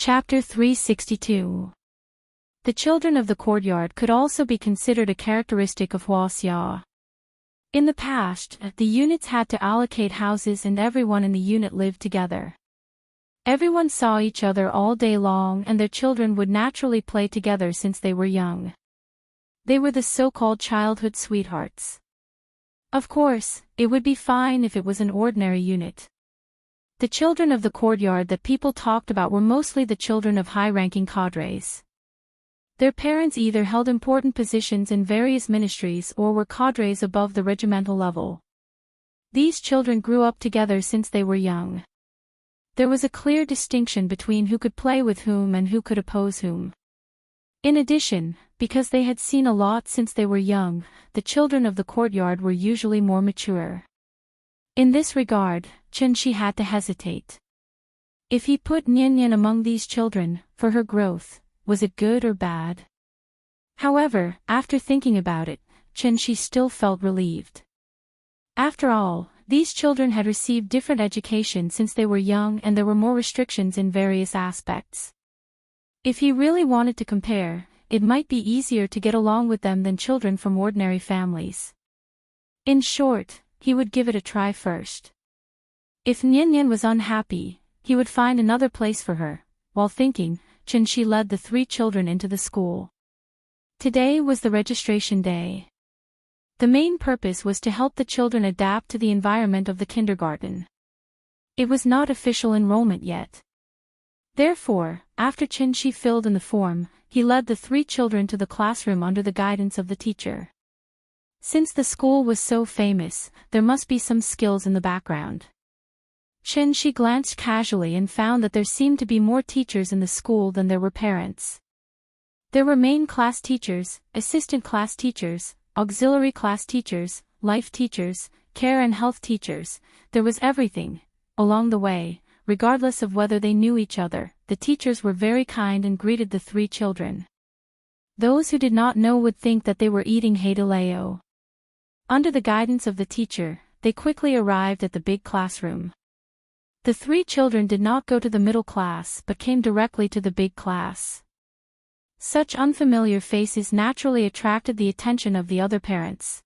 Chapter 362. The children of the courtyard could also be considered a characteristic of Huaxia. In the past, the units had to allocate houses and everyone in the unit lived together. Everyone saw each other all day long and their children would naturally play together since they were young. They were the so-called childhood sweethearts. Of course, it would be fine if it was an ordinary unit. The children of the courtyard that people talked about were mostly the children of high-ranking cadres. Their parents either held important positions in various ministries or were cadres above the regimental level. These children grew up together since they were young. There was a clear distinction between who could play with whom and who could oppose whom. In addition, because they had seen a lot since they were young, the children of the courtyard were usually more mature. In this regard, Chunshi had to hesitate. If he put Nian among these children, for her growth, was it good or bad? However, after thinking about it, Chunshi still felt relieved. After all, these children had received different education since they were young and there were more restrictions in various aspects. If he really wanted to compare, it might be easier to get along with them than children from ordinary families. In short, he would give it a try first. If Nian was unhappy, he would find another place for her. While thinking, Chunshi led the 3 children into the school. Today was the registration day. The main purpose was to help the children adapt to the environment of the kindergarten. It was not official enrollment yet. Therefore, after Chunshi filled in the form, he led the 3 children to the classroom under the guidance of the teacher. Since the school was so famous, there must be some skills in the background. Chunshi glanced casually and found that there seemed to be more teachers in the school than there were parents. There were main class teachers, assistant class teachers, auxiliary class teachers, life teachers, care and health teachers. There was everything. Along the way, regardless of whether they knew each other, the teachers were very kind and greeted the 3 children. Those who did not know would think that they were eating heideleo. Under the guidance of the teacher, they quickly arrived at the big classroom. The 3 children did not go to the middle class but came directly to the big class. Such unfamiliar faces naturally attracted the attention of the other parents.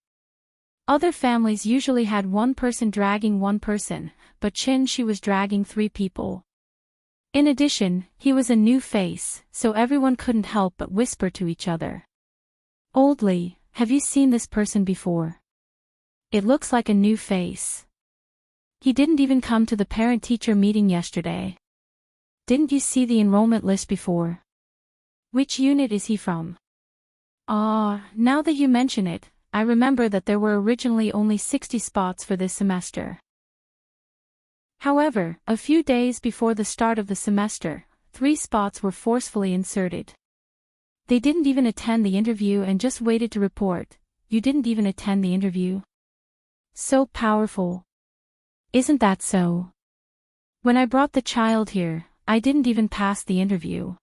Other families usually had one person dragging one person, but Chunshi was dragging 3 people. In addition, he was a new face, so everyone couldn't help but whisper to each other. "Oldly, have you seen this person before? It looks like a new face. He didn't even come to the parent-teacher meeting yesterday. Didn't you see the enrollment list before? Which unit is he from?" Now that you mention it, I remember that there were originally only 60 spots for this semester. However, a few days before the start of the semester, 3 spots were forcefully inserted. They didn't even attend the interview and just waited to report. "You didn't even attend the interview? So powerful. Isn't that so? When I brought the child here, I didn't even pass the interview.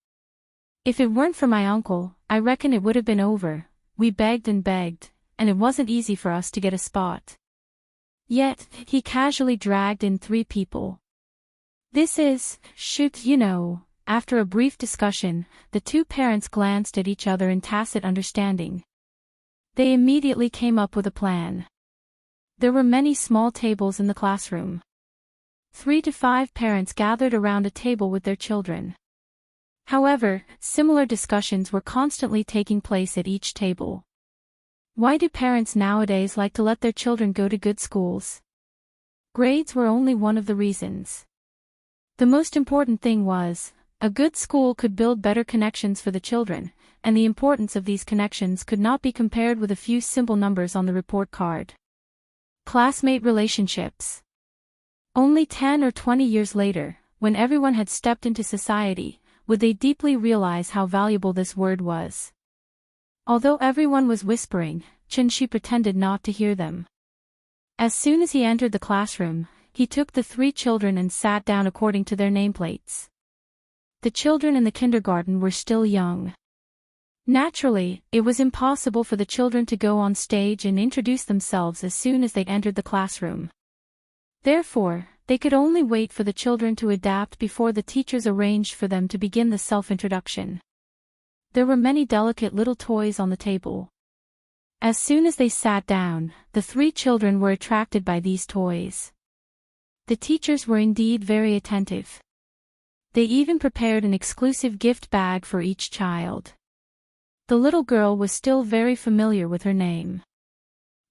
If it weren't for my uncle, I reckon it would have been over. We begged, and it wasn't easy for us to get a spot. Yet, he casually dragged in 3 people. This is, After a brief discussion, the 2 parents glanced at each other in tacit understanding. They immediately came up with a plan. There were many small tables in the classroom. 3 to 5 parents gathered around a table with their children. However, similar discussions were constantly taking place at each table. Why do parents nowadays like to let their children go to good schools? Grades were only one of the reasons. The most important thing was, a good school could build better connections for the children, and the importance of these connections could not be compared with a few simple numbers on the report card. Classmate relationships. Only 10 or 20 years later, when everyone had stepped into society, would they deeply realize how valuable this word was. Although everyone was whispering, Chunshi pretended not to hear them. As soon as he entered the classroom, he took the 3 children and sat down according to their nameplates. The children in the kindergarten were still young. Naturally, it was impossible for the children to go on stage and introduce themselves as soon as they entered the classroom. Therefore, They could only wait for the children to adapt before the teachers arranged for them to begin the self-introduction. There were many delicate little toys on the table. As soon as they sat down, the 3 children were attracted by these toys. The teachers were indeed very attentive. They even prepared an exclusive gift bag for each child. The little girl was still very familiar with her name.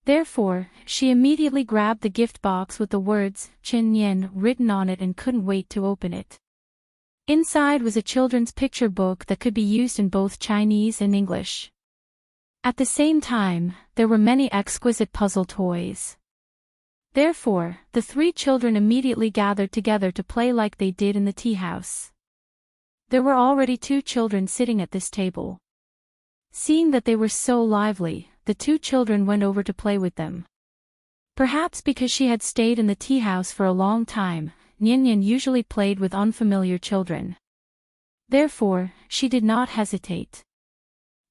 Therefore, she immediately grabbed the gift box with the words Chin Yen written on it and couldn't wait to open it. Inside was a children's picture book that could be used in both Chinese and English. At the same time, there were many exquisite puzzle toys. Therefore, the 3 children immediately gathered together to play like they did in the tea house. There were already 2 children sitting at this table. Seeing that they were so lively, the 2 children went over to play with them. Perhaps because she had stayed in the tea house for a long time, Nian usually played with unfamiliar children. Therefore, she did not hesitate.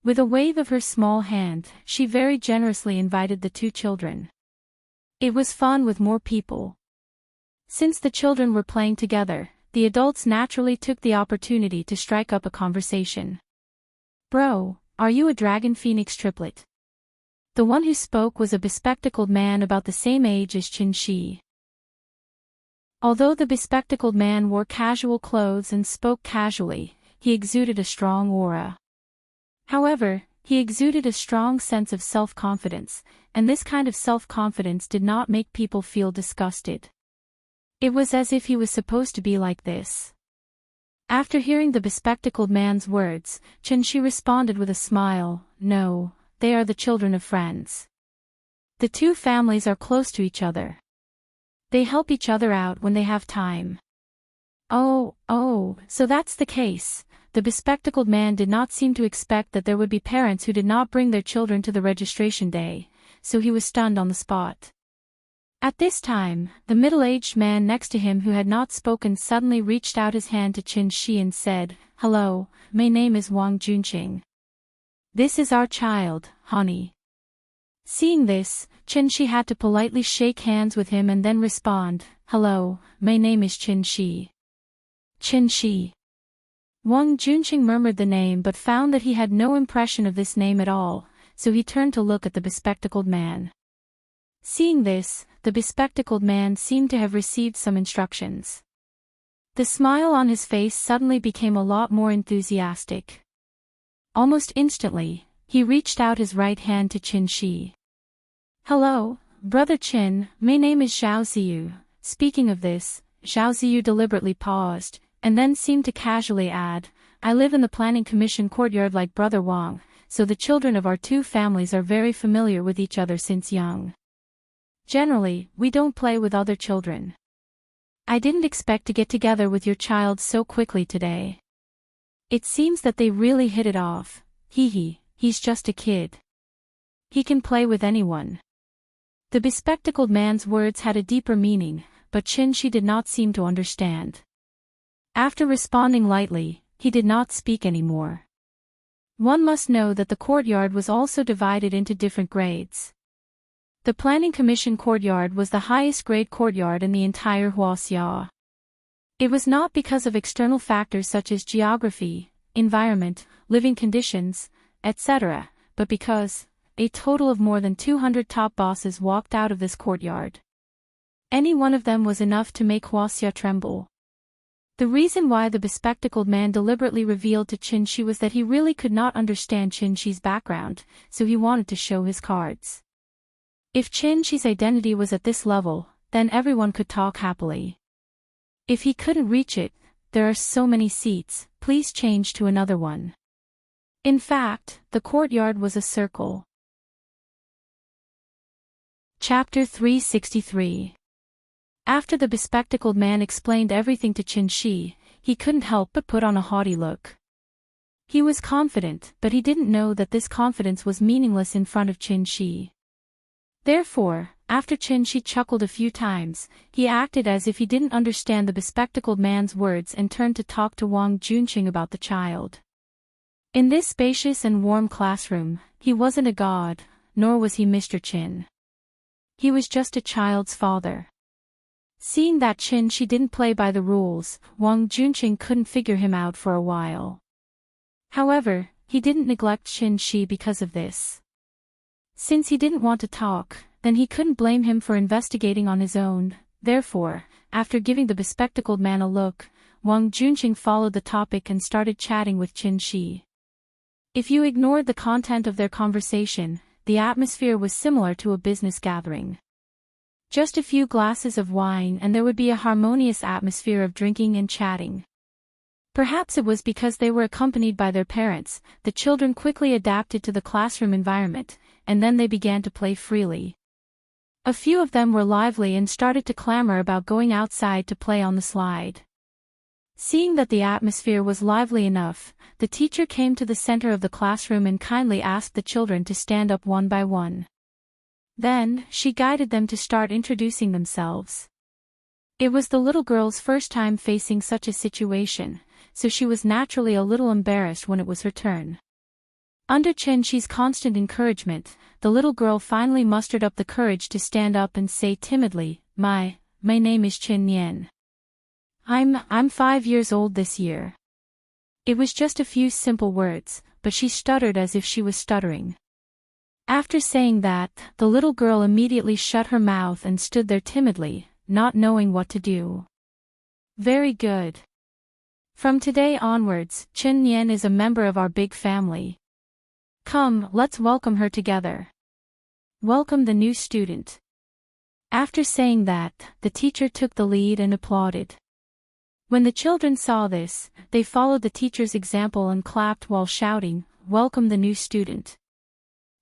With a wave of her small hand, she very generously invited the 2 children. It was fun with more people. Since the children were playing together, the adults naturally took the opportunity to strike up a conversation. "Bro, are you a dragon phoenix triplet?" The one who spoke was a bespectacled man about the same age as Qin Shi. Although the bespectacled man wore casual clothes and spoke casually, he exuded a strong aura. However, he exuded a strong sense of self-confidence, and this kind of self-confidence did not make people feel disgusted. It was as if he was supposed to be like this. After hearing the bespectacled man's words, Qin Shi responded with a smile, "No, they are the children of friends. The 2 families are close to each other. They help each other out when they have time." Oh, so that's the case. The bespectacled man did not seem to expect that there would be parents who did not bring their children to the registration day, so he was stunned on the spot. At this time, the middle-aged man next to him who had not spoken suddenly reached out his hand to Qin Shi and said, "Hello, my name is Wang Junqing. This is our child, Honey." Seeing this, Qin Shi had to politely shake hands with him and then respond, "Hello, my name is Qin Shi." Qin Shi. Wang Junqing murmured the name but found that he had no impression of this name at all, so he turned to look at the bespectacled man. Seeing this, the bespectacled man seemed to have received some instructions. The smile on his face suddenly became a lot more enthusiastic. Almost instantly, he reached out his right hand to Qin Shi. "Hello, Brother Qin, my name is Zhao Ziyu." Speaking of this, Zhao Ziyu deliberately paused, and then seemed to casually add, "I live in the planning commission courtyard like Brother Wang, so the children of our 2 families are very familiar with each other since young. Generally, we don't play with other children. I didn't expect to get together with your child so quickly today. It seems that they really hit it off. He's just a kid. He can play with anyone." The bespectacled man's words had a deeper meaning, but Qin Shi did not seem to understand. After responding lightly, he did not speak anymore. One must know that the courtyard was also divided into different grades. The Planning Commission courtyard was the highest grade courtyard in the entire Huaxia. It was not because of external factors such as geography, environment, living conditions, etc., but because a total of more than 200 top bosses walked out of this courtyard. Any one of them was enough to make Huaxia tremble. The reason why the bespectacled man deliberately revealed to Qin Shi was that he really could not understand Qin Shi's background, so he wanted to show his cards. If Qin Shi's identity was at this level, then everyone could talk happily. If he couldn't reach it, there are so many seats, please change to another one. In fact, the courtyard was a circle. Chapter 363. After the bespectacled man explained everything to Qin Shi, he couldn't help but put on a haughty look. He was confident, but he didn't know that this confidence was meaningless in front of Qin Shi. Therefore, after Qin Shi chuckled a few times, he acted as if he didn't understand the bespectacled man's words and turned to talk to Wang Junqing about the child. In this spacious and warm classroom, he wasn't a god, nor was he Mr. Qin. He was just a child's father. Seeing that Shi didn't play by the rules, Wang Junqing couldn't figure him out for a while. However, he didn't neglect Shi because of this. Since he didn't want to talk, then he couldn't blame him for investigating on his own. Therefore, after giving the bespectacled man a look, Wang Junqing followed the topic and started chatting with Shi. If you ignored the content of their conversation, the atmosphere was similar to a business gathering. Just a few glasses of wine and there would be a harmonious atmosphere of drinking and chatting. Perhaps it was because they were accompanied by their parents, the children quickly adapted to the classroom environment, and then they began to play freely. A few of them were lively and started to clamor about going outside to play on the slide. Seeing that the atmosphere was lively enough, the teacher came to the center of the classroom and kindly asked the children to stand up one by one. Then, she guided them to start introducing themselves. It was the little girl's first time facing such a situation, so she was naturally a little embarrassed when it was her turn. Under Shi's constant encouragement, the little girl finally mustered up the courage to stand up and say timidly, My name is Chen Yan. I'm 5 years old this year. It was just a few simple words, but she stuttered as if she was stuttering. After saying that, the little girl immediately shut her mouth and stood there timidly, not knowing what to do. Very good. From today onwards, Chen Yan is a member of our big family. Come, let's welcome her together. Welcome the new student. After saying that, the teacher took the lead and applauded. When the children saw this, they followed the teacher's example and clapped while shouting, Welcome the new student.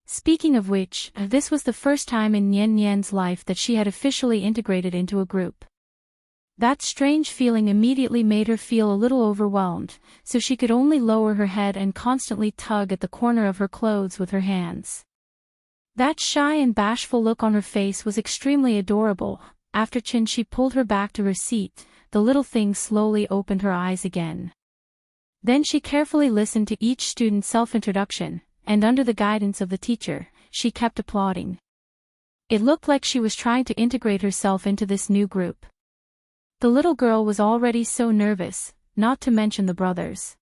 Speaking of which, this was the first time in Yan's life that she had officially integrated into a group. That strange feeling immediately made her feel a little overwhelmed, so she could only lower her head and constantly tug at the corner of her clothes with her hands. That shy and bashful look on her face was extremely adorable. After she pulled her back to her seat, the little thing slowly opened her eyes again. Then she carefully listened to each student's self-introduction, and under the guidance of the teacher, she kept applauding. It looked like she was trying to integrate herself into this new group. The little girl was already so nervous, not to mention the brothers.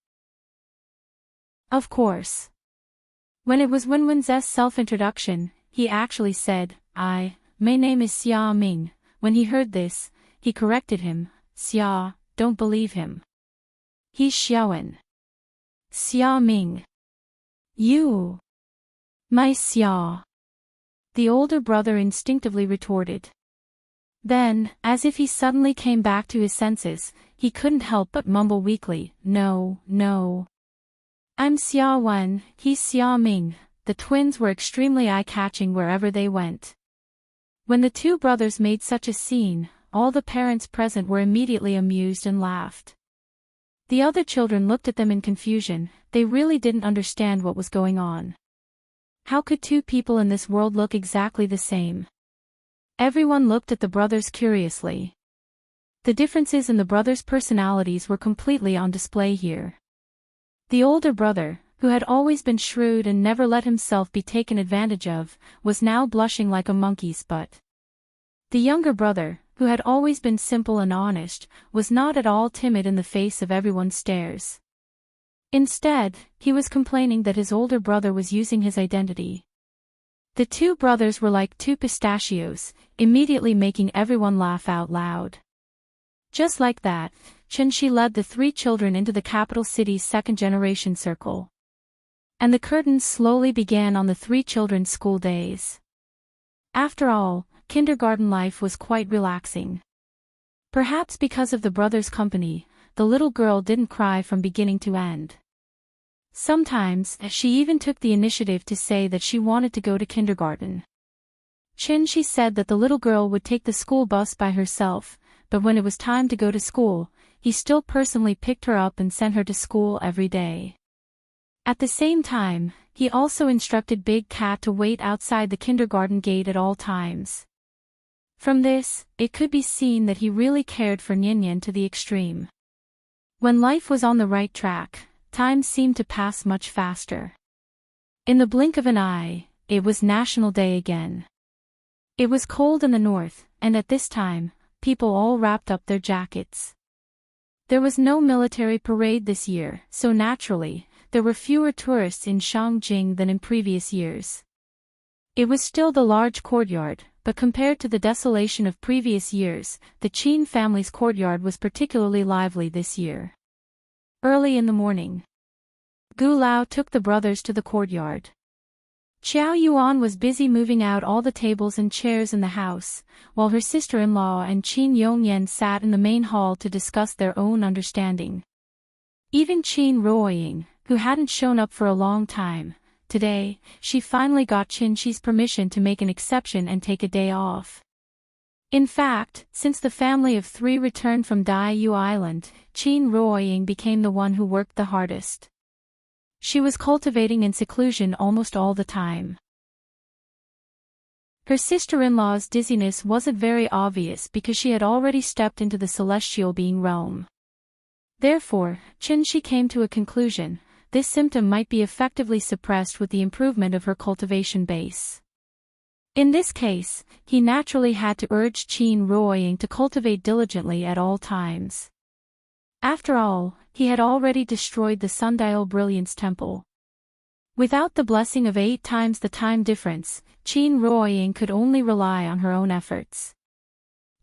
Of course. When it was Wenwen's self-introduction, he actually said, My name is Xia Ming. When he heard this, he corrected him, Xia, don't believe him. He's Xiaowen. Xia Ming. You. My Xia. The older brother instinctively retorted. Then, as if he suddenly came back to his senses, he couldn't help but mumble weakly, No. I'm Xia Wen, he's Xia Ming. The twins were extremely eye-catching wherever they went. When the two brothers made such a scene, all the parents present were immediately amused and laughed. The other children looked at them in confusion, they really didn't understand what was going on. How could two people in this world look exactly the same? Everyone looked at the brothers curiously. The differences in the brothers' personalities were completely on display here. The older brother, who had always been shrewd and never let himself be taken advantage of, was now blushing like a monkey's butt. The younger brother, who had always been simple and honest, was not at all timid in the face of everyone's stares. Instead, he was complaining that his older brother was using his identity. The two brothers were like two pistachios, immediately making everyone laugh out loud. Just like that, Shi led the three children into the capital city's second-generation circle. And the curtains slowly began on the three children's school days. After all, kindergarten life was quite relaxing. Perhaps because of the brothers' company, the little girl didn't cry from beginning to end. Sometimes, she even took the initiative to say that she wanted to go to kindergarten. She said that the little girl would take the school bus by herself, but when it was time to go to school, he still personally picked her up and sent her to school every day. At the same time, he also instructed Big Cat to wait outside the kindergarten gate at all times. From this, it could be seen that he really cared for Nyan to the extreme. When life was on the right track, time seemed to pass much faster. In the blink of an eye, it was National Day again. It was cold in the north, and at this time, people all wrapped up their jackets. There was no military parade this year, so naturally, there were fewer tourists in Shangjing than in previous years. It was still the large courtyard, but compared to the desolation of previous years, the Qin family's courtyard was particularly lively this year. Early in the morning, Gu Lao took the brothers to the courtyard. Xiao Yuan was busy moving out all the tables and chairs in the house, while her sister-in-law and Qin Yongyan sat in the main hall to discuss their own understanding. Even Qin Ruoying, who hadn't shown up for a long time, today, she finally got Qin Shi's permission to make an exception and take a day off. In fact, since the family of three returned from Daiyu Island, Qin Ruoying became the one who worked the hardest. She was cultivating in seclusion almost all the time. Her sister-in-law's dizziness wasn't very obvious because she had already stepped into the celestial being realm. Therefore, Qin Shi came to a conclusion: this symptom might be effectively suppressed with the improvement of her cultivation base. In this case, he naturally had to urge Qin Ruoying to cultivate diligently at all times. After all, he had already destroyed the Sundial Brilliance Temple. Without the blessing of 8 times the time difference, Qin Ruoying could only rely on her own efforts.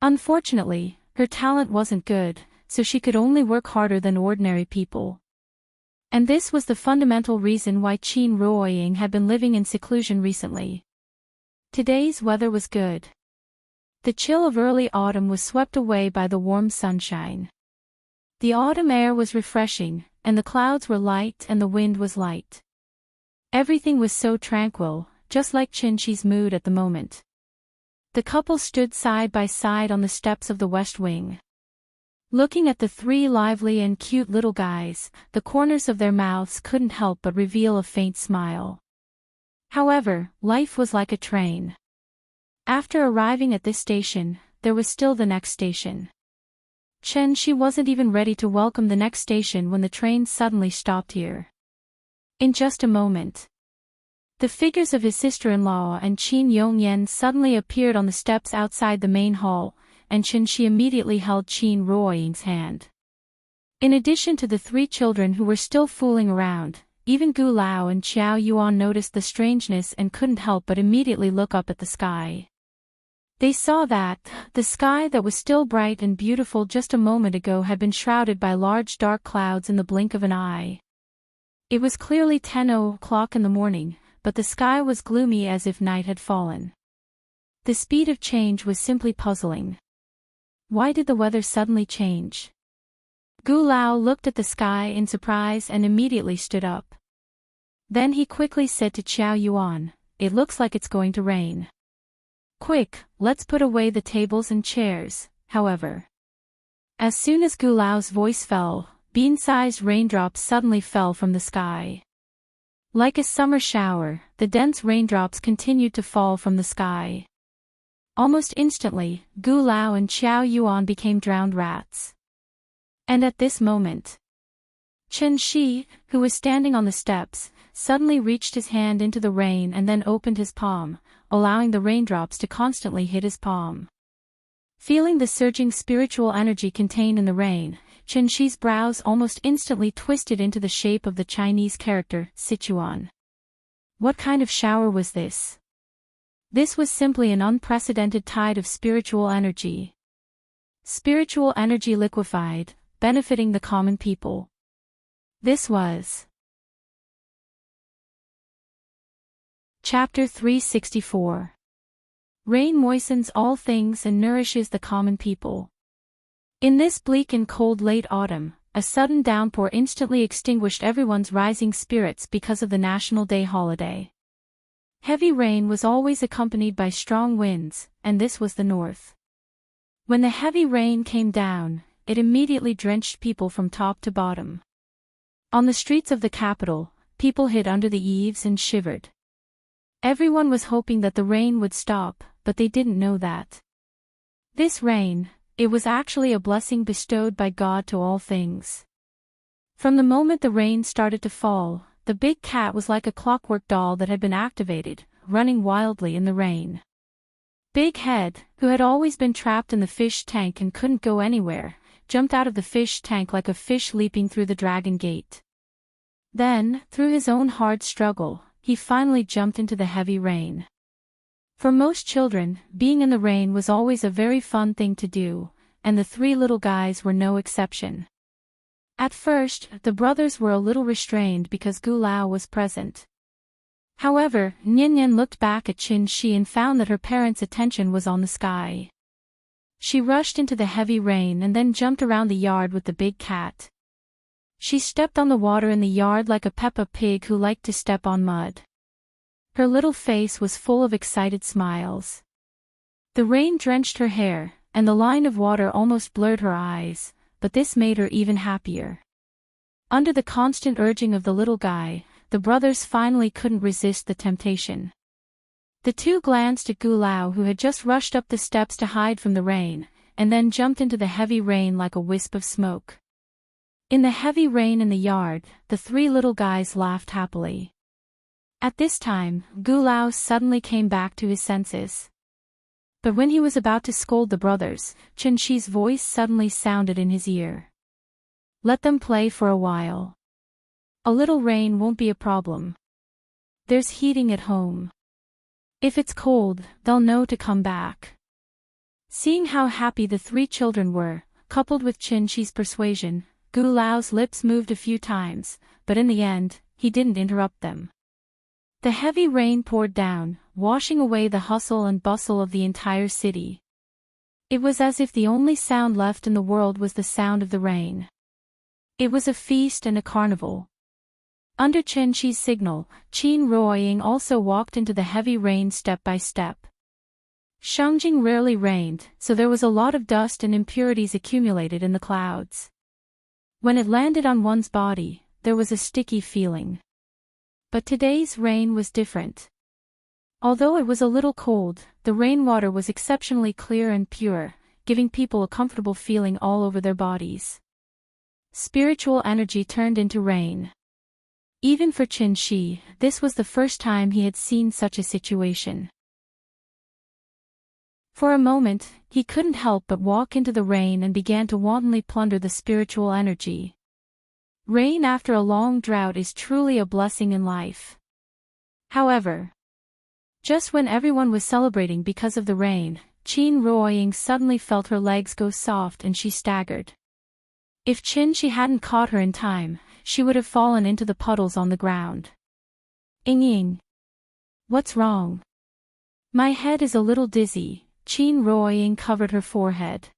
Unfortunately, her talent wasn't good, so she could only work harder than ordinary people. And this was the fundamental reason why Qin Ruoying had been living in seclusion recently. Today's weather was good. The chill of early autumn was swept away by the warm sunshine. The autumn air was refreshing, and the clouds were light and the wind was light. Everything was so tranquil, just like Qin Shi's mood at the moment. The couple stood side by side on the steps of the West Wing. Looking at the 3 lively and cute little guys, the corners of their mouths couldn't help but reveal a faint smile. However, life was like a train. After arriving at this station, there was still the next station. Qin Shi wasn't even ready to welcome the next station when the train suddenly stopped here. In just a moment, the figures of his sister-in-law and Qin Yongyan suddenly appeared on the steps outside the main hall, and Qin Shi immediately held Qin Ruoying's hand. In addition to the 3 children who were still fooling around, even Gu Lao and Xiao Yuan noticed the strangeness and couldn't help but immediately look up at the sky. They saw that the sky that was still bright and beautiful just a moment ago had been shrouded by large dark clouds in the blink of an eye. It was clearly 10 o'clock in the morning, but the sky was gloomy as if night had fallen. The speed of change was simply puzzling. Why did the weather suddenly change? Gu Lao looked at the sky in surprise and immediately stood up. Then he quickly said to Xiao Yuan, "It looks like it's going to rain. Quick, let's put away the tables and chairs." However, as soon as Gu Lao's voice fell, bean-sized raindrops suddenly fell from the sky. Like a summer shower, the dense raindrops continued to fall from the sky. Almost instantly, Gu Lao and Xiao Yuan became drowned rats. And at this moment, Qin Shi, who was standing on the steps, suddenly reached his hand into the rain and then opened his palm, allowing the raindrops to constantly hit his palm. Feeling the surging spiritual energy contained in the rain, Qin Shi's brows almost instantly twisted into the shape of the Chinese character, Sichuan. What kind of shower was this? This was simply an unprecedented tide of spiritual energy. Spiritual energy liquefied, benefiting the common people. This was Chapter 364. Rain moistens all things and nourishes the common people. In this bleak and cold late autumn, a sudden downpour instantly extinguished everyone's rising spirits because of the National Day holiday. Heavy rain was always accompanied by strong winds, and this was the north. When the heavy rain came down, it immediately drenched people from top to bottom. On the streets of the capital, people hid under the eaves and shivered. Everyone was hoping that the rain would stop, but they didn't know that this rain, it was actually a blessing bestowed by God to all things. From the moment the rain started to fall, the big cat was like a clockwork doll that had been activated, running wildly in the rain. Big Head, who had always been trapped in the fish tank and couldn't go anywhere, jumped out of the fish tank like a fish leaping through the dragon gate. Then, through his own hard struggle, he finally jumped into the heavy rain. For most children, being in the rain was always a very fun thing to do, and the three little guys were no exception. At first, the brothers were a little restrained because Gu Lao was present. However, Nian Nian looked back at Qin Shi and found that her parents' attention was on the sky. She rushed into the heavy rain and then jumped around the yard with the big cat. She stepped on the water in the yard like a Peppa Pig who liked to step on mud. Her little face was full of excited smiles. The rain drenched her hair, and the line of water almost blurred her eyes, but this made her even happier. Under the constant urging of the little guy, the brothers finally couldn't resist the temptation. The two glanced at Gu Lao, who had just rushed up the steps to hide from the rain, and then jumped into the heavy rain like a wisp of smoke. In the heavy rain in the yard, the three little guys laughed happily. At this time, Gu Lao suddenly came back to his senses. But when he was about to scold the brothers, Qin Shi's voice suddenly sounded in his ear. "Let them play for a while. A little rain won't be a problem. There's heating at home. If it's cold, they'll know to come back." Seeing how happy the three children were, coupled with Qin Shi's persuasion, Gu Lao's lips moved a few times, but in the end, he didn't interrupt them. The heavy rain poured down, washing away the hustle and bustle of the entire city. It was as if the only sound left in the world was the sound of the rain. It was a feast and a carnival. Under Qin Shi's signal, Qin Ruoying also walked into the heavy rain step by step. Shangjing rarely rained, so there was a lot of dust and impurities accumulated in the clouds. When it landed on one's body, there was a sticky feeling. But today's rain was different. Although it was a little cold, the rainwater was exceptionally clear and pure, giving people a comfortable feeling all over their bodies. Spiritual energy turned into rain. Even for Qin Shi, this was the first time he had seen such a situation. For a moment, he couldn't help but walk into the rain and began to wantonly plunder the spiritual energy. Rain after a long drought is truly a blessing in life. However, just when everyone was celebrating because of the rain, Qin Ruoying suddenly felt her legs go soft and she staggered. If Qin Shi hadn't caught her in time, she would have fallen into the puddles on the ground. "Ying. What's wrong?" "My head is a little dizzy." Qin Ruoying covered her forehead.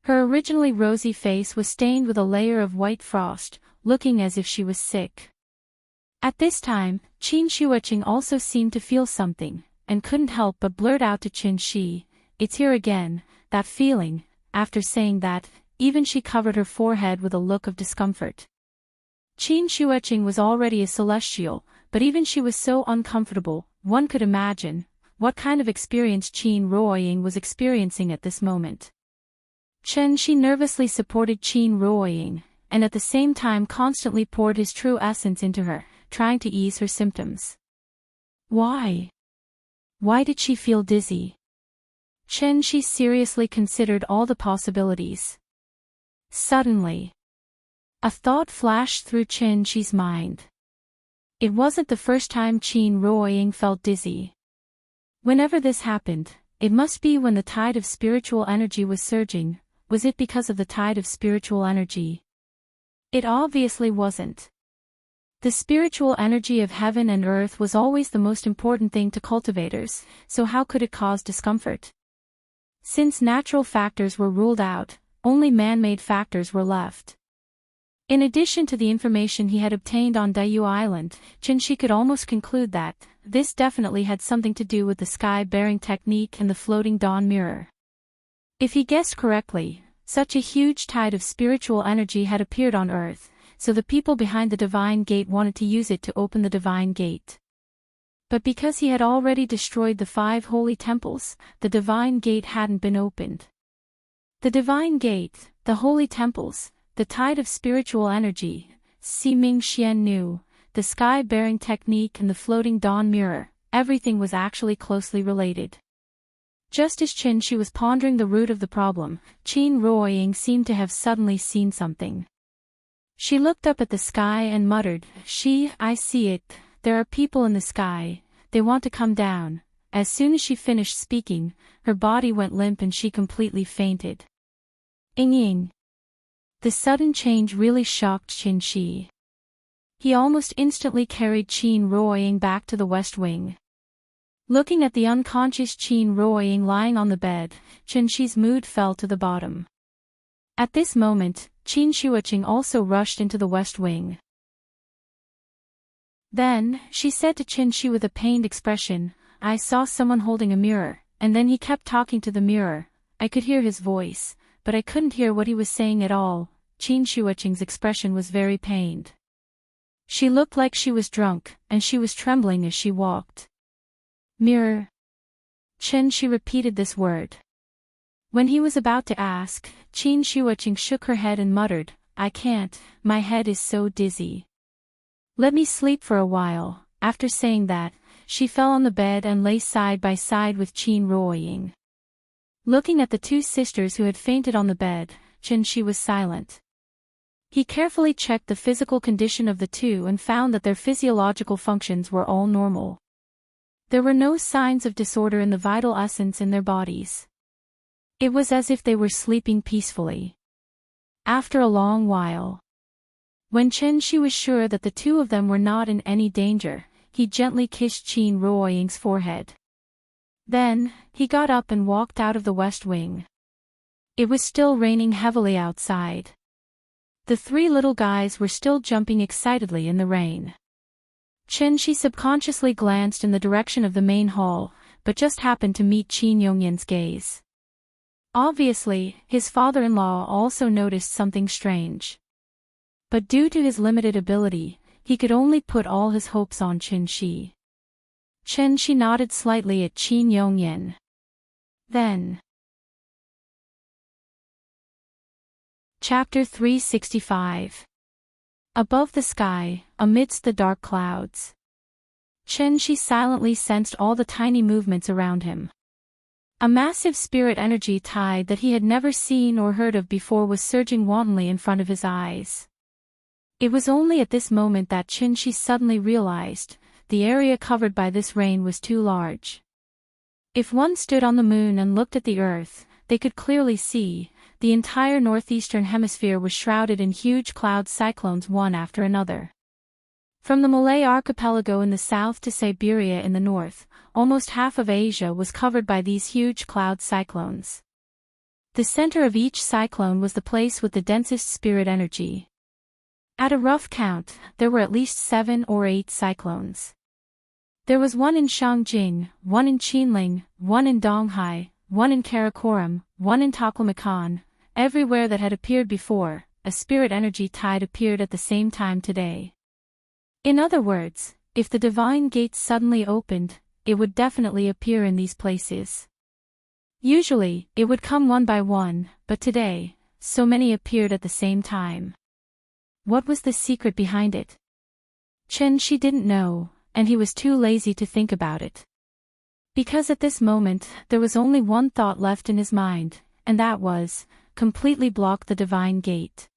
Her originally rosy face was stained with a layer of white frost, looking as if she was sick. At this time, Qin Shuiqing also seemed to feel something, and couldn't help but blurt out to Qin Shi, "It's here again, that feeling." After saying that, even she covered her forehead with a look of discomfort. Qin Shuiqing was already a celestial, but even she was so uncomfortable, one could imagine what kind of experience Qin Ruoying was experiencing at this moment. Qin Shi nervously supported Qin Ruoying, and at the same time constantly poured his true essence into her, trying to ease her symptoms. Why? Why did she feel dizzy? Qin Shi seriously considered all the possibilities. Suddenly, a thought flashed through Qin Shi's mind. It wasn't the first time Qin Ruoying felt dizzy. Whenever this happened, it must be when the tide of spiritual energy was surging. Was it because of the tide of spiritual energy? It obviously wasn't. The spiritual energy of heaven and earth was always the most important thing to cultivators, so how could it cause discomfort? Since natural factors were ruled out, only man-made factors were left. In addition to the information he had obtained on Dayu Island, Qin Shi could almost conclude that this definitely had something to do with the sky-bearing technique and the floating dawn mirror. If he guessed correctly, such a huge tide of spiritual energy had appeared on Earth, so the people behind the Divine Gate wanted to use it to open the Divine Gate. But because he had already destroyed the 5 holy temples, the Divine Gate hadn't been opened. The Divine Gate, the holy temples, the tide of spiritual energy, Si Ming Xian knew, the sky-bearing technique and the floating dawn mirror, everything was actually closely related. Just as Qin Shi was pondering the root of the problem, Qin Ruoying seemed to have suddenly seen something. She looked up at the sky and muttered, I see it, there are people in the sky, they want to come down. As soon as she finished speaking, her body went limp and she completely fainted. Ying. The sudden change really shocked Qin Shi. He almost instantly carried Qin Ruoying back to the West Wing. Looking at the unconscious Qin Ruoying lying on the bed, Qin Shi's mood fell to the bottom. At this moment, Qin Shuoqing also rushed into the West Wing. Then, she said to Qin Shi with a pained expression, I saw someone holding a mirror, and then he kept talking to the mirror. I could hear his voice, but I couldn't hear what he was saying at all. Qin Shuoqing's expression was very pained. She looked like she was drunk, and she was trembling as she walked. Mirror. Qin Shi repeated this word. When he was about to ask, Qin Shuoqing shook her head and muttered, I can't, my head is so dizzy. Let me sleep for a while. After saying that, she fell on the bed and lay side by side with Qin Ruoying. Looking at the two sisters who had fainted on the bed, Qin Shi was silent. He carefully checked the physical condition of the two and found that their physiological functions were all normal. There were no signs of disorder in the vital essence in their bodies. It was as if they were sleeping peacefully. After a long while, when Qin Shi was sure that the two of them were not in any danger, he gently kissed Qin Ruoying's forehead. Then, he got up and walked out of the West Wing. It was still raining heavily outside. The three little guys were still jumping excitedly in the rain. Qin Shi subconsciously glanced in the direction of the main hall, but just happened to meet Qin Yongyan's gaze. Obviously, his father-in-law also noticed something strange. But due to his limited ability, he could only put all his hopes on Qin Shi. Qin Shi nodded slightly at Qin Yongyan. Then. Chapter 365. Above the sky, amidst the dark clouds. Qin Shi silently sensed all the tiny movements around him. A massive spirit energy tide that he had never seen or heard of before was surging wantonly in front of his eyes. It was only at this moment that Qin Shi suddenly realized, the area covered by this rain was too large. If one stood on the moon and looked at the earth, they could clearly see, the entire northeastern hemisphere was shrouded in huge cloud cyclones one after another. From the Malay archipelago in the south to Siberia in the north, almost half of Asia was covered by these huge cloud cyclones. The center of each cyclone was the place with the densest spirit energy. At a rough count, there were at least 7 or 8 cyclones. There was one in Shangjing, one in Qinling, one in Donghai, one in Karakoram, one in Taklamakan. Everywhere that had appeared before, a spirit energy tide appeared at the same time today. In other words, if the divine gates suddenly opened, it would definitely appear in these places. Usually, it would come one by one, but today, so many appeared at the same time. What was the secret behind it? Qin Shi didn't know, and he was too lazy to think about it. Because at this moment, there was only one thought left in his mind, and that was, completely block the divine gate.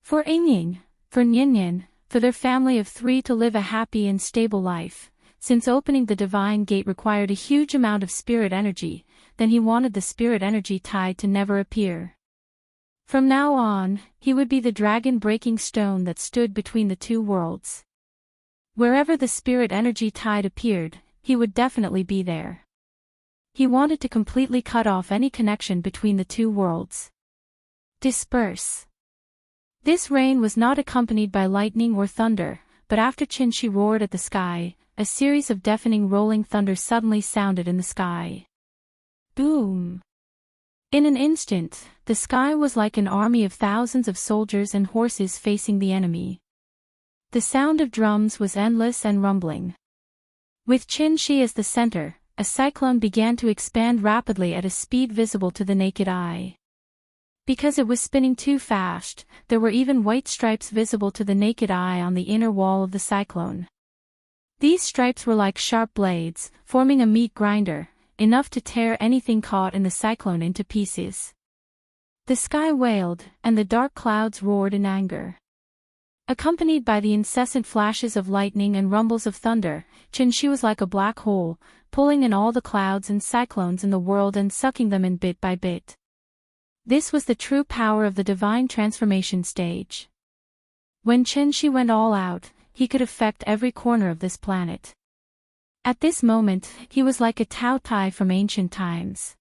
For Ying, for Nyanyan, for their family of 3 to live a happy and stable life, since opening the divine gate required a huge amount of spirit energy, then he wanted the spirit energy tide to never appear. From now on, he would be the dragon-breaking stone that stood between the two worlds. Wherever the spirit energy tide appeared, he would definitely be there. He wanted to completely cut off any connection between the two worlds. Disperse. This rain was not accompanied by lightning or thunder, but after Qin Shi roared at the sky, a series of deafening rolling thunder suddenly sounded in the sky. Boom! In an instant, the sky was like an army of thousands of soldiers and horses facing the enemy. The sound of drums was endless and rumbling. With Qin Shi as the center, a cyclone began to expand rapidly at a speed visible to the naked eye. Because it was spinning too fast, there were even white stripes visible to the naked eye on the inner wall of the cyclone. These stripes were like sharp blades, forming a meat grinder, enough to tear anything caught in the cyclone into pieces. The sky wailed, and the dark clouds roared in anger. Accompanied by the incessant flashes of lightning and rumbles of thunder, Chenxi was like a black hole, pulling in all the clouds and cyclones in the world and sucking them in bit by bit. This was the true power of the divine transformation stage. When Chenxi went all out, he could affect every corner of this planet. At this moment, he was like a Tao Tai from ancient times.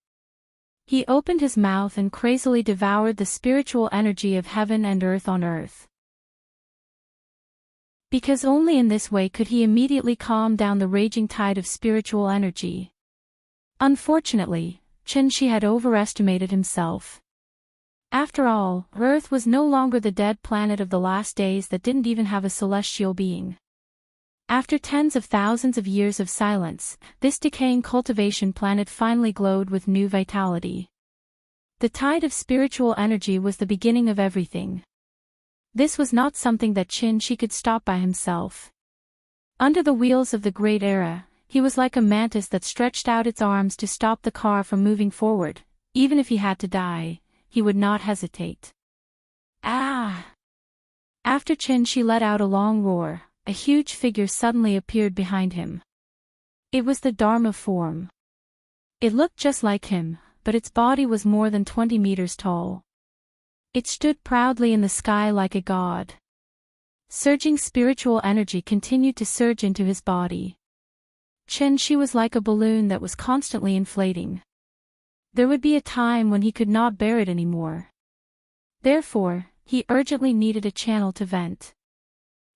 He opened his mouth and crazily devoured the spiritual energy of heaven and earth on earth. Because only in this way could he immediately calm down the raging tide of spiritual energy. Unfortunately, Chenxi had overestimated himself. After all, Earth was no longer the dead planet of the last days that didn't even have a celestial being. After tens of thousands of years of silence, this decaying cultivation planet finally glowed with new vitality. The tide of spiritual energy was the beginning of everything. This was not something that Chenxi could stop by himself. Under the wheels of the Great Era, he was like a mantis that stretched out its arms to stop the car from moving forward. Even if he had to die, he would not hesitate. Ah! After Chenxi let out a long roar, a huge figure suddenly appeared behind him. It was the Dharma form. It looked just like him, but its body was more than 20 meters tall. It stood proudly in the sky like a god. Surging spiritual energy continued to surge into his body. Chenxi was like a balloon that was constantly inflating. There would be a time when he could not bear it anymore. Therefore, he urgently needed a channel to vent.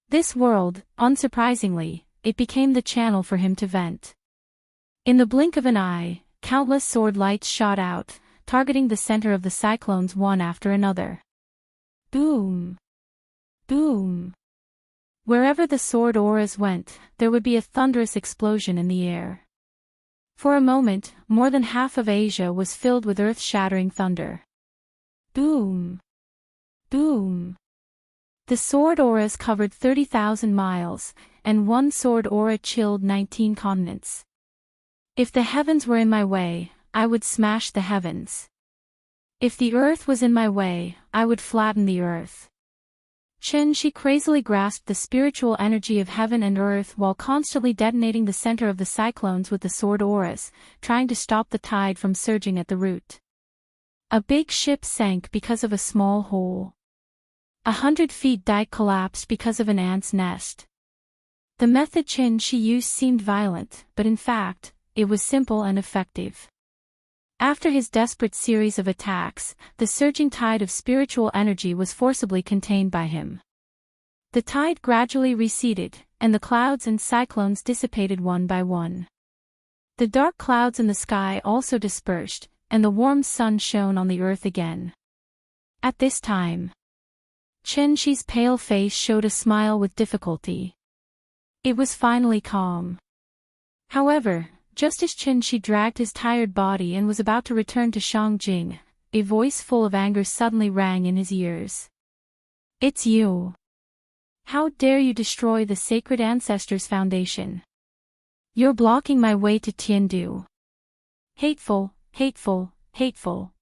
This world, unsurprisingly, it became the channel for him to vent. In the blink of an eye, countless sword lights shot out, targeting the center of the cyclones one after another. Boom! Boom! Wherever the sword auras went, there would be a thunderous explosion in the air. For a moment, more than half of Asia was filled with earth-shattering thunder. Boom! Boom! The sword auras covered 30,000 miles, and one sword aura chilled 19 continents. If the heavens were in my way, I would smash the heavens. If the earth was in my way, I would flatten the earth. Chenxi crazily grasped the spiritual energy of heaven and earth while constantly detonating the center of the cyclones with the sword auras, trying to stop the tide from surging at the root. A big ship sank because of a small hole. 100 feet dike collapsed because of an ant's nest. The method Chenxi used seemed violent, but in fact, it was simple and effective. After his desperate series of attacks, the surging tide of spiritual energy was forcibly contained by him. The tide gradually receded, and the clouds and cyclones dissipated one by one. The dark clouds in the sky also dispersed, and the warm sun shone on the earth again. At this time, Chenxi's pale face showed a smile with difficulty. It was finally calm. However, just as Chenxi dragged his tired body and was about to return to Shangjing, a voice full of anger suddenly rang in his ears. "It's you! How dare you destroy the sacred ancestors' foundation? You're blocking my way to Tiandu. Hateful, hateful, hateful."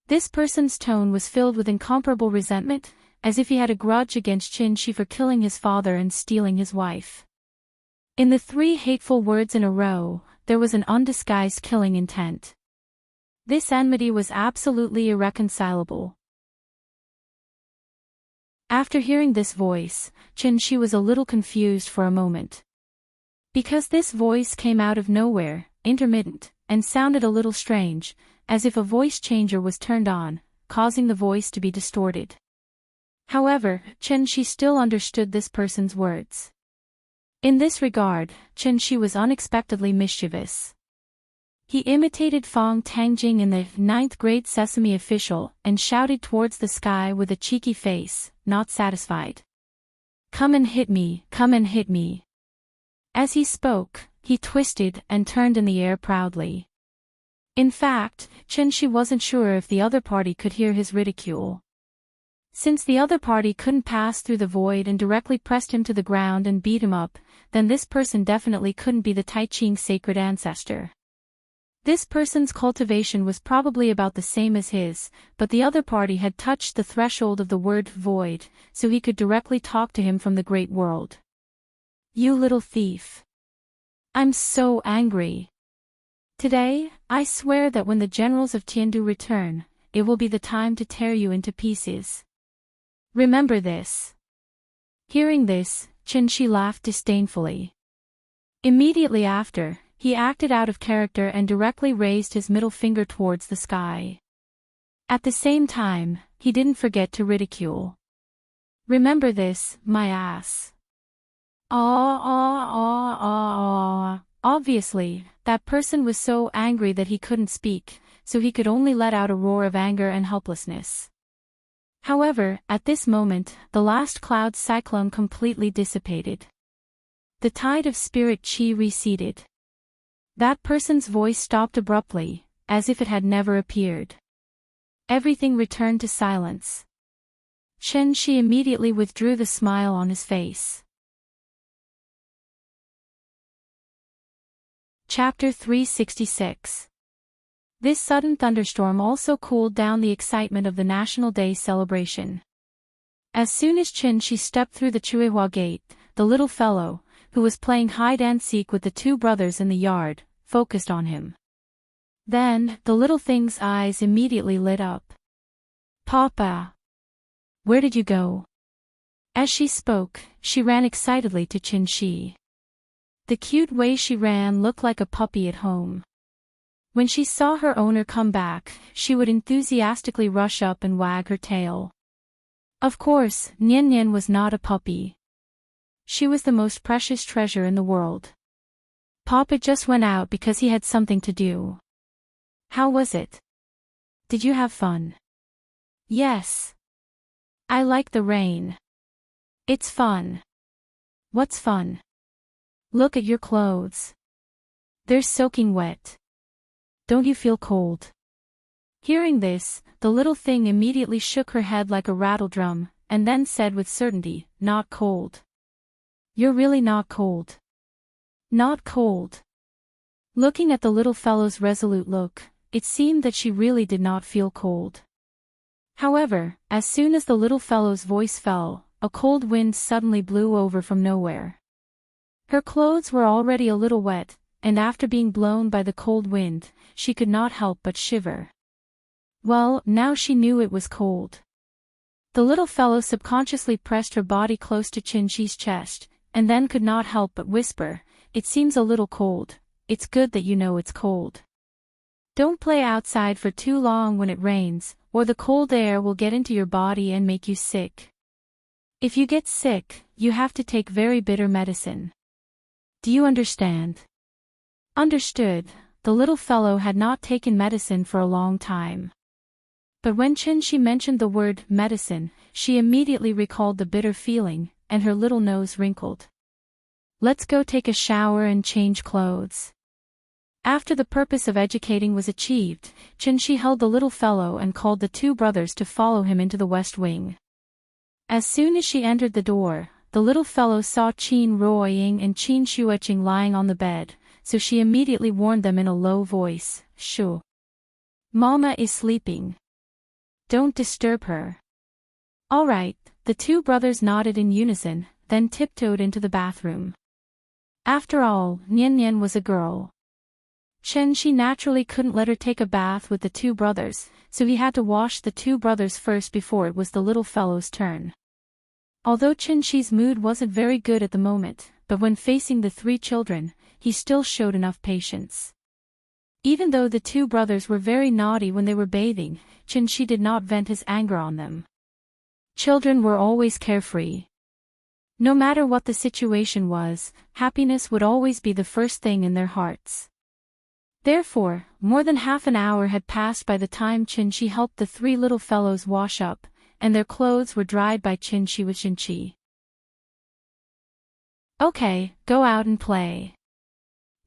This person's tone was filled with incomparable resentment, as if he had a grudge against Chenxi for killing his father and stealing his wife. In the 3 hateful words in a row, there was an undisguised killing intent. This enmity was absolutely irreconcilable. After hearing this voice, Chenxi was a little confused for a moment. Because this voice came out of nowhere, intermittent, and sounded a little strange, as if a voice changer was turned on, causing the voice to be distorted. However, Chenxi still understood this person's words. In this regard, Chenxi was unexpectedly mischievous. He imitated Fang Tangjing in the 9th grade Sesame official and shouted towards the sky with a cheeky face, not satisfied. "Come and hit me, come and hit me." As he spoke, he twisted and turned in the air proudly. In fact, Chenxi wasn't sure if the other party could hear his ridicule. Since the other party couldn't pass through the void and directly pressed him to the ground and beat him up, then this person definitely couldn't be the Tai Ching sacred ancestor. This person's cultivation was probably about the same as his, but the other party had touched the threshold of the word void, so he could directly talk to him from the great world. You little thief. I'm so angry. Today, I swear that when the generals of Tiandu return, it will be the time to tear you into pieces. Remember this. Hearing this, Qinshi laughed disdainfully. Immediately after, he acted out of character and directly raised his middle finger towards the sky. At the same time, he didn't forget to ridicule. Remember this, my ass. Obviously, that person was so angry that he couldn't speak, so he could only let out a roar of anger and helplessness. However, at this moment, the last cloud cyclone completely dissipated. The tide of spirit qi receded. That person's voice stopped abruptly, as if it had never appeared. Everything returned to silence. Qinshi immediately withdrew the smile on his face. Chapter 366. This sudden thunderstorm also cooled down the excitement of the National Day celebration. As soon as Qinshi stepped through the Chuihua gate, the little fellow, who was playing hide-and-seek with the two brothers in the yard, focused on him. Then, the little thing's eyes immediately lit up. Papa! Where did you go? As she spoke, she ran excitedly to Qinshi. The cute way she ran looked like a puppy at home. When she saw her owner come back, she would enthusiastically rush up and wag her tail. Of course, Nian Nian was not a puppy. She was the most precious treasure in the world. Papa just went out because he had something to do. How was it? Did you have fun? Yes. I like the rain. It's fun. What's fun? Look at your clothes. They're soaking wet. Don't you feel cold? Hearing this, the little thing immediately shook her head like a rattledrum, and then said with certainty, not cold. You're really not cold. Not cold. Looking at the little fellow's resolute look, it seemed that she really did not feel cold. However, as soon as the little fellow's voice fell, a cold wind suddenly blew over from nowhere. Her clothes were already a little wet, and after being blown by the cold wind, she could not help but shiver. Well, now she knew it was cold. The little fellow subconsciously pressed her body close to Qinshi's chest, and then could not help but whisper, "It seems a little cold. It's good that you know it's cold. Don't play outside for too long when it rains, or the cold air will get into your body and make you sick. If you get sick, you have to take very bitter medicine. Do you understand?" Understood. The little fellow had not taken medicine for a long time. But when Qinshi mentioned the word medicine, she immediately recalled the bitter feeling, and her little nose wrinkled. Let's go take a shower and change clothes. After the purpose of educating was achieved, Qinshi held the little fellow and called the two brothers to follow him into the west wing. As soon as she entered the door, the little fellow saw Qin Ruoying and Qin Shuoqing lying on the bed, so she immediately warned them in a low voice, "Shu. Mama is sleeping. Don't disturb her." All right, the two brothers nodded in unison, then tiptoed into the bathroom. After all, Nian Nian was a girl. Qinshi naturally couldn't let her take a bath with the two brothers, so he had to wash the two brothers first before it was the little fellow's turn. Although Qinshi's mood wasn't very good at the moment, but when facing the three children, he still showed enough patience. Even though the two brothers were very naughty when they were bathing, Qinshi did not vent his anger on them. Children were always carefree. No matter what the situation was, happiness would always be the first thing in their hearts. Therefore, more than half an hour had passed by the time Qinshi helped the three little fellows wash up, and their clothes were dried by Qinshi with Qinshi. Okay, go out and play.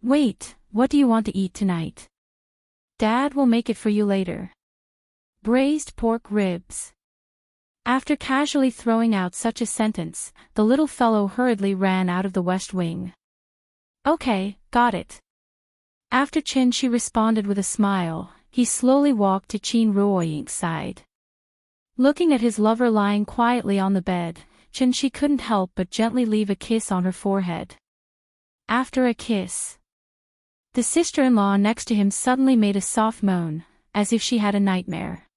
Wait, what do you want to eat tonight? Dad will make it for you later. Braised pork ribs. After casually throwing out such a sentence, the little fellow hurriedly ran out of the west wing. Okay, got it. After Chen Shi responded with a smile, he slowly walked to Chen Ruoying's side. Looking at his lover lying quietly on the bed, Chen Shi couldn't help but gently leave a kiss on her forehead. After a kiss, the sister-in-law next to him suddenly made a soft moan, as if she had a nightmare.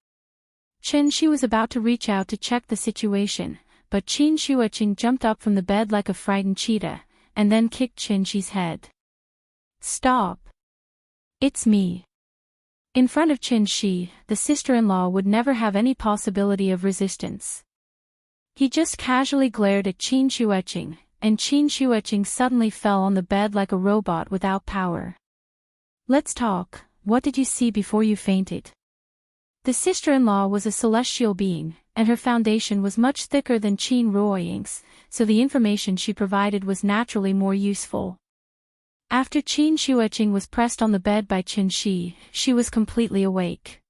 Chen Shi was about to reach out to check the situation, but Qin Shuoqing jumped up from the bed like a frightened cheetah, and then kicked Chen Shi's head. "Stop! It's me." In front of Chen Shi, the sister-in-law would never have any possibility of resistance. He just casually glared at Qin Shuoqing, and Qin Shuoqing suddenly fell on the bed like a robot without power. "Let's talk. What did you see before you fainted?" The sister-in-law was a celestial being, and her foundation was much thicker than Qin Ruoying's, so the information she provided was naturally more useful. After Qin Shuoqing was pressed on the bed by Chen Shi, she was completely awake.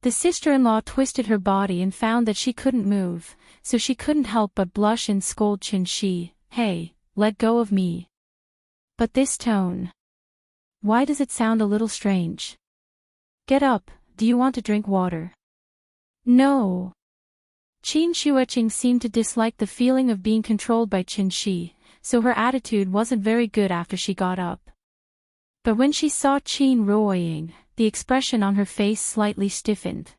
The sister-in-law twisted her body and found that she couldn't move, so she couldn't help but blush and scold Chen Shi, "Hey, let go of me." But this tone. Why does it sound a little strange? "Get up, do you want to drink water?" "No." Qin Shuoqing seemed to dislike the feeling of being controlled by Chen Shi, so her attitude wasn't very good after she got up. But when she saw Qin Ruoying, the expression on her face slightly stiffened.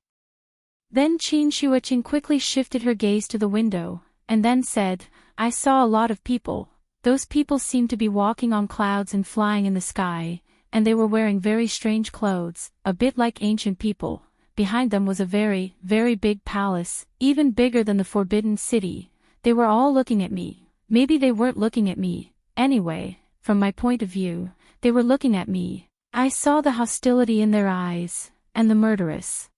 Then Qin Shuoqing quickly shifted her gaze to the window, and then said, "I saw a lot of people. Those people seemed to be walking on clouds and flying in the sky, and they were wearing very strange clothes, a bit like ancient people. Behind them was a very, very big palace, even bigger than the Forbidden City. They were all looking at me. Maybe they weren't looking at me. Anyway, from my point of view, they were looking at me. I saw the hostility in their eyes, and the murderous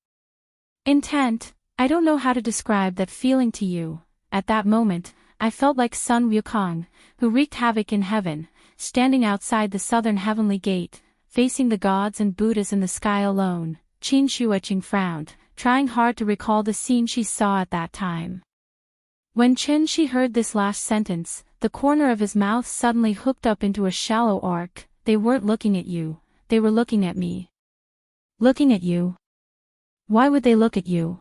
intent. I don't know how to describe that feeling to you. At that moment, I felt like Sun Wukong, who wreaked havoc in heaven, standing outside the southern heavenly gate, facing the gods and Buddhas in the sky alone." Qin Shuoqing frowned, trying hard to recall the scene she saw at that time. When Chen Shi heard this last sentence, the corner of his mouth suddenly hooked up into a shallow arc. "They weren't looking at you, they were looking at me." "Looking at you? Why would they look at you?"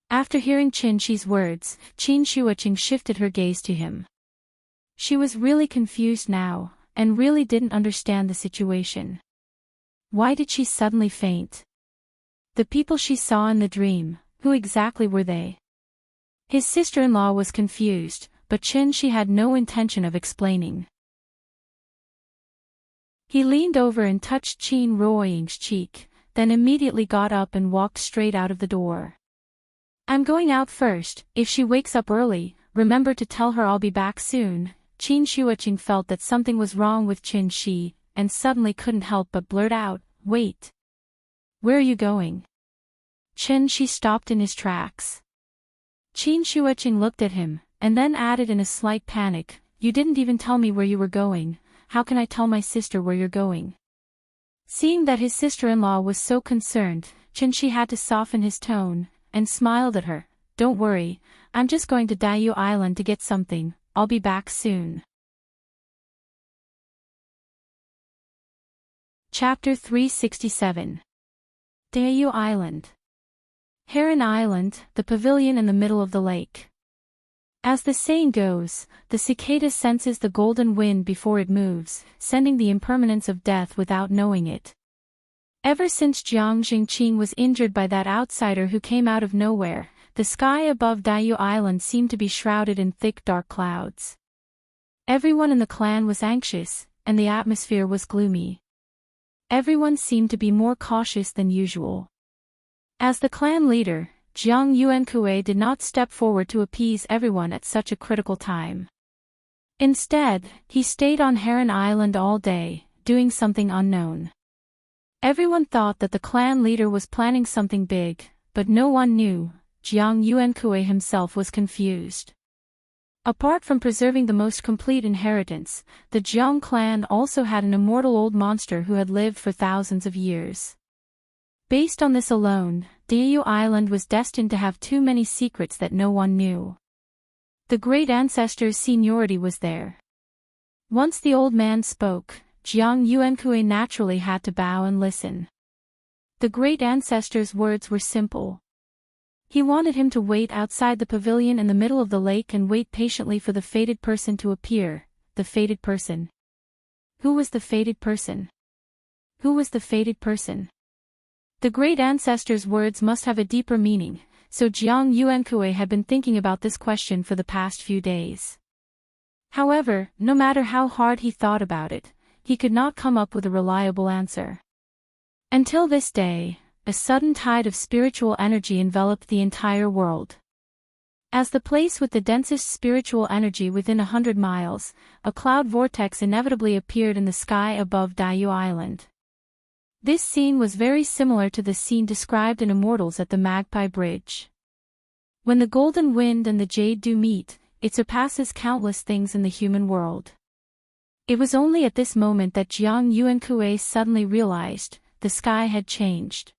After hearing Chen Shi's words, Qin Shuoqing shifted her gaze to him. She was really confused now, and really didn't understand the situation. Why did she suddenly faint? The people she saw in the dream, who exactly were they? His sister-in-law was confused, but Chen Shi had no intention of explaining. He leaned over and touched Qin Ruoying's cheek, then immediately got up and walked straight out of the door. "I'm going out first. If she wakes up early, remember to tell her I'll be back soon." Qin Shuoqing felt that something was wrong with Chen Shi, and suddenly couldn't help but blurt out, "Wait. Where are you going?" Chen Shi stopped in his tracks. Qin Shuoqing looked at him, and then added in a slight panic, "You didn't even tell me where you were going. How can I tell my sister where you're going?" Seeing that his sister-in-law was so concerned, Chen Shi had to soften his tone, and smiled at her. "Don't worry, I'm just going to Daiyu Island to get something. I'll be back soon." Chapter 367. Daiyu Island. Heron Island, the pavilion in the middle of the lake. As the saying goes, the cicada senses the golden wind before it moves, sending the impermanence of death without knowing it. Ever since Jiang Jingqing was injured by that outsider who came out of nowhere, the sky above Daiyu Island seemed to be shrouded in thick dark clouds. Everyone in the clan was anxious, and the atmosphere was gloomy. Everyone seemed to be more cautious than usual. As the clan leader, Jiang Yuankue did not step forward to appease everyone at such a critical time. Instead, he stayed on Heron Island all day, doing something unknown. Everyone thought that the clan leader was planning something big, but no one knew. Jiang Yuankue himself was confused. Apart from preserving the most complete inheritance, the Jiang clan also had an immortal old monster who had lived for thousands of years. Based on this alone, Daiyu Island was destined to have too many secrets that no one knew. The great ancestor's seniority was there. Once the old man spoke, Jiang Yuankui naturally had to bow and listen. The great ancestor's words were simple. He wanted him to wait outside the pavilion in the middle of the lake and wait patiently for the fated person to appear. The fated person. Who was the fated person? Who was the fated person? The great ancestor's words must have a deeper meaning, so Jiang Yuankui had been thinking about this question for the past few days. However, no matter how hard he thought about it, he could not come up with a reliable answer. Until this day, a sudden tide of spiritual energy enveloped the entire world. As the place with the densest spiritual energy within 100 miles, a cloud vortex inevitably appeared in the sky above Diyu Island. This scene was very similar to the scene described in Immortals at the Magpie Bridge. When the golden wind and the jade dew meet, it surpasses countless things in the human world. It was only at this moment that Jiang Yuankui suddenly realized the sky had changed.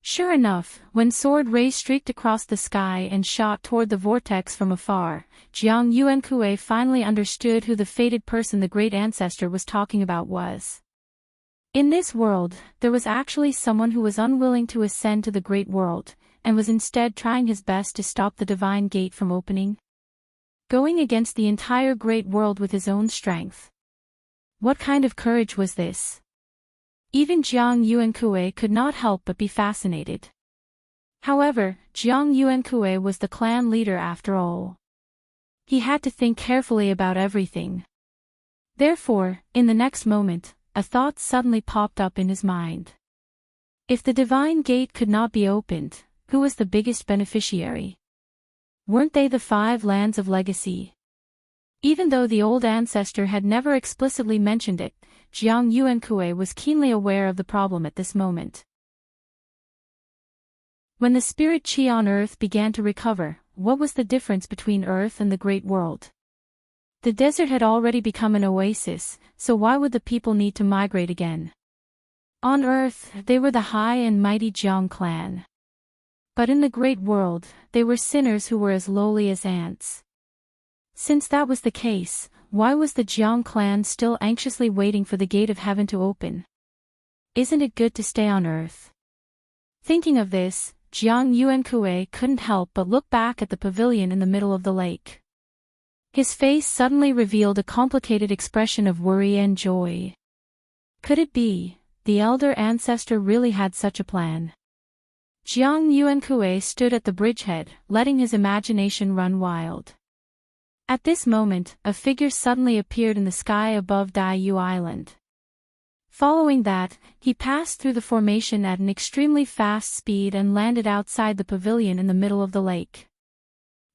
Sure enough, when sword rays streaked across the sky and shot toward the vortex from afar, Jiang Yuankui finally understood who the fated person the great ancestor was talking about was. In this world, there was actually someone who was unwilling to ascend to the great world, and was instead trying his best to stop the divine gate from opening. Going against the entire great world with his own strength. What kind of courage was this? Even Jiang Yuankui could not help but be fascinated. However, Jiang Yuankui was the clan leader after all. He had to think carefully about everything. Therefore, in the next moment, a thought suddenly popped up in his mind. If the divine gate could not be opened, who was the biggest beneficiary? Weren't they the 5 lands of legacy? Even though the old ancestor had never explicitly mentioned it, Jiang Yuankui was keenly aware of the problem at this moment. When the spirit qi on Earth began to recover, what was the difference between Earth and the Great World? The desert had already become an oasis, so why would the people need to migrate again? On Earth, they were the high and mighty Jiang clan. But in the Great World, they were sinners who were as lowly as ants. Since that was the case, why was the Jiang clan still anxiously waiting for the gate of heaven to open? Isn't it good to stay on Earth? Thinking of this, Jiang Yuankui couldn't help but look back at the pavilion in the middle of the lake. His face suddenly revealed a complicated expression of worry and joy. Could it be, the elder ancestor really had such a plan? Jiang Yuankui stood at the bridgehead, letting his imagination run wild. At this moment, a figure suddenly appeared in the sky above Diyu Island. Following that, he passed through the formation at an extremely fast speed and landed outside the pavilion in the middle of the lake.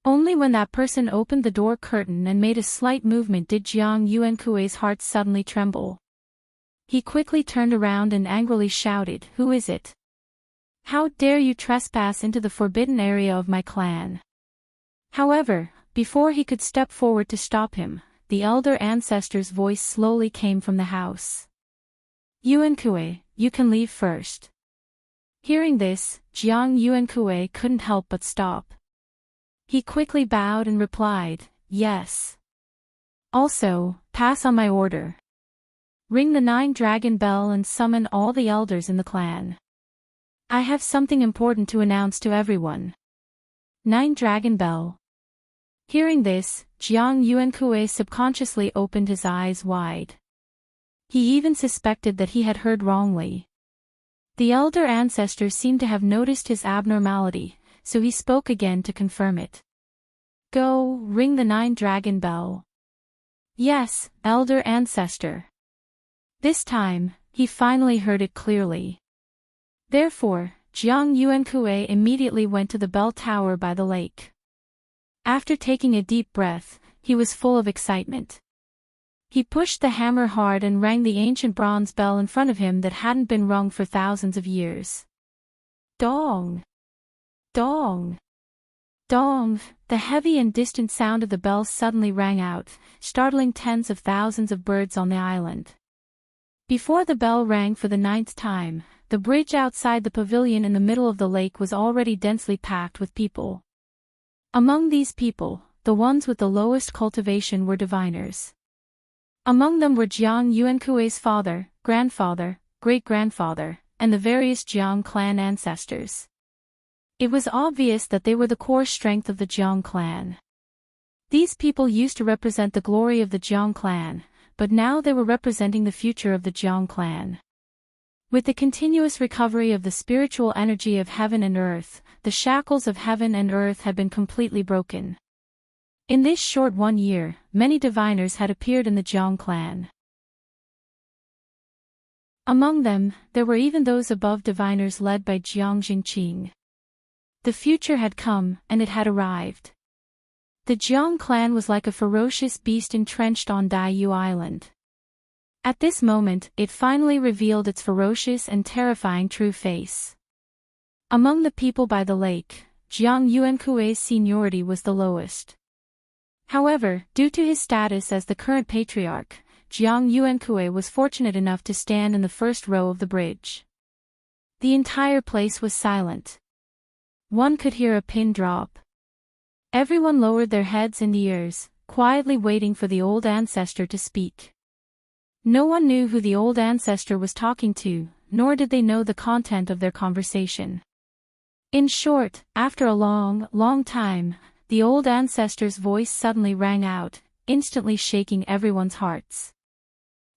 Only when that person opened the door curtain and made a slight movement did Jiang Yuankui's heart suddenly tremble. He quickly turned around and angrily shouted, "Who is it? How dare you trespass into the forbidden area of my clan?" However, before he could step forward to stop him, the elder ancestor's voice slowly came from the house. "Yuankui, you can leave first." Hearing this, Jiang Yuankui couldn't help but stop. He quickly bowed and replied, "Yes. Also, pass on my order. Ring the 9-dragon bell and summon all the elders in the clan. I have something important to announce to everyone." 9-dragon bell. Hearing this, Jiang Yuankui subconsciously opened his eyes wide. He even suspected that he had heard wrongly. The elder ancestor seemed to have noticed his abnormality, so he spoke again to confirm it. "Go, ring the 9-dragon bell." "Yes, elder ancestor." This time, he finally heard it clearly. Therefore, Jiang Yuankui immediately went to the bell tower by the lake. After taking a deep breath, he was full of excitement. He pushed the hammer hard and rang the ancient bronze bell in front of him that hadn't been rung for thousands of years. Dong! Dong! Dong! The heavy and distant sound of the bell suddenly rang out, startling tens of thousands of birds on the island. Before the bell rang for the 9th time, the bridge outside the pavilion in the middle of the lake was already densely packed with people. Among these people, the ones with the lowest cultivation were diviners. Among them were Jiang Yuankui's father, grandfather, great-grandfather, and the various Jiang clan ancestors. It was obvious that they were the core strength of the Jiang clan. These people used to represent the glory of the Jiang clan, but now they were representing the future of the Jiang clan. With the continuous recovery of the spiritual energy of heaven and earth, the shackles of heaven and earth had been completely broken. In this short 1 year, many diviners had appeared in the Jiang clan. Among them, there were even those above diviners led by Jiang Jingqing. The future had come, and it had arrived. The Jiang clan was like a ferocious beast entrenched on Daiyu Island. At this moment, it finally revealed its ferocious and terrifying true face. Among the people by the lake, Jiang Yuankui's seniority was the lowest. However, due to his status as the current patriarch, Jiang Yuankui was fortunate enough to stand in the first row of the bridge. The entire place was silent. One could hear a pin drop. Everyone lowered their heads and ears, quietly waiting for the old ancestor to speak. No one knew who the old ancestor was talking to, nor did they know the content of their conversation. In short, after a long time, the old ancestor's voice suddenly rang out, instantly shaking everyone's hearts.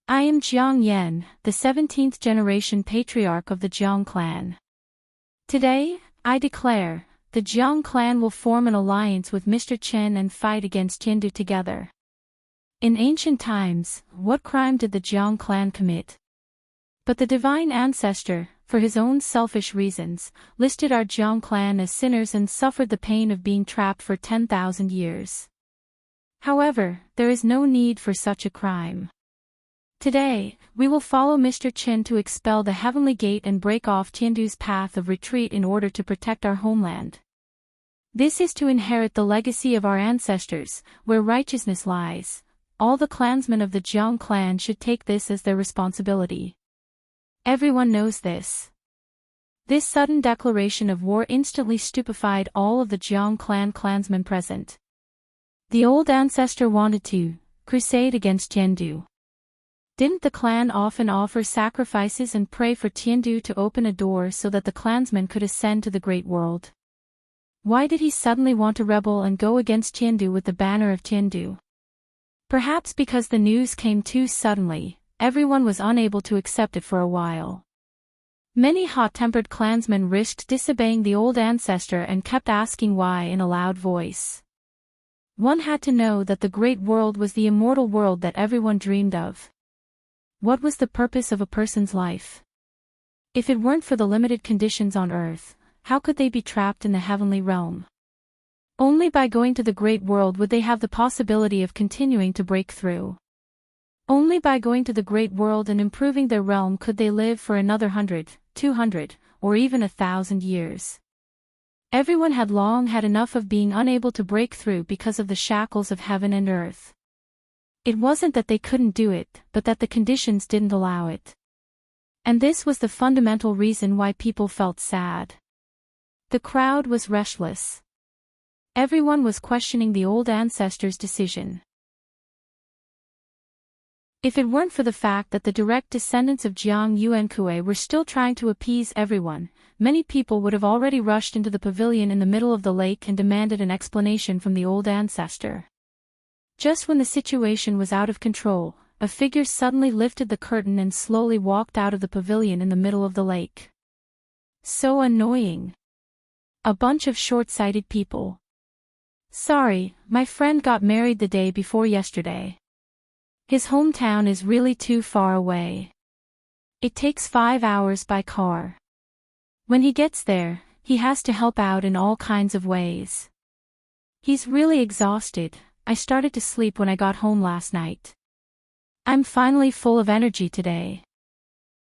I am Jiang Yan, the 17th generation patriarch of the Jiang clan. Today, I declare, the Jiang clan will form an alliance with Mr. Chen and fight against Tiandu together. In ancient times, what crime did the Jiang clan commit? But the divine ancestor, for his own selfish reasons, listed our Jiang clan as sinners and suffered the pain of being trapped for 10,000 years. However, there is no need for such a crime. Today, we will follow Mr. Chen to expel the heavenly gate and break off Tiandu's path of retreat in order to protect our homeland. This is to inherit the legacy of our ancestors, where righteousness lies. All the clansmen of the Jiang clan should take this as their responsibility. Everyone knows this. This sudden declaration of war instantly stupefied all of the Jiang clan clansmen present. The old ancestor wanted to crusade against Tiandu. Didn't the clan often offer sacrifices and pray for Tiandu to open a door so that the clansmen could ascend to the great world? Why did he suddenly want to rebel and go against Tiandu with the banner of Tiandu? Perhaps because the news came too suddenly, everyone was unable to accept it for a while. Many hot-tempered clansmen risked disobeying the old ancestor and kept asking why in a loud voice. One had to know that the great world was the immortal world that everyone dreamed of. What was the purpose of a person's life? If it weren't for the limited conditions on earth, how could they be trapped in the heavenly realm? Only by going to the great world would they have the possibility of continuing to break through. Only by going to the great world and improving their realm could they live for another 100, 200, or even 1,000 years. Everyone had long had enough of being unable to break through because of the shackles of heaven and earth. It wasn't that they couldn't do it, but that the conditions didn't allow it. And this was the fundamental reason why people felt sad. The crowd was restless. Everyone was questioning the old ancestor's decision. If it weren't for the fact that the direct descendants of Jiang Yuankui were still trying to appease everyone, many people would have already rushed into the pavilion in the middle of the lake and demanded an explanation from the old ancestor. Just when the situation was out of control, a figure suddenly lifted the curtain and slowly walked out of the pavilion in the middle of the lake. So annoying. A bunch of short-sighted people. Sorry, my friend got married the day before yesterday. His hometown is really too far away. It takes 5 hours by car. When he gets there, he has to help out in all kinds of ways. He's really exhausted. I started to sleep when I got home last night. I'm finally full of energy today.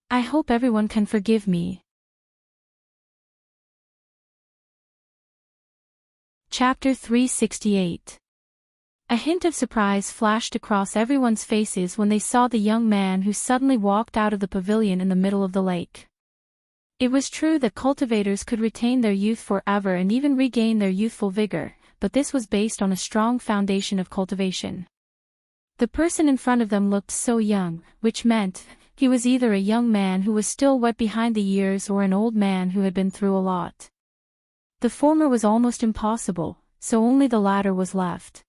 I hope everyone can forgive me. Chapter 368. A hint of surprise flashed across everyone's faces when they saw the young man who suddenly walked out of the pavilion in the middle of the lake. It was true that cultivators could retain their youth forever and even regain their youthful vigor, but this was based on a strong foundation of cultivation. The person in front of them looked so young, which meant he was either a young man who was still wet behind the ears or an old man who had been through a lot. The former was almost impossible, so only the latter was left.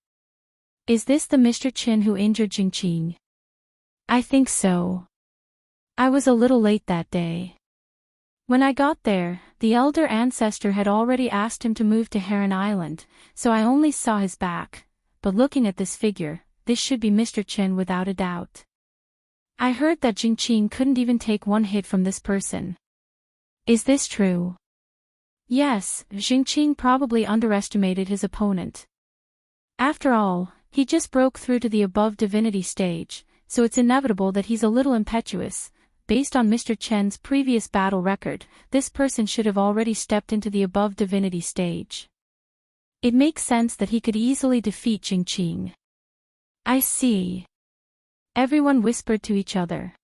Is this the Mr. Chen who injured Jingqing? I think so. I was a little late that day. When I got there, the elder ancestor had already asked him to move to Heron Island, so I only saw his back, but looking at this figure, this should be Mr. Chen without a doubt. I heard that Jingqing couldn't even take one hit from this person. Is this true? Yes, Jingqing probably underestimated his opponent. After all, he just broke through to the above divinity stage, so it's inevitable that he's a little impetuous. Based on Mr. Chen's previous battle record, this person should have already stepped into the above divinity stage. It makes sense that he could easily defeat Jingqing. I see. Everyone whispered to each other.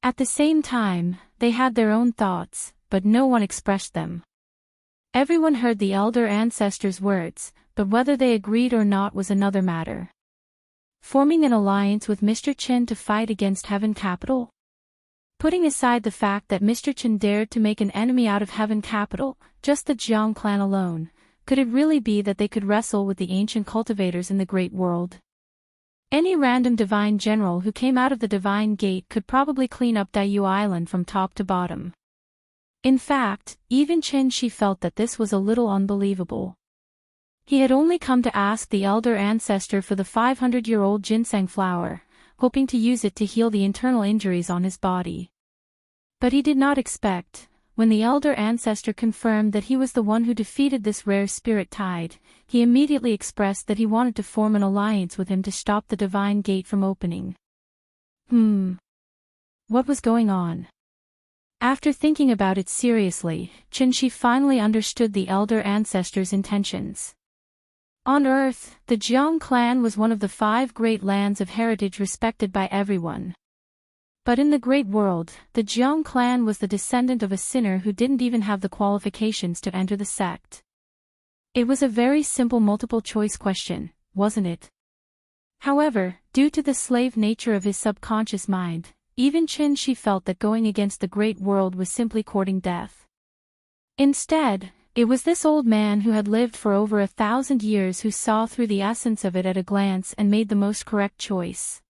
At the same time, they had their own thoughts, but no one expressed them. Everyone heard the elder ancestor's words, but whether they agreed or not was another matter. Forming an alliance with Mr. Chen to fight against Heaven Capital? Putting aside the fact that Mr. Chen dared to make an enemy out of Heaven Capital, just the Jiang clan alone, could it really be that they could wrestle with the ancient cultivators in the Great World? Any random divine general who came out of the Divine Gate could probably clean up Daiyu Island from top to bottom. In fact, even Chen Shi felt that this was a little unbelievable. He had only come to ask the elder ancestor for the 500-year-old ginseng flower, hoping to use it to heal the internal injuries on his body. But he did not expect, when the elder ancestor confirmed that he was the one who defeated this rare spirit tide, he immediately expressed that he wanted to form an alliance with him to stop the Divine Gate from opening. What was going on? After thinking about it seriously, Chen Shi finally understood the elder ancestor's intentions. On Earth, the Jiang clan was one of the 5 great lands of heritage respected by everyone. But in the Great World, the Jiang clan was the descendant of a sinner who didn't even have the qualifications to enter the sect. It was a very simple multiple-choice question, wasn't it? However, due to the slave nature of his subconscious mind, even Chen Shi felt that going against the Great World was simply courting death. Instead, it was this old man who had lived for over 1,000 years who saw through the essence of it at a glance and made the most correct choice.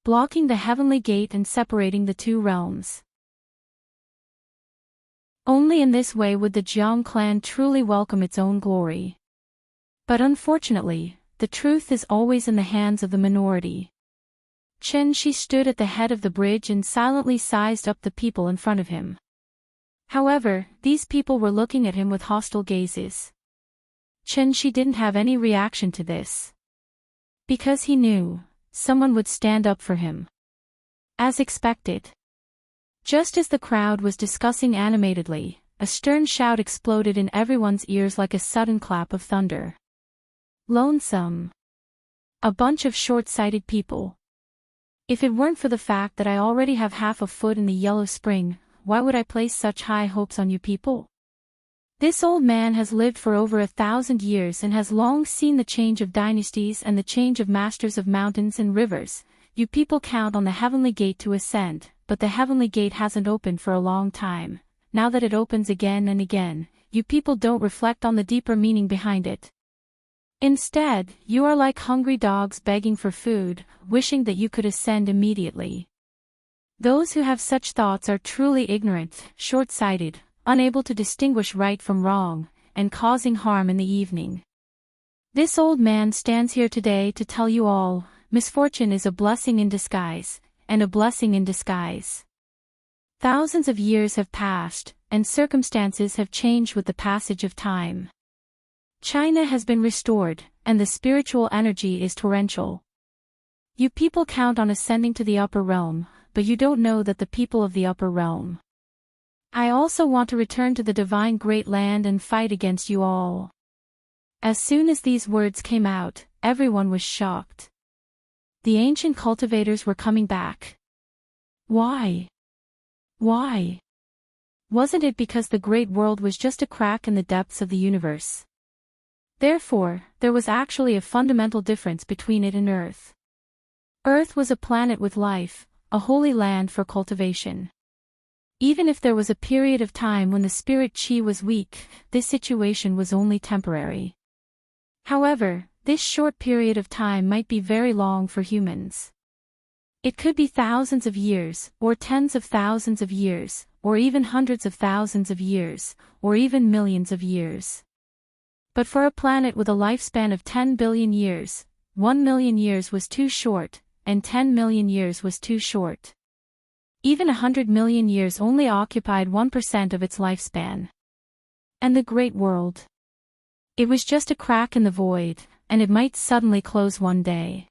Blocking the heavenly gate and separating the two realms. Only in this way would the Jiang clan truly welcome its own glory. But unfortunately, the truth is always in the hands of the minority. Chen Shi stood at the head of the bridge and silently sized up the people in front of him. However, these people were looking at him with hostile gazes. Chen Shi didn't have any reaction to this. Because he knew, someone would stand up for him. As expected. Just as the crowd was discussing animatedly, a stern shout exploded in everyone's ears like a sudden clap of thunder. Lonesome. A bunch of short-sighted people. If it weren't for the fact that I already have half a foot in the yellow spring, why would I place such high hopes on you people? This old man has lived for over 1,000 years and has long seen the change of dynasties and the change of masters of mountains and rivers. You people count on the heavenly gate to ascend, but the heavenly gate hasn't opened for a long time. Now that it opens again and again, you people don't reflect on the deeper meaning behind it. Instead, you are like hungry dogs begging for food, wishing that you could ascend immediately. Those who have such thoughts are truly ignorant, short-sighted, unable to distinguish right from wrong, and causing harm in the evening. This old man stands here today to tell you all, misfortune is a blessing in disguise, and a blessing in disguise. Thousands of years have passed, and circumstances have changed with the passage of time. China has been restored, and the spiritual energy is torrential. You people count on ascending to the upper realm, but you don't know that the people of the upper realm. I also want to return to the divine great land and fight against you all. As soon as these words came out, everyone was shocked. The ancient cultivators were coming back. Why? Why? Wasn't it because the great world was just a crack in the depths of the universe? Therefore, there was actually a fundamental difference between it and Earth. Earth was a planet with life, a holy land for cultivation. Even if there was a period of time when the spirit chi was weak, this situation was only temporary. However, this short period of time might be very long for humans. It could be thousands of years, or tens of thousands of years, or even hundreds of thousands of years, or even millions of years. But for a planet with a lifespan of 10 billion years, 1 million years was too short, and 10 million years was too short. Even 100 million years only occupied 1% of its lifespan. And the Great World? It was just a crack in the void, and it might suddenly close one day.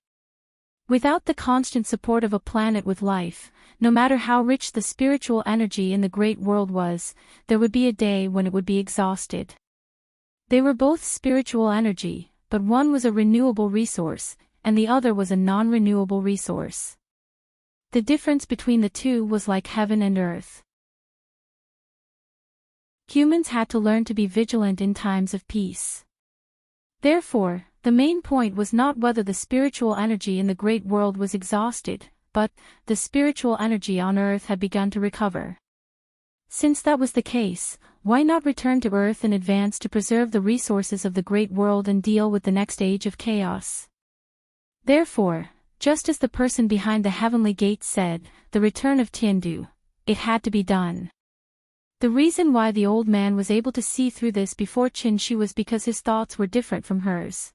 Without the constant support of a planet with life, no matter how rich the spiritual energy in the Great World was, there would be a day when it would be exhausted. They were both spiritual energy, but one was a renewable resource, and the other was a non-renewable resource. The difference between the two was like heaven and earth. Humans had to learn to be vigilant in times of peace. Therefore, the main point was not whether the spiritual energy in the Great World was exhausted, but the spiritual energy on Earth had begun to recover. Since that was the case, why not return to Earth in advance to preserve the resources of the Great World and deal with the next age of chaos? Therefore, just as the person behind the heavenly gate said, the return of Tiandu, it had to be done. The reason why the old man was able to see through this before Qin Shi was because his thoughts were different from hers.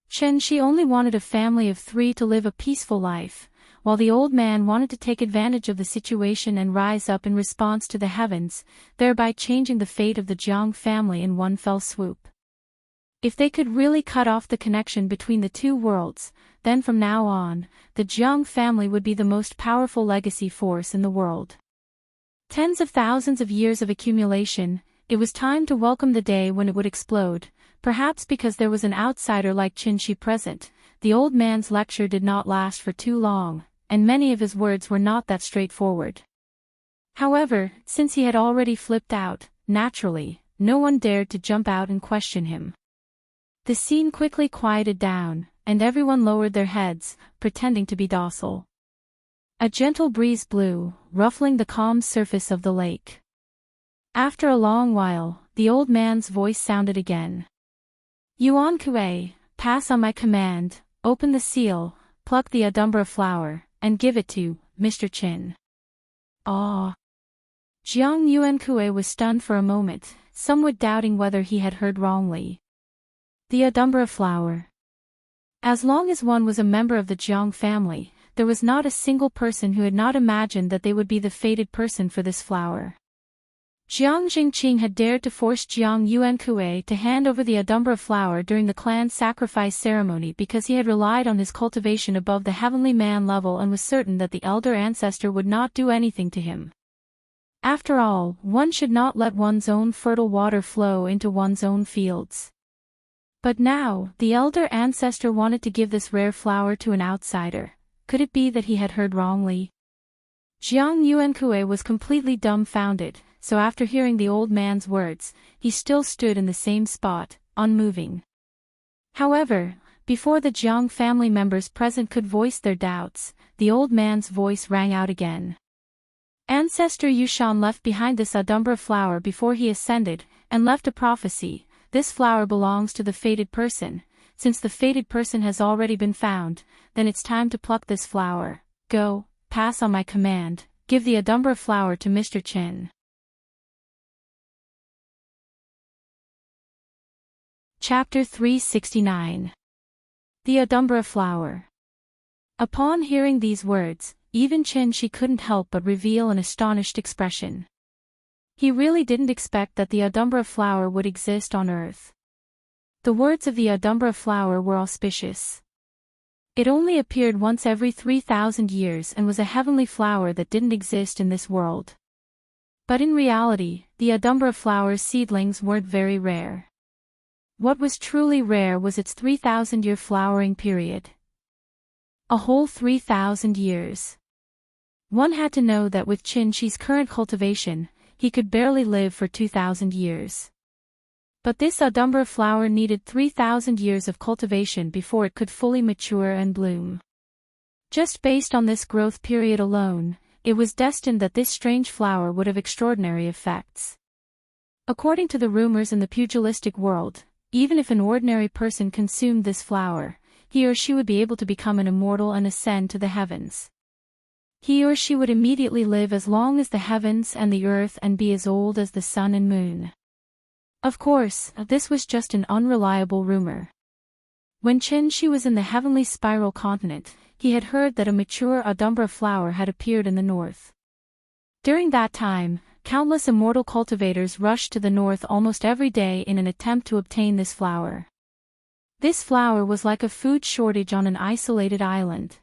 Qin Shi only wanted a family of 3 to live a peaceful life, while the old man wanted to take advantage of the situation and rise up in response to the heavens, thereby changing the fate of the Jiang family in one fell swoop. If they could really cut off the connection between the two worlds, then from now on, the Jiang family would be the most powerful legacy force in the world. Tens of thousands of years of accumulation, it was time to welcome the day when it would explode. Perhaps because there was an outsider like Qin Shi present, the old man's lecture did not last for too long, and many of his words were not that straightforward. However, since he had already flipped out, naturally, no one dared to jump out and question him. The scene quickly quieted down, and everyone lowered their heads, pretending to be docile. A gentle breeze blew, ruffling the calm surface of the lake. After a long while, the old man's voice sounded again. Yuan Kuei, pass on my command, open the seal, pluck the Adumbra flower, and give it to Mr. Qin. Ah! Jiang Yuan Kuei was stunned for a moment, somewhat doubting whether he had heard wrongly. The Adumbra flower. As long as one was a member of the Jiang family, there was not a single person who had not imagined that they would be the fated person for this flower. Jiang Jingqing had dared to force Jiang Yuan Kuei to hand over the Adumbra flower during the clan's sacrifice ceremony because he had relied on his cultivation above the heavenly man level and was certain that the elder ancestor would not do anything to him. After all, one should not let one's own fertile water flow into one's own fields. But now, the elder ancestor wanted to give this rare flower to an outsider. Could it be that he had heard wrongly? Jiang Yuan Kuei was completely dumbfounded, so after hearing the old man's words, he still stood in the same spot, unmoving. However, before the Jiang family members present could voice their doubts, the old man's voice rang out again. Ancestor Yushan left behind this Adumbra flower before he ascended, and left a prophecy. This flower belongs to the fated person. Since the fated person has already been found, then it's time to pluck this flower. Go, pass on my command, give the Adumbra flower to Mr. Qin. Chapter 369. The Adumbra flower. Upon hearing these words, even Qin Shi couldn't help but reveal an astonished expression. He really didn't expect that the Adumbra flower would exist on Earth. The words of the Adumbra flower were auspicious. It only appeared once every 3,000 years and was a heavenly flower that didn't exist in this world. But in reality, the Adumbra flower's seedlings weren't very rare. What was truly rare was its 3,000-year flowering period. A whole 3,000 years. One had to know that with Qin Shi's current cultivation, he could barely live for 2,000 years. But this Adumbra flower needed 3,000 years of cultivation before it could fully mature and bloom. Just based on this growth period alone, it was destined that this strange flower would have extraordinary effects. According to the rumors in the pugilistic world, even if an ordinary person consumed this flower, he or she would be able to become an immortal and ascend to the heavens. He or she would immediately live as long as the heavens and the earth and be as old as the sun and moon. Of course, this was just an unreliable rumor. When Chen-shi was in the heavenly spiral continent, he had heard that a mature Adumbra flower had appeared in the north. During that time, countless immortal cultivators rushed to the north almost every day in an attempt to obtain this flower. This flower was like a food shortage on an isolated island.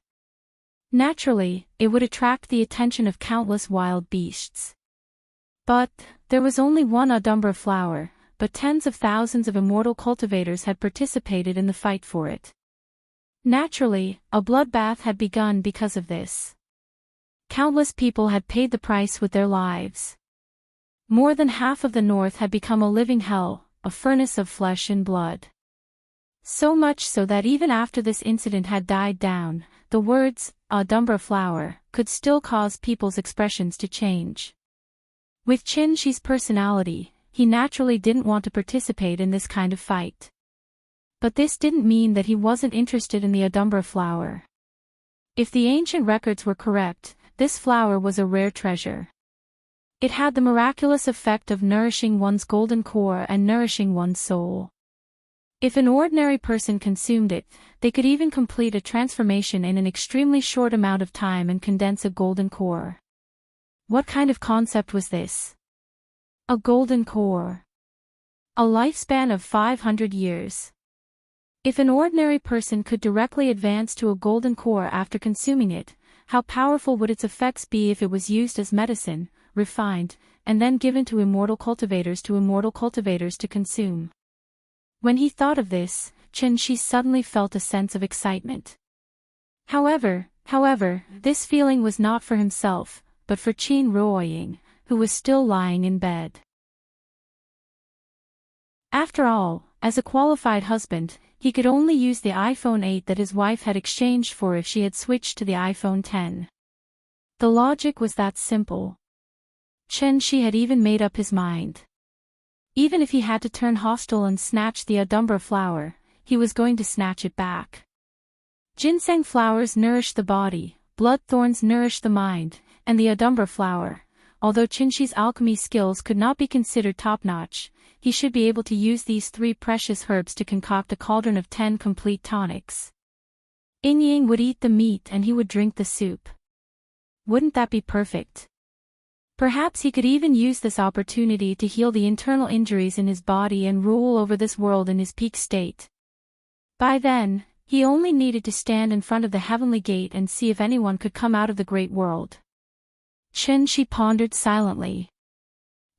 Naturally, it would attract the attention of countless wild beasts. But there was only one Adumbra flower, but tens of thousands of immortal cultivators had participated in the fight for it. Naturally, a bloodbath had begun because of this. Countless people had paid the price with their lives. More than half of the north had become a living hell, a furnace of flesh and blood. So much so that even after this incident had died down, the words, Adumbra flower, could still cause people's expressions to change. With Chen-shi's personality, he naturally didn't want to participate in this kind of fight. But this didn't mean that he wasn't interested in the Adumbra flower. If the ancient records were correct, this flower was a rare treasure. It had the miraculous effect of nourishing one's golden core and nourishing one's soul. If an ordinary person consumed it, they could even complete a transformation in an extremely short amount of time and condense a golden core. What kind of concept was this? A golden core. A lifespan of 500 years. If an ordinary person could directly advance to a golden core after consuming it, how powerful would its effects be if it was used as medicine, refined, and then given to immortal cultivators to consume? When he thought of this, Chen-shi suddenly felt a sense of excitement. However, this feeling was not for himself, but for Qin Ruoying, who was still lying in bed. After all, as a qualified husband, he could only use the iPhone 8 that his wife had exchanged for if she had switched to the iPhone 10. The logic was that simple. Chen-shi had even made up his mind. Even if he had to turn hostile and snatch the Adumbra flower, he was going to snatch it back. Ginseng flowers nourish the body, blood thorns nourish the mind, and the Adumbra flower, although Chen-shi's alchemy skills could not be considered top-notch, he should be able to use these three precious herbs to concoct a cauldron of 10 complete tonics. Yin would eat the meat and he would drink the soup. Wouldn't that be perfect? Perhaps he could even use this opportunity to heal the internal injuries in his body and rule over this world in his peak state. By then, he only needed to stand in front of the heavenly gate and see if anyone could come out of the great world. Chen-shi pondered silently.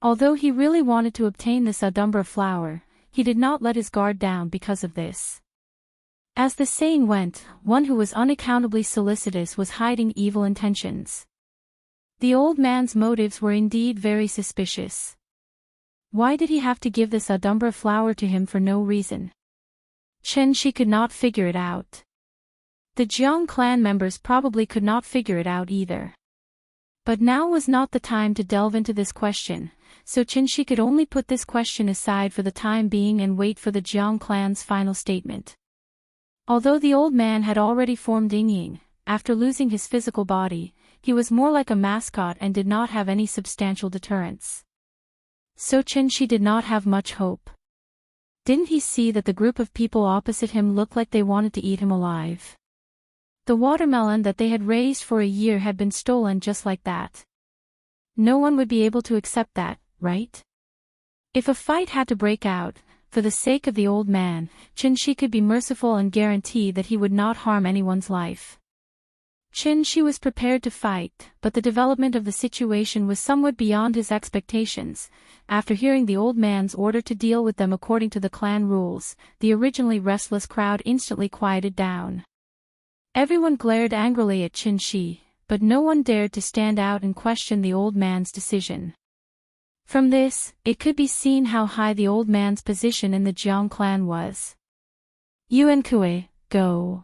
Although he really wanted to obtain this Adumbra flower, he did not let his guard down because of this. As the saying went, one who was unaccountably solicitous was hiding evil intentions. The old man's motives were indeed very suspicious. Why did he have to give this Adumbra flower to him for no reason? Chen-shi could not figure it out. The Jiang clan members probably could not figure it out either. But now was not the time to delve into this question, so Chen-shi could only put this question aside for the time being and wait for the Jiang clan's final statement. Although the old man had already formed Ying, after losing his physical body, he was more like a mascot and did not have any substantial deterrence. So Chen-shi did not have much hope. Didn't he see that the group of people opposite him looked like they wanted to eat him alive? The watermelon that they had raised for a year had been stolen just like that. No one would be able to accept that, right? If a fight had to break out, for the sake of the old man, Chen-shi could be merciful and guarantee that he would not harm anyone's life. Chen-shi was prepared to fight, but the development of the situation was somewhat beyond his expectations. After hearing the old man's order to deal with them according to the clan rules, the originally restless crowd instantly quieted down. Everyone glared angrily at Chen-shi, but no one dared to stand out and question the old man's decision. From this, it could be seen how high the old man's position in the Jiang clan was. Yuan Kue, go.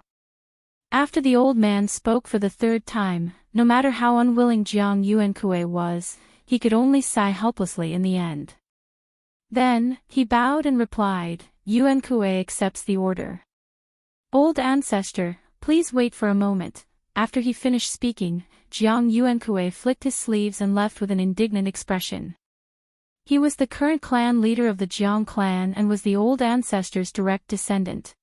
After the old man spoke for the third time, no matter how unwilling Jiang Yuankui was, he could only sigh helplessly in the end. Then, he bowed and replied, Yuankui accepts the order. Old ancestor, please wait for a moment. After he finished speaking, Jiang Yuankui flicked his sleeves and left with an indignant expression. He was the current clan leader of the Jiang clan and was the old ancestor's direct descendant.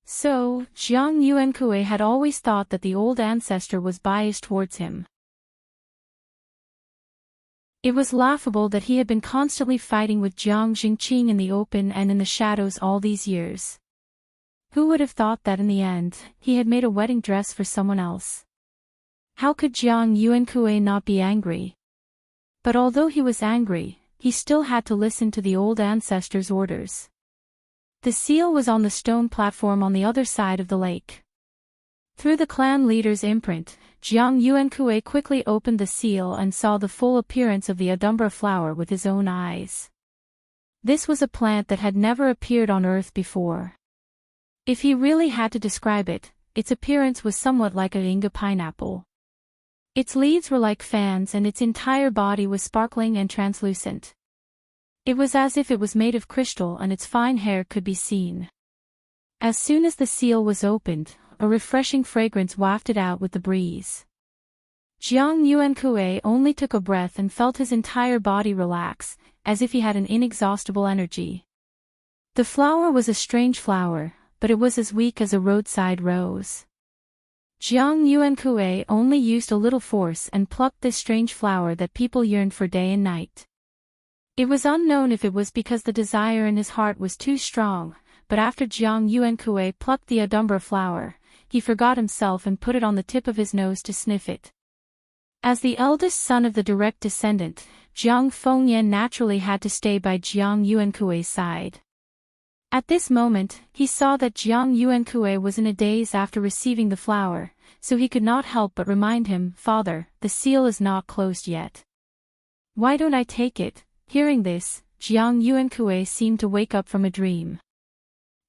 So, Jiang Yuankui had always thought that the old ancestor was biased towards him. It was laughable that he had been constantly fighting with Jiang Jingqing in the open and in the shadows all these years. Who would have thought that in the end, he had made a wedding dress for someone else? How could Jiang Yuankui not be angry? But although he was angry, he still had to listen to the old ancestor's orders. The seal was on the stone platform on the other side of the lake. Through the clan leader's imprint, Jiang Yuankui quickly opened the seal and saw the full appearance of the Adumbra flower with his own eyes. This was a plant that had never appeared on Earth before. If he really had to describe it, its appearance was somewhat like a Inga pineapple. Its leaves were like fans and its entire body was sparkling and translucent. It was as if it was made of crystal and its fine hair could be seen. As soon as the seal was opened, a refreshing fragrance wafted out with the breeze. Jiang Yuankui only took a breath and felt his entire body relax, as if he had an inexhaustible energy. The flower was a strange flower, but it was as weak as a roadside rose. Jiang Yuankui only used a little force and plucked this strange flower that people yearned for day and night. It was unknown if it was because the desire in his heart was too strong, but after Jiang Yuankui plucked the Adumbra flower, he forgot himself and put it on the tip of his nose to sniff it. As the eldest son of the direct descendant, Jiang Fengyan naturally had to stay by Jiang Yuankui's side. At this moment, he saw that Jiang Yuankui was in a daze after receiving the flower, so he could not help but remind him, "Father, the seal is not closed yet. Why don't I take it?" Hearing this, Jiang Yuankui seemed to wake up from a dream.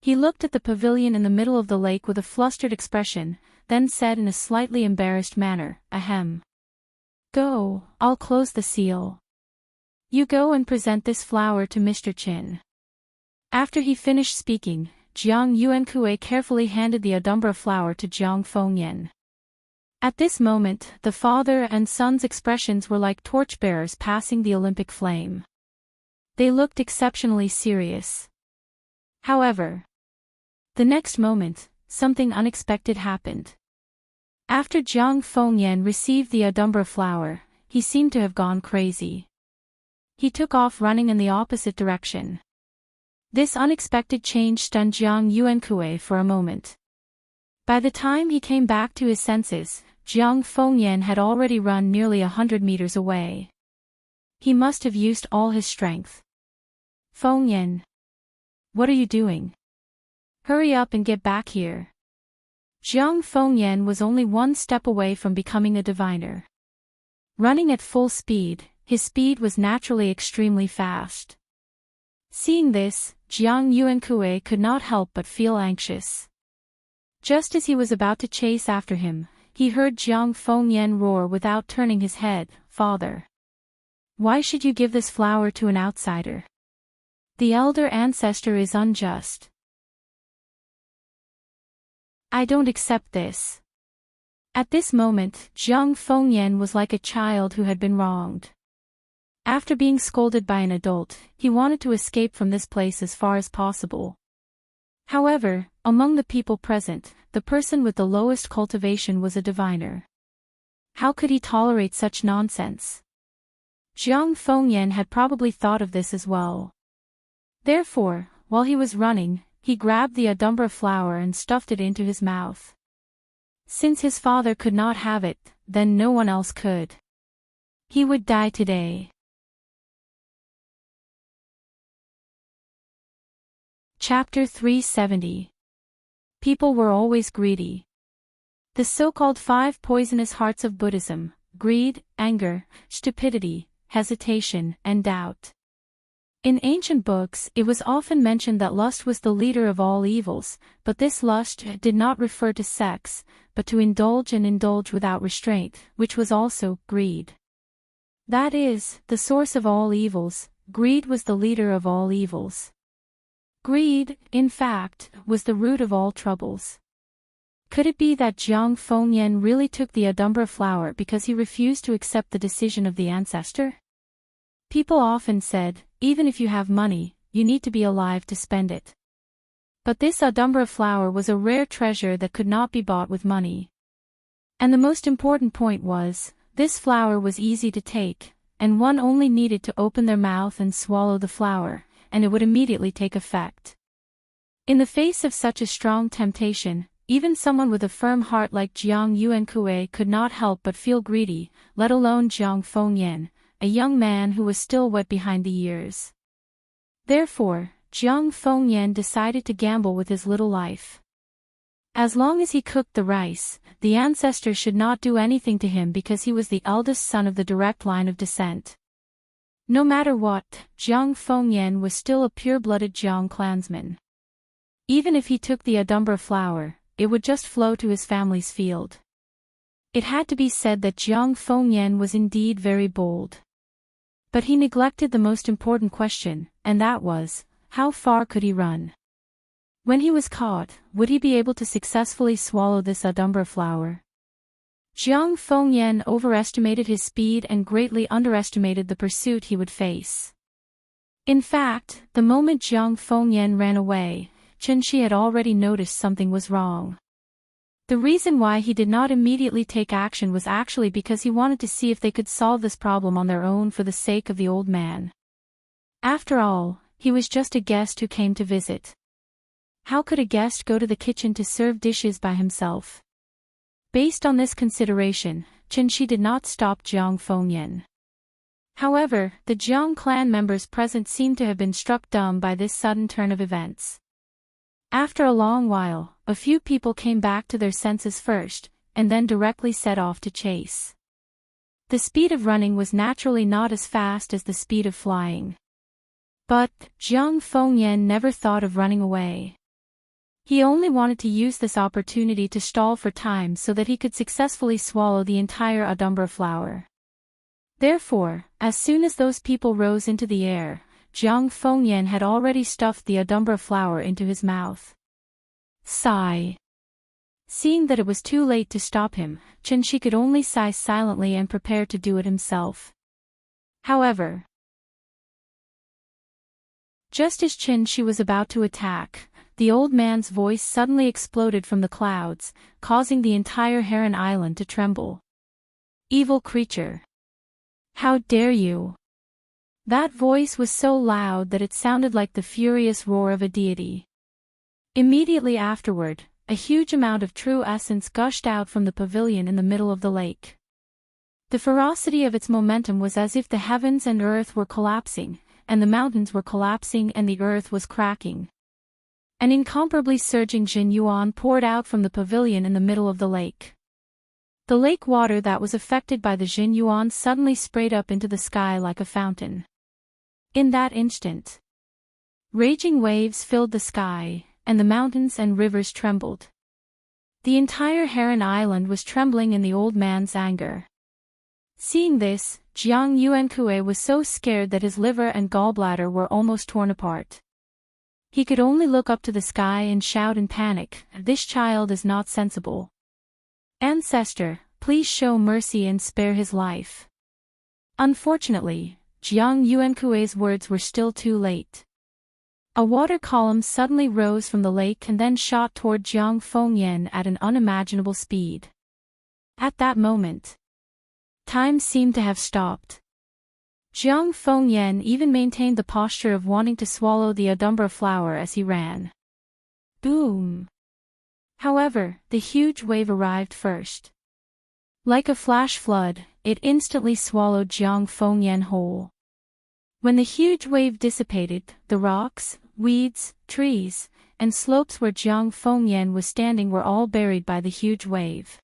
He looked at the pavilion in the middle of the lake with a flustered expression, then said in a slightly embarrassed manner, "Ahem. Go, I'll close the seal. You go and present this flower to Mr. Qin." After he finished speaking, Jiang Yuankui carefully handed the Adumbra flower to Jiang Fengyan. At this moment, the father and son's expressions were like torchbearers passing the Olympic flame. They looked exceptionally serious. However, the next moment, something unexpected happened. After Jiang Fengyan received the Adumbra flower, he seemed to have gone crazy. He took off running in the opposite direction. This unexpected change stunned Jiang Yuankui for a moment. By the time he came back to his senses, Jiang Fengyan had already run nearly 100 meters away. He must have used all his strength. "Fengyan. What are you doing? Hurry up and get back here." Jiang Fengyan was only one step away from becoming a diviner. Running at full speed, his speed was naturally extremely fast. Seeing this, Jiang Yuankui could not help but feel anxious. Just as he was about to chase after him, he heard Jiang Fengyan roar without turning his head, "Father. Why should you give this flower to an outsider? The elder ancestor is unjust. I don't accept this." At this moment, Jiang Fengyan was like a child who had been wronged. After being scolded by an adult, he wanted to escape from this place as far as possible. However, among the people present, the person with the lowest cultivation was a diviner. How could he tolerate such nonsense? Jiang Fengyan had probably thought of this as well. Therefore, while he was running, he grabbed the Adumbra flower and stuffed it into his mouth. Since his father could not have it, then no one else could. He would die today. Chapter 370. People were always greedy. The so-called 5 poisonous hearts of Buddhism: greed, anger, stupidity, hesitation, and doubt. In ancient books, it was often mentioned that lust was the leader of all evils, but this lust did not refer to sex, but to indulge and indulge without restraint, which was also greed. That is, the source of all evils. Greed was the leader of all evils. Greed, in fact, was the root of all troubles. Could it be that Jiang Fengyan really took the Adumbra flower because he refused to accept the decision of the ancestor? People often said, even if you have money, you need to be alive to spend it. But this Adumbra flower was a rare treasure that could not be bought with money. And the most important point was, this flower was easy to take, and one only needed to open their mouth and swallow the flower, and it would immediately take effect. In the face of such a strong temptation, even someone with a firm heart like Jiang Yuankue could not help but feel greedy, let alone Jiang Fengyan, a young man who was still wet behind the ears. Therefore, Jiang Fengyan decided to gamble with his little life. As long as he cooked the rice, the ancestor should not do anything to him because he was the eldest son of the direct line of descent. No matter what, Jiang Fengyan was still a pure-blooded Jiang clansman. Even if he took the Adumbra flower, it would just flow to his family's field. It had to be said that Jiang Fengyan was indeed very bold. But he neglected the most important question, and that was, how far could he run? When he was caught, would he be able to successfully swallow this Adumbra flower? Jiang Fengyan overestimated his speed and greatly underestimated the pursuit he would face. In fact, the moment Jiang Fengyan ran away, Chen Shi had already noticed something was wrong. The reason why he did not immediately take action was actually because he wanted to see if they could solve this problem on their own for the sake of the old man. After all, he was just a guest who came to visit. How could a guest go to the kitchen to serve dishes by himself? Based on this consideration, Chen Shi did not stop Jiang Fengyan. However, the Jiang clan members present seemed to have been struck dumb by this sudden turn of events. After a long while, a few people came back to their senses first, and then directly set off to chase. The speed of running was naturally not as fast as the speed of flying. But, Jiang Fengyan never thought of running away. He only wanted to use this opportunity to stall for time so that he could successfully swallow the entire Adumbra flower. Therefore, as soon as those people rose into the air, Jiang Fengyan had already stuffed the Adumbra flower into his mouth. Sigh. Seeing that it was too late to stop him, Chen Shi could only sigh silently and prepare to do it himself. However, just as Chen Shi was about to attack, the old man's voice suddenly exploded from the clouds, causing the entire Heron Island to tremble. Evil creature! How dare you! That voice was so loud that it sounded like the furious roar of a deity. Immediately afterward, a huge amount of true essence gushed out from the pavilion in the middle of the lake. The ferocity of its momentum was as if the heavens and earth were collapsing, and the mountains were collapsing and the earth was cracking. An incomparably surging Jin Yuan poured out from the pavilion in the middle of the lake. The lake water that was affected by the Jin Yuan suddenly sprayed up into the sky like a fountain. In that instant, raging waves filled the sky, and the mountains and rivers trembled. The entire Heron Island was trembling in the old man's anger. Seeing this, Jiang Yuankue was so scared that his liver and gallbladder were almost torn apart. He could only look up to the sky and shout in panic, "This child is not sensible. Ancestor, please show mercy and spare his life." Unfortunately, Jiang Yuankue's words were still too late. A water column suddenly rose from the lake and then shot toward Jiang Fengyan at an unimaginable speed. At that moment, time seemed to have stopped. Jiang Fengyan even maintained the posture of wanting to swallow the Adumbra flower as he ran. Boom! However, the huge wave arrived first. Like a flash flood, it instantly swallowed Jiang Fengyan whole. When the huge wave dissipated, the rocks, weeds, trees, and slopes where Jiang Fengyan was standing were all buried by the huge wave.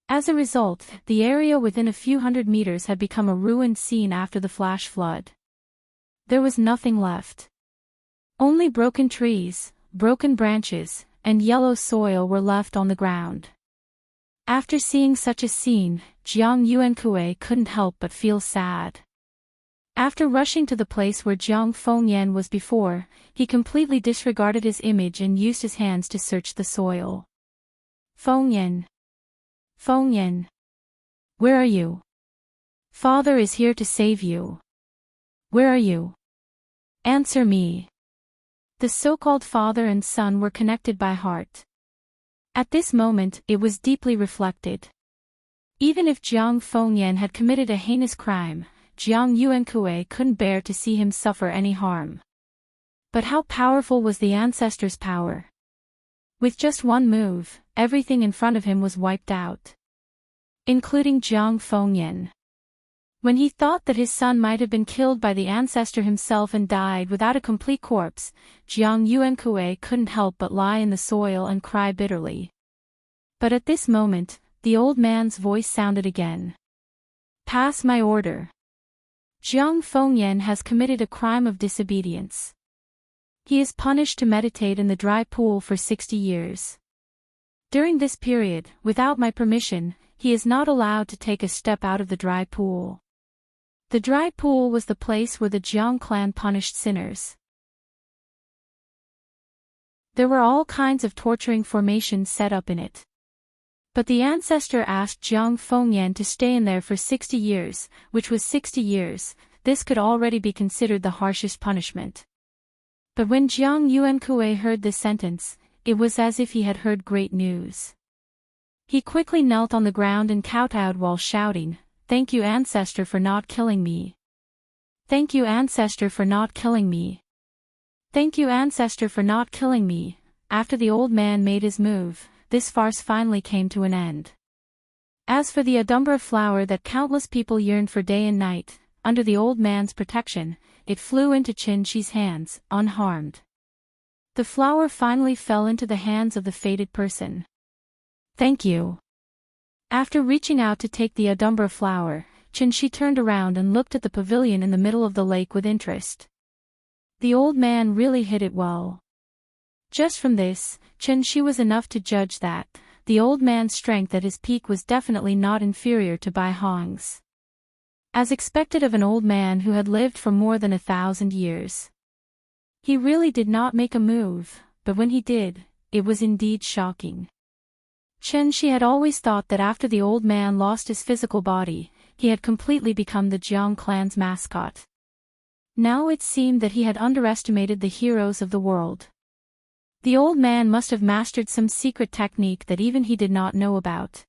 As a result, the area within a few hundred meters had become a ruined scene after the flash flood. There was nothing left. Only broken trees, broken branches, and yellow soil were left on the ground. After seeing such a scene, Jiang Yuankui couldn't help but feel sad. After rushing to the place where Jiang Fengyan was before, he completely disregarded his image and used his hands to search the soil. Fengyan. Fengyan. Where are you? Father is here to save you. Where are you? Answer me. The so-called father and son were connected by heart. At this moment, it was deeply reflected. Even if Jiang Fengyan had committed a heinous crime, Jiang Yuankui couldn't bear to see him suffer any harm. But how powerful was the ancestor's power? With just one move, everything in front of him was wiped out, including Jiang Fengyan. When he thought that his son might have been killed by the ancestor himself and died without a complete corpse, Jiang Yuankui couldn't help but lie in the soil and cry bitterly. But at this moment, the old man's voice sounded again. Pass my order. Jiang Fengyan has committed a crime of disobedience. He is punished to meditate in the dry pool for 60 years. During this period, without my permission, he is not allowed to take a step out of the dry pool. The dry pool was the place where the Jiang clan punished sinners. There were all kinds of torturing formations set up in it. But the ancestor asked Jiang Fengyan to stay in there for 60 years, which was 60 years, this could already be considered the harshest punishment. But when Jiang Yuankui heard this sentence, it was as if he had heard great news. He quickly knelt on the ground and kowtowed while shouting, Thank you, ancestor, for not killing me. Thank you, ancestor, for not killing me. Thank you, ancestor, for not killing me. After the old man made his move, this farce finally came to an end. As for the adumbra flower that countless people yearned for day and night, under the old man's protection, it flew into Qin Shi's hands, unharmed. The flower finally fell into the hands of the fated person. Thank you. After reaching out to take the adumbra flower, Qin Shi turned around and looked at the pavilion in the middle of the lake with interest. The old man really hid it well. Just from this, Qin Shi was enough to judge that the old man's strength at his peak was definitely not inferior to Bai Hong's. As expected of an old man who had lived for more than 1,000 years. He really did not make a move, but when he did, it was indeed shocking. Qin Shi had always thought that after the old man lost his physical body, he had completely become the Jiang clan's mascot. Now it seemed that he had underestimated the heroes of the world. The old man must have mastered some secret technique that even he did not know about.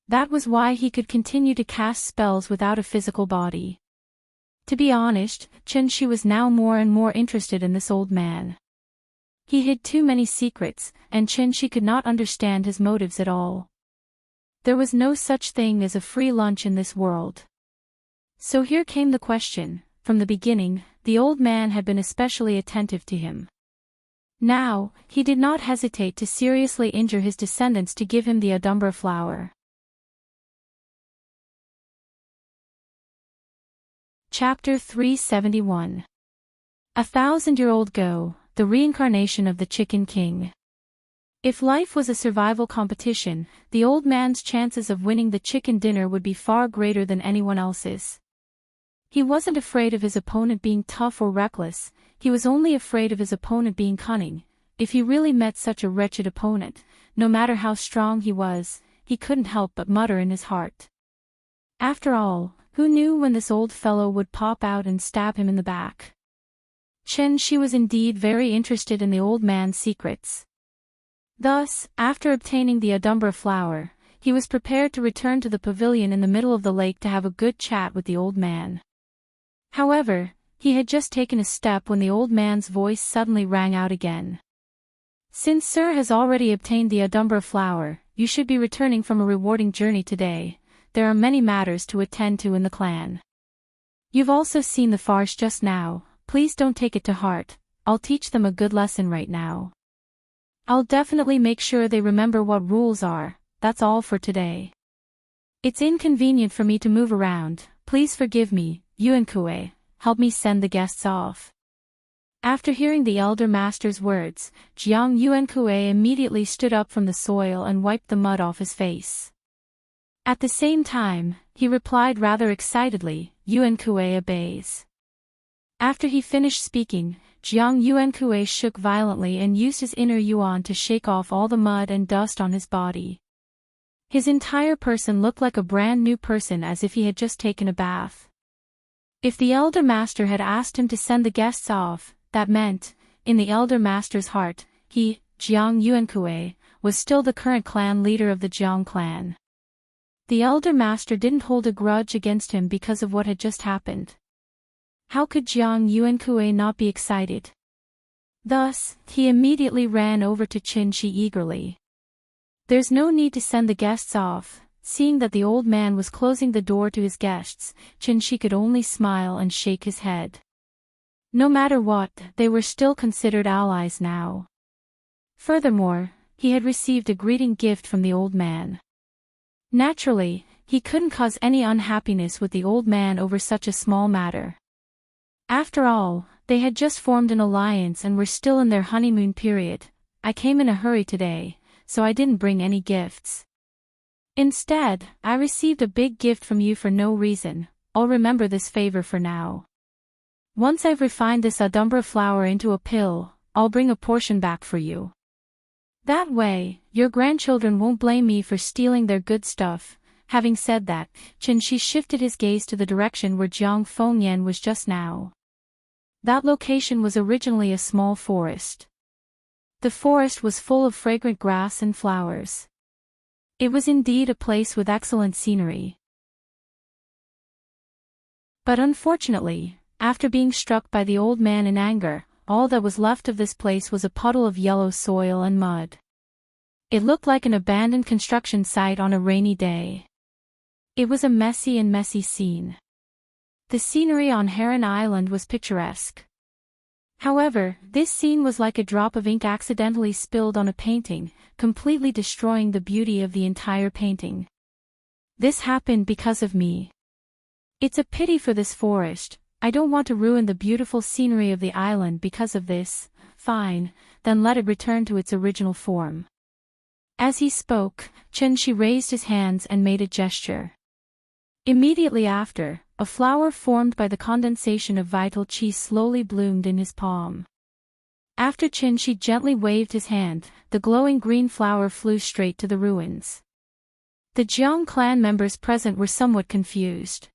That was why he could continue to cast spells without a physical body. To be honest, Qin Shi was now more and more interested in this old man. He hid too many secrets, and Qin Shi could not understand his motives at all. There was no such thing as a free lunch in this world. So here came the question. From the beginning, the old man had been especially attentive to him. Now, he did not hesitate to seriously injure his descendants to give him the adumbra flower. Chapter 371. 1,000-year-old Go, the reincarnation of the Chicken King. If life was a survival competition, the old man's chances of winning the chicken dinner would be far greater than anyone else's. He wasn't afraid of his opponent being tough or reckless, he was only afraid of his opponent being cunning. If he really met such a wretched opponent, no matter how strong he was, he couldn't help but mutter in his heart. After all, who knew when this old fellow would pop out and stab him in the back? Qin Shi was indeed very interested in the old man's secrets. Thus, after obtaining the adumbra flower, he was prepared to return to the pavilion in the middle of the lake to have a good chat with the old man. However, he had just taken a step when the old man's voice suddenly rang out again. Since Sir has already obtained the adumbra flower, you should be returning from a rewarding journey today. There are many matters to attend to in the clan. You've also seen the farce just now, please don't take it to heart, I'll teach them a good lesson right now. I'll definitely make sure they remember what rules are, that's all for today. It's inconvenient for me to move around, please forgive me, Yuankui. help me send the guests off." After hearing the elder master's words, Jiang Yuankue immediately stood up from the soil and wiped the mud off his face. At the same time, he replied rather excitedly, "Yuankue obeys." After he finished speaking, Jiang Yuankue shook violently and used his inner yuan to shake off all the mud and dust on his body. His entire person looked like a brand new person, as if he had just taken a bath. If the elder master had asked him to send the guests off, that meant, in the elder master's heart, he, Jiang Yuankue, was still the current clan leader of the Jiang clan. The elder master didn't hold a grudge against him because of what had just happened. How could Jiang Yuankue not be excited? Thus, he immediately ran over to Qin Shi eagerly. "There's no need to send the guests off." Seeing that the old man was closing the door to his guests, Qin Shi could only smile and shake his head. No matter what, they were still considered allies now. Furthermore, he had received a greeting gift from the old man. Naturally, he couldn't cause any unhappiness with the old man over such a small matter. After all, they had just formed an alliance and were still in their honeymoon period. "I came in a hurry today, so I didn't bring any gifts. Instead, I received a big gift from you for no reason. I'll remember this favor for now. Once I've refined this adumbra flower into a pill, I'll bring a portion back for you. That way, your grandchildren won't blame me for stealing their good stuff." Having said that, Qin Shi shifted his gaze to the direction where Jiang Fengyan was just now. That location was originally a small forest. The forest was full of fragrant grass and flowers. It was indeed a place with excellent scenery. But unfortunately, after being struck by the old man in anger, all that was left of this place was a puddle of yellow soil and mud. It looked like an abandoned construction site on a rainy day. It was a messy scene. The scenery on Heron Island was picturesque. However, this scene was like a drop of ink accidentally spilled on a painting, completely destroying the beauty of the entire painting. This happened because of me. It's a pity for this forest. I don't want to ruin the beautiful scenery of the island because of this. Fine, then let it return to its original form. As he spoke, Qin Shi raised his hands and made a gesture. Immediately after, a flower formed by the condensation of vital qi slowly bloomed in his palm. After Qin Shi gently waved his hand, the glowing green flower flew straight to the ruins. The Jiang clan members present were somewhat confused.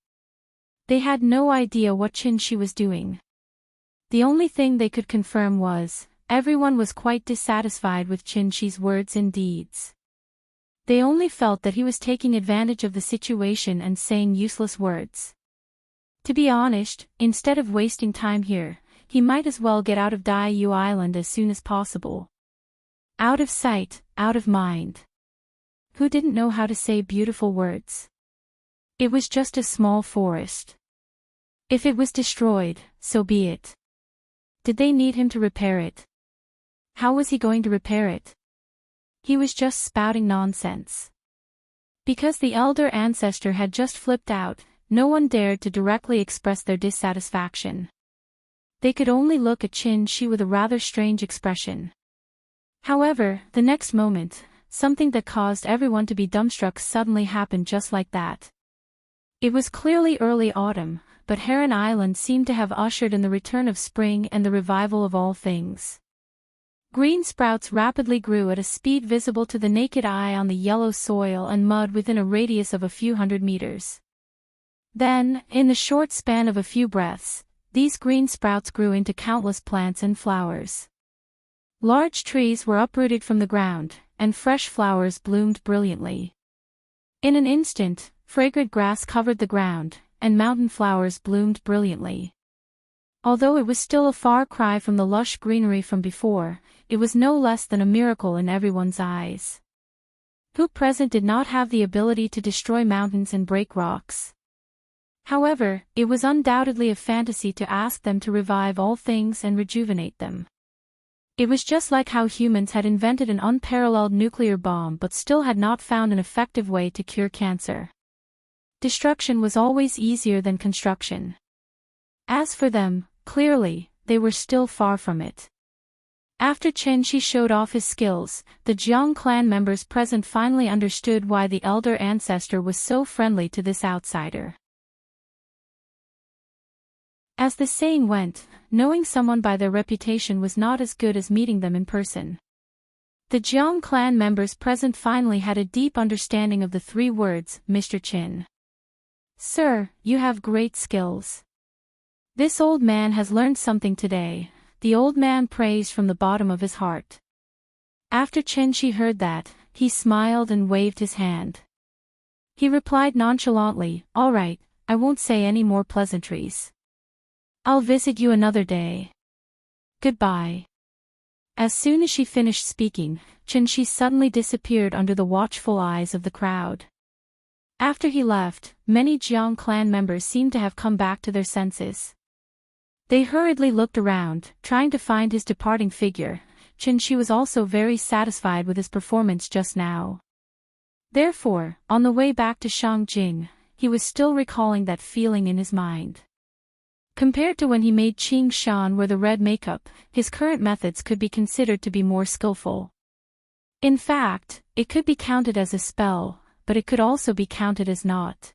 They had no idea what Qin Shi was doing. The only thing they could confirm was, everyone was quite dissatisfied with Qin Shi's words and deeds. They only felt that he was taking advantage of the situation and saying useless words. To be honest, instead of wasting time here, he might as well get out of Daiyu Island as soon as possible. Out of sight, out of mind. Who didn't know how to say beautiful words? It was just a small forest. If it was destroyed, so be it. Did they need him to repair it? How was he going to repair it? He was just spouting nonsense. Because the elder ancestor had just flipped out, no one dared to directly express their dissatisfaction. They could only look at Qin Shi with a rather strange expression. However, the next moment, something that caused everyone to be dumbstruck suddenly happened just like that. It was clearly early autumn, but Heron Island seemed to have ushered in the return of spring and the revival of all things. Green sprouts rapidly grew at a speed visible to the naked eye on the yellow soil and mud within a radius of a few hundred meters. Then, in the short span of a few breaths, these green sprouts grew into countless plants and flowers. Large trees were uprooted from the ground, and fresh flowers bloomed brilliantly. In an instant, fragrant grass covered the ground, and mountain flowers bloomed brilliantly. Although it was still a far cry from the lush greenery from before, it was no less than a miracle in everyone's eyes. Who present did not have the ability to destroy mountains and break rocks? However, it was undoubtedly a fantasy to ask them to revive all things and rejuvenate them. It was just like how humans had invented an unparalleled nuclear bomb but still had not found an effective way to cure cancer. Destruction was always easier than construction. As for them, clearly, they were still far from it. After Chen Shi showed off his skills, the Jiang clan members present finally understood why the elder ancestor was so friendly to this outsider. As the saying went, knowing someone by their reputation was not as good as meeting them in person. The Jiang clan members present finally had a deep understanding of the 3 words, Mr. Qin. Sir, you have great skills. This old man has learned something today, the old man praised from the bottom of his heart. After Chen Shi heard that, he smiled and waved his hand. He replied nonchalantly, all right, I won't say any more pleasantries. I'll visit you another day. Goodbye. As soon as she finished speaking, Chen Shi suddenly disappeared under the watchful eyes of the crowd. After he left, many Jiang clan members seemed to have come back to their senses. They hurriedly looked around, trying to find his departing figure. Chen Shi was also very satisfied with his performance just now. Therefore, on the way back to Shangjing, he was still recalling that feeling in his mind. Compared to when he made Qing Shan wear the red makeup, his current methods could be considered to be more skillful. In fact, it could be counted as a spell, but it could also be counted as not.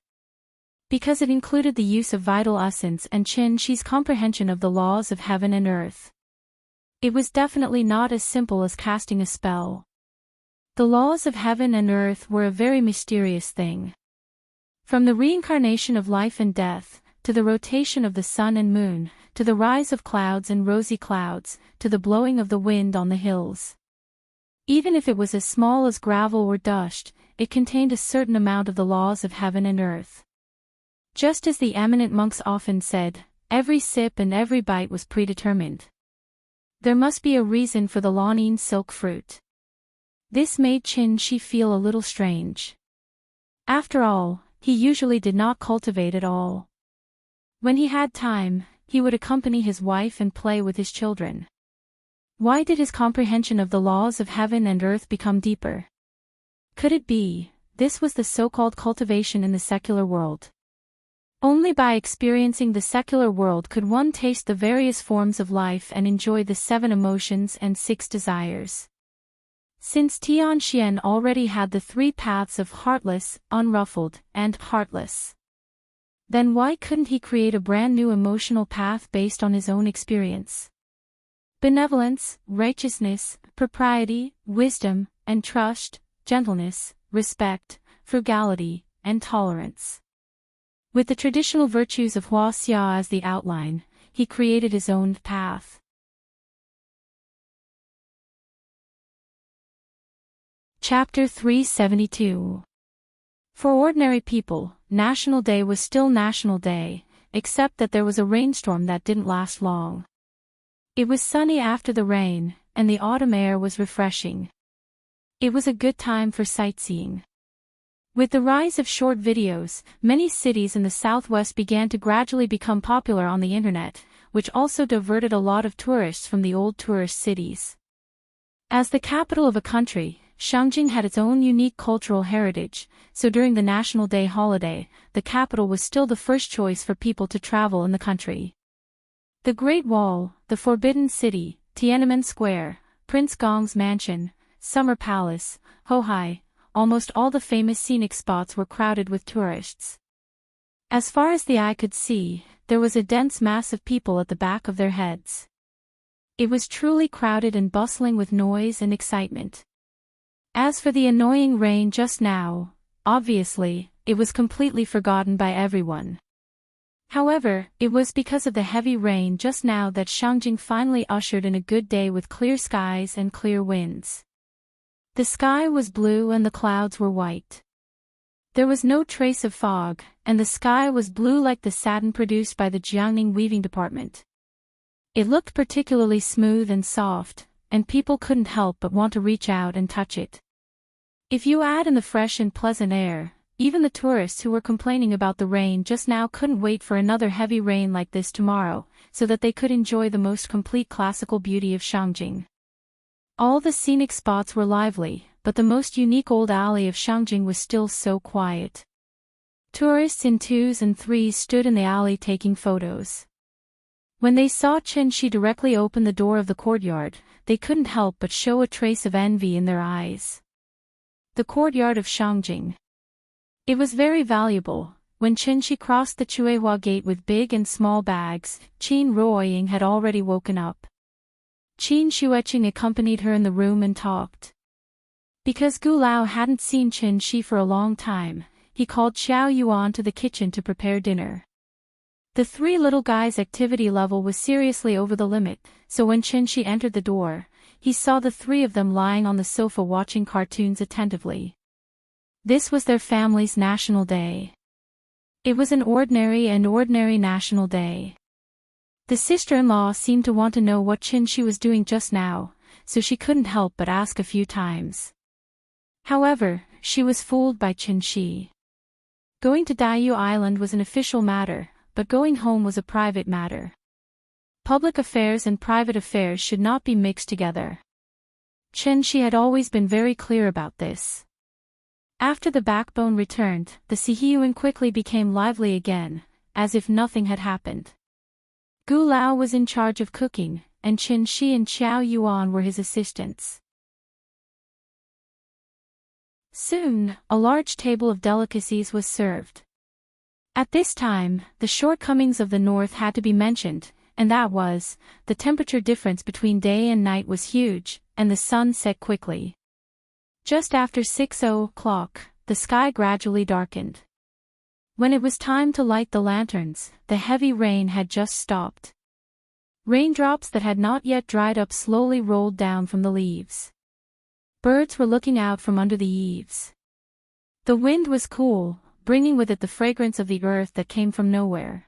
Because it included the use of vital essence and Chen Shi's comprehension of the laws of heaven and earth. It was definitely not as simple as casting a spell. The laws of heaven and earth were a very mysterious thing. From the reincarnation of life and death, to the rotation of the sun and moon, to the rise of clouds and rosy clouds, to the blowing of the wind on the hills. Even if it was as small as gravel or dust, it contained a certain amount of the laws of heaven and earth. Just as the eminent monks often said, every sip and every bite was predetermined. There must be a reason for the Lanyin silk fruit. This made Chen Shi feel a little strange. After all, he usually did not cultivate at all. When he had time, he would accompany his wife and play with his children. Why did his comprehension of the laws of heaven and earth become deeper? Could it be, this was the so-called cultivation in the secular world? Only by experiencing the secular world could one taste the various forms of life and enjoy the 7 emotions and 6 desires. Since Tianxian already had the 3 paths of heartless, unruffled, and heartless. Then why couldn't he create a brand new emotional path based on his own experience? Benevolence, righteousness, propriety, wisdom, and trust, gentleness, respect, frugality, and tolerance. With the traditional virtues of Huaxia as the outline, he created his own path. Chapter 372. For ordinary people, National Day was still National Day, except that there was a rainstorm that didn't last long. It was sunny after the rain, and the autumn air was refreshing. It was a good time for sightseeing. With the rise of short videos, many cities in the southwest began to gradually become popular on the internet, which also diverted a lot of tourists from the old tourist cities. As the capital of a country, Shangjing had its own unique cultural heritage, so during the National Day holiday, the capital was still the first choice for people to travel in the country. The Great Wall, the Forbidden City, Tiananmen Square, Prince Gong's Mansion, Summer Palace, Hohai, almost all the famous scenic spots were crowded with tourists. As far as the eye could see, there was a dense mass of people at the back of their heads. It was truly crowded and bustling with noise and excitement. As for the annoying rain just now, obviously, it was completely forgotten by everyone. However, it was because of the heavy rain just now that Shangjing finally ushered in a good day with clear skies and clear winds. The sky was blue and the clouds were white. There was no trace of fog, and the sky was blue like the satin produced by the Jiangning weaving department. It looked particularly smooth and soft, and people couldn't help but want to reach out and touch it. If you add in the fresh and pleasant air, even the tourists who were complaining about the rain just now couldn't wait for another heavy rain like this tomorrow, so that they could enjoy the most complete classical beauty of Shangjing. All the scenic spots were lively, but the most unique old alley of Shangjing was still so quiet. Tourists in 2s and 3s stood in the alley taking photos. When they saw Chen-shi directly open the door of the courtyard, they couldn't help but show a trace of envy in their eyes. The courtyard of Shangjing. It was very valuable. When Chen-shi crossed the Chuehua gate with big and small bags, Qin Ruoying had already woken up. Qin Shueqing accompanied her in the room and talked. Because Gu Lao hadn't seen Chen-shi for a long time, he called Xiao Yuan to the kitchen to prepare dinner. The three little guys' activity level was seriously over the limit, so when Chen-shi entered the door, he saw the three of them lying on the sofa watching cartoons attentively. This was their family's national day. It was an ordinary national day. The sister-in-law seemed to want to know what Chen-shi was doing just now, so she couldn't help but ask a few times. However, she was fooled by Chen-shi. Going to Daiyu Island was an official matter, but going home was a private matter. Public affairs and private affairs should not be mixed together. Chen-shi had always been very clear about this. After the backbone returned, the Sihiyuan quickly became lively again, as if nothing had happened. Gu Lao was in charge of cooking, and Chen-shi and Xiao Yuan were his assistants. Soon, a large table of delicacies was served. At this time, the shortcomings of the north had to be mentioned, and that was, the temperature difference between day and night was huge, and the sun set quickly. Just after 6:00, the sky gradually darkened. When it was time to light the lanterns, the heavy rain had just stopped. Raindrops that had not yet dried up slowly rolled down from the leaves. Birds were looking out from under the eaves. The wind was cool, bringing with it the fragrance of the earth that came from nowhere.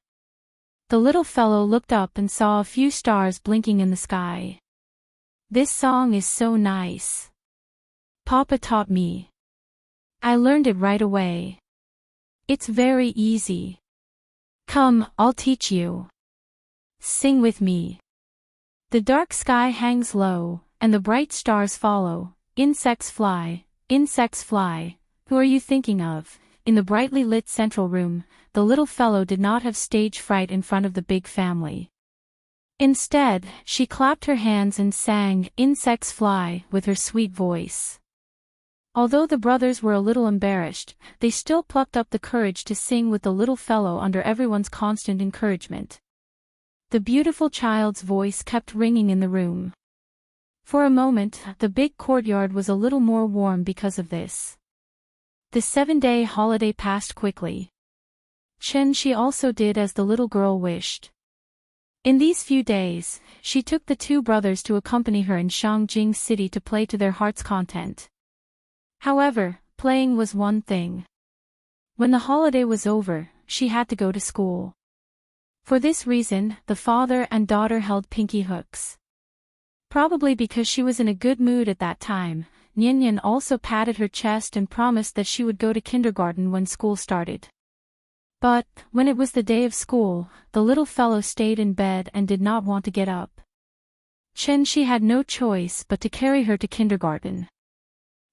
The little fellow looked up and saw a few stars blinking in the sky. This song is so nice. Papa taught me. I learned it right away. It's very easy. Come, I'll teach you. Sing with me. The dark sky hangs low, and the bright stars follow. Insects fly, insects fly. Who are you thinking of? In the brightly lit central room, the little fellow did not have stage fright in front of the big family. Instead, she clapped her hands and sang "Insects Fly" with her sweet voice. Although the brothers were a little embarrassed, they still plucked up the courage to sing with the little fellow under everyone's constant encouragement. The beautiful child's voice kept ringing in the room. For a moment, the big courtyard was a little more warm because of this. The 7-day holiday passed quickly. Chen-shi also did as the little girl wished. In these few days, she took the two brothers to accompany her in Shangjing City to play to their heart's content. However, playing was one thing. When the holiday was over, she had to go to school. For this reason, the father and daughter held pinky hooks. Probably because she was in a good mood at that time, Nian also patted her chest and promised that she would go to kindergarten when school started. But, when it was the day of school, the little fellow stayed in bed and did not want to get up. Chen-shi had no choice but to carry her to kindergarten.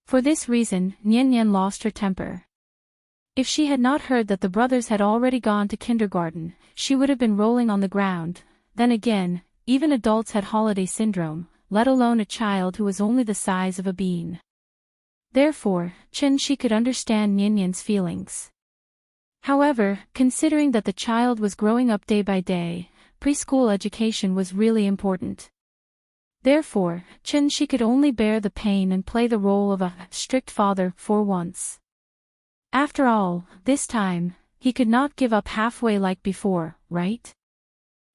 For this reason, Nian lost her temper. If she had not heard that the brothers had already gone to kindergarten, she would have been rolling on the ground. Then again, even adults had holiday syndrome, let alone a child who was only the size of a bean. Therefore, Chen-shi could understand Nian's feelings. However, considering that the child was growing up day by day, preschool education was really important. Therefore, Chen-shi could only bear the pain and play the role of a strict father for once. After all, this time, he could not give up halfway like before, right?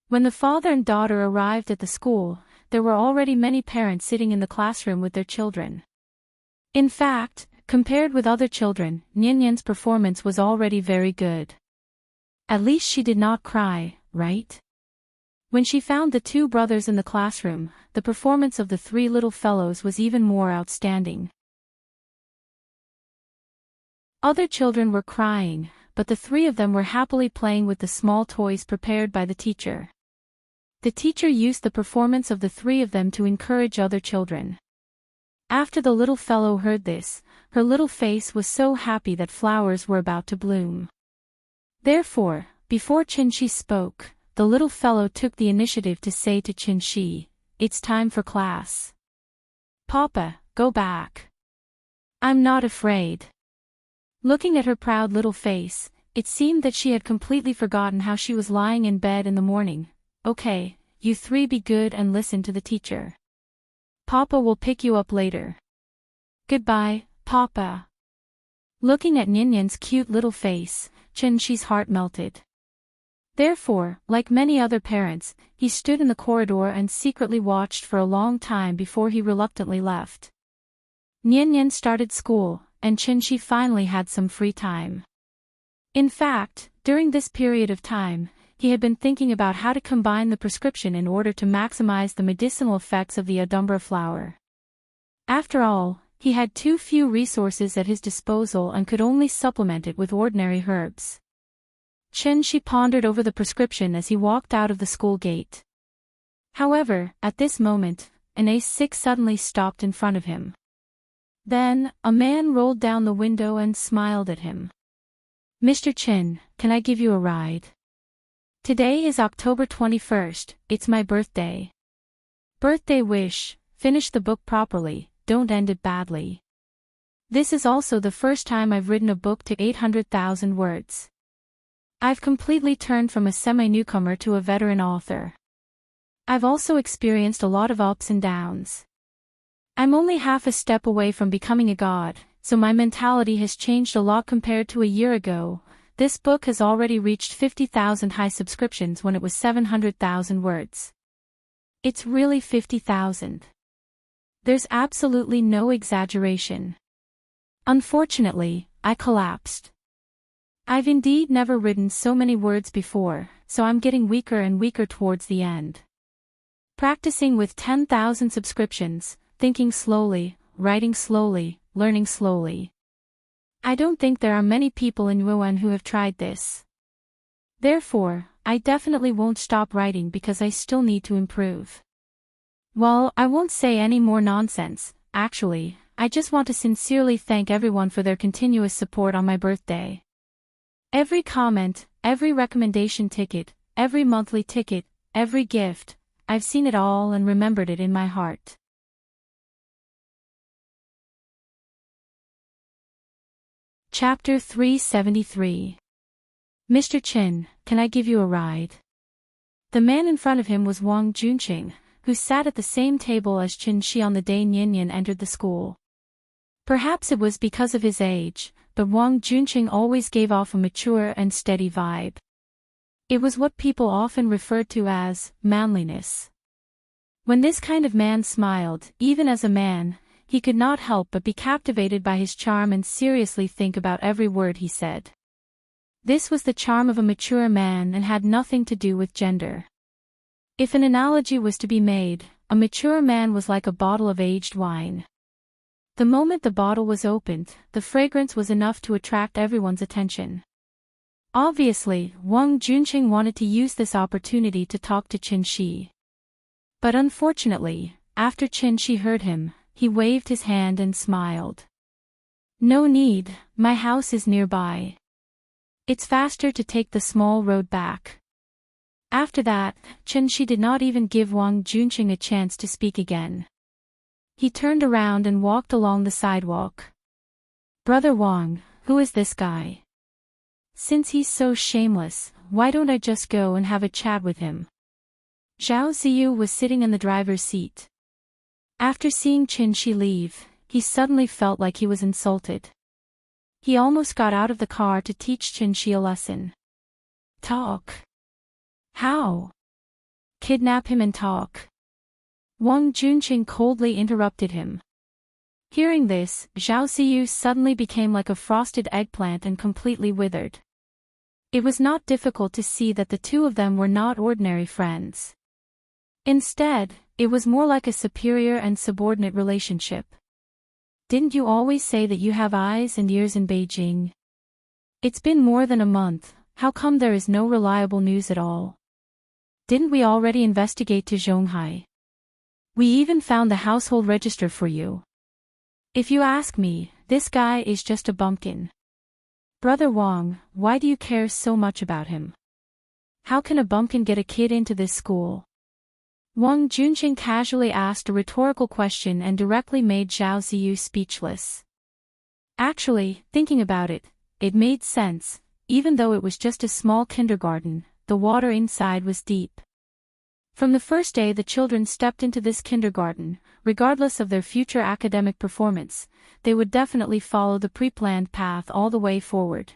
When the father and daughter arrived at the school, there were already many parents sitting in the classroom with their children. In fact, compared with other children, Nian's performance was already very good. At least she did not cry, right? When she found the two brothers in the classroom, the performance of the three little fellows was even more outstanding. Other children were crying, but the three of them were happily playing with the small toys prepared by the teacher. The teacher used the performance of the three of them to encourage other children. After the little fellow heard this, her little face was so happy that flowers were about to bloom. Therefore, before Chen-shi spoke, the little fellow took the initiative to say to Qin, "It's time for class." "Papa, go back. I'm not afraid." Looking at her proud little face, it seemed that she had completely forgotten how she was lying in bed in the morning. "Okay, you three be good and listen to the teacher. Papa will pick you up later." "Goodbye, Papa." Looking at Nyan's cute little face, Qin's heart melted. Therefore, like many other parents, he stood in the corridor and secretly watched for a long time before he reluctantly left. Nyan started school, and Qin finally had some free time. In fact, during this period of time, he had been thinking about how to combine the prescription in order to maximize the medicinal effects of the adumbra flower. After all, he had too few resources at his disposal and could only supplement it with ordinary herbs. Qin pondered over the prescription as he walked out of the school gate. However, at this moment, an A6 suddenly stopped in front of him. Then, a man rolled down the window and smiled at him. "Mr. Qin, can I give you a ride? Today is October 21st, it's my birthday." Birthday wish: finish the book properly, don't end it badly. This is also the first time I've written a book to 800,000 words. I've completely turned from a semi-newcomer to a veteran author. I've also experienced a lot of ups and downs. I'm only half a step away from becoming a god, so my mentality has changed a lot compared to a year ago. This book has already reached 50,000 high subscriptions when it was 700,000 words. It's really 50,000. There's absolutely no exaggeration. Unfortunately, I collapsed. I've indeed never written so many words before, so I'm getting weaker and weaker towards the end. Practicing with 10,000 subscriptions, thinking slowly, writing slowly, learning slowly. I don't think there are many people in Yuan who have tried this. Therefore, I definitely won't stop writing because I still need to improve. Well, I won't say any more nonsense. Actually, I just want to sincerely thank everyone for their continuous support on my birthday. Every comment, every recommendation ticket, every monthly ticket, every gift, I've seen it all and remembered it in my heart. Chapter 373. "Mr. Qin, can I give you a ride?" The man in front of him was Wang Junqing, who sat at the same table as Qin on the day Nyan entered the school. Perhaps it was because of his age, but Wang Junqing always gave off a mature and steady vibe. It was what people often referred to as manliness. When this kind of man smiled, even as a man, he could not help but be captivated by his charm and seriously think about every word he said. This was the charm of a mature man and had nothing to do with gender. If an analogy was to be made, a mature man was like a bottle of aged wine. The moment the bottle was opened, the fragrance was enough to attract everyone's attention. Obviously, Wang Junqing wanted to use this opportunity to talk to Qin. But unfortunately, after Qin heard him, he waved his hand and smiled. "No need, my house is nearby. It's faster to take the small road back." After that, Qin did not even give Wang Junqing a chance to speak again. He turned around and walked along the sidewalk. "Brother Wang, who is this guy? Since he's so shameless, why don't I just go and have a chat with him?" Zhao Ziyu was sitting in the driver's seat. After seeing Qin leave, he suddenly felt like he was insulted. He almost got out of the car to teach Qin a lesson. "Talk. How? Kidnap him and talk?" Wang Junqing coldly interrupted him. Hearing this, Zhao Ziyu suddenly became like a frosted eggplant and completely withered. It was not difficult to see that the two of them were not ordinary friends. Instead, it was more like a superior and subordinate relationship. "Didn't you always say that you have eyes and ears in Beijing? It's been more than a month, how come there is no reliable news at all? Didn't we already investigate to Zhonghai? We even found the household register for you. If you ask me, this guy is just a bumpkin. Brother Wang, why do you care so much about him? How can a bumpkin get a kid into this school? Wang Junqing casually asked a rhetorical question and directly made Zhao Ziyu speechless. Actually, thinking about it, it made sense. Even though it was just a small kindergarten, the water inside was deep. From the first day the children stepped into this kindergarten, regardless of their future academic performance, they would definitely follow the pre-planned path all the way forward.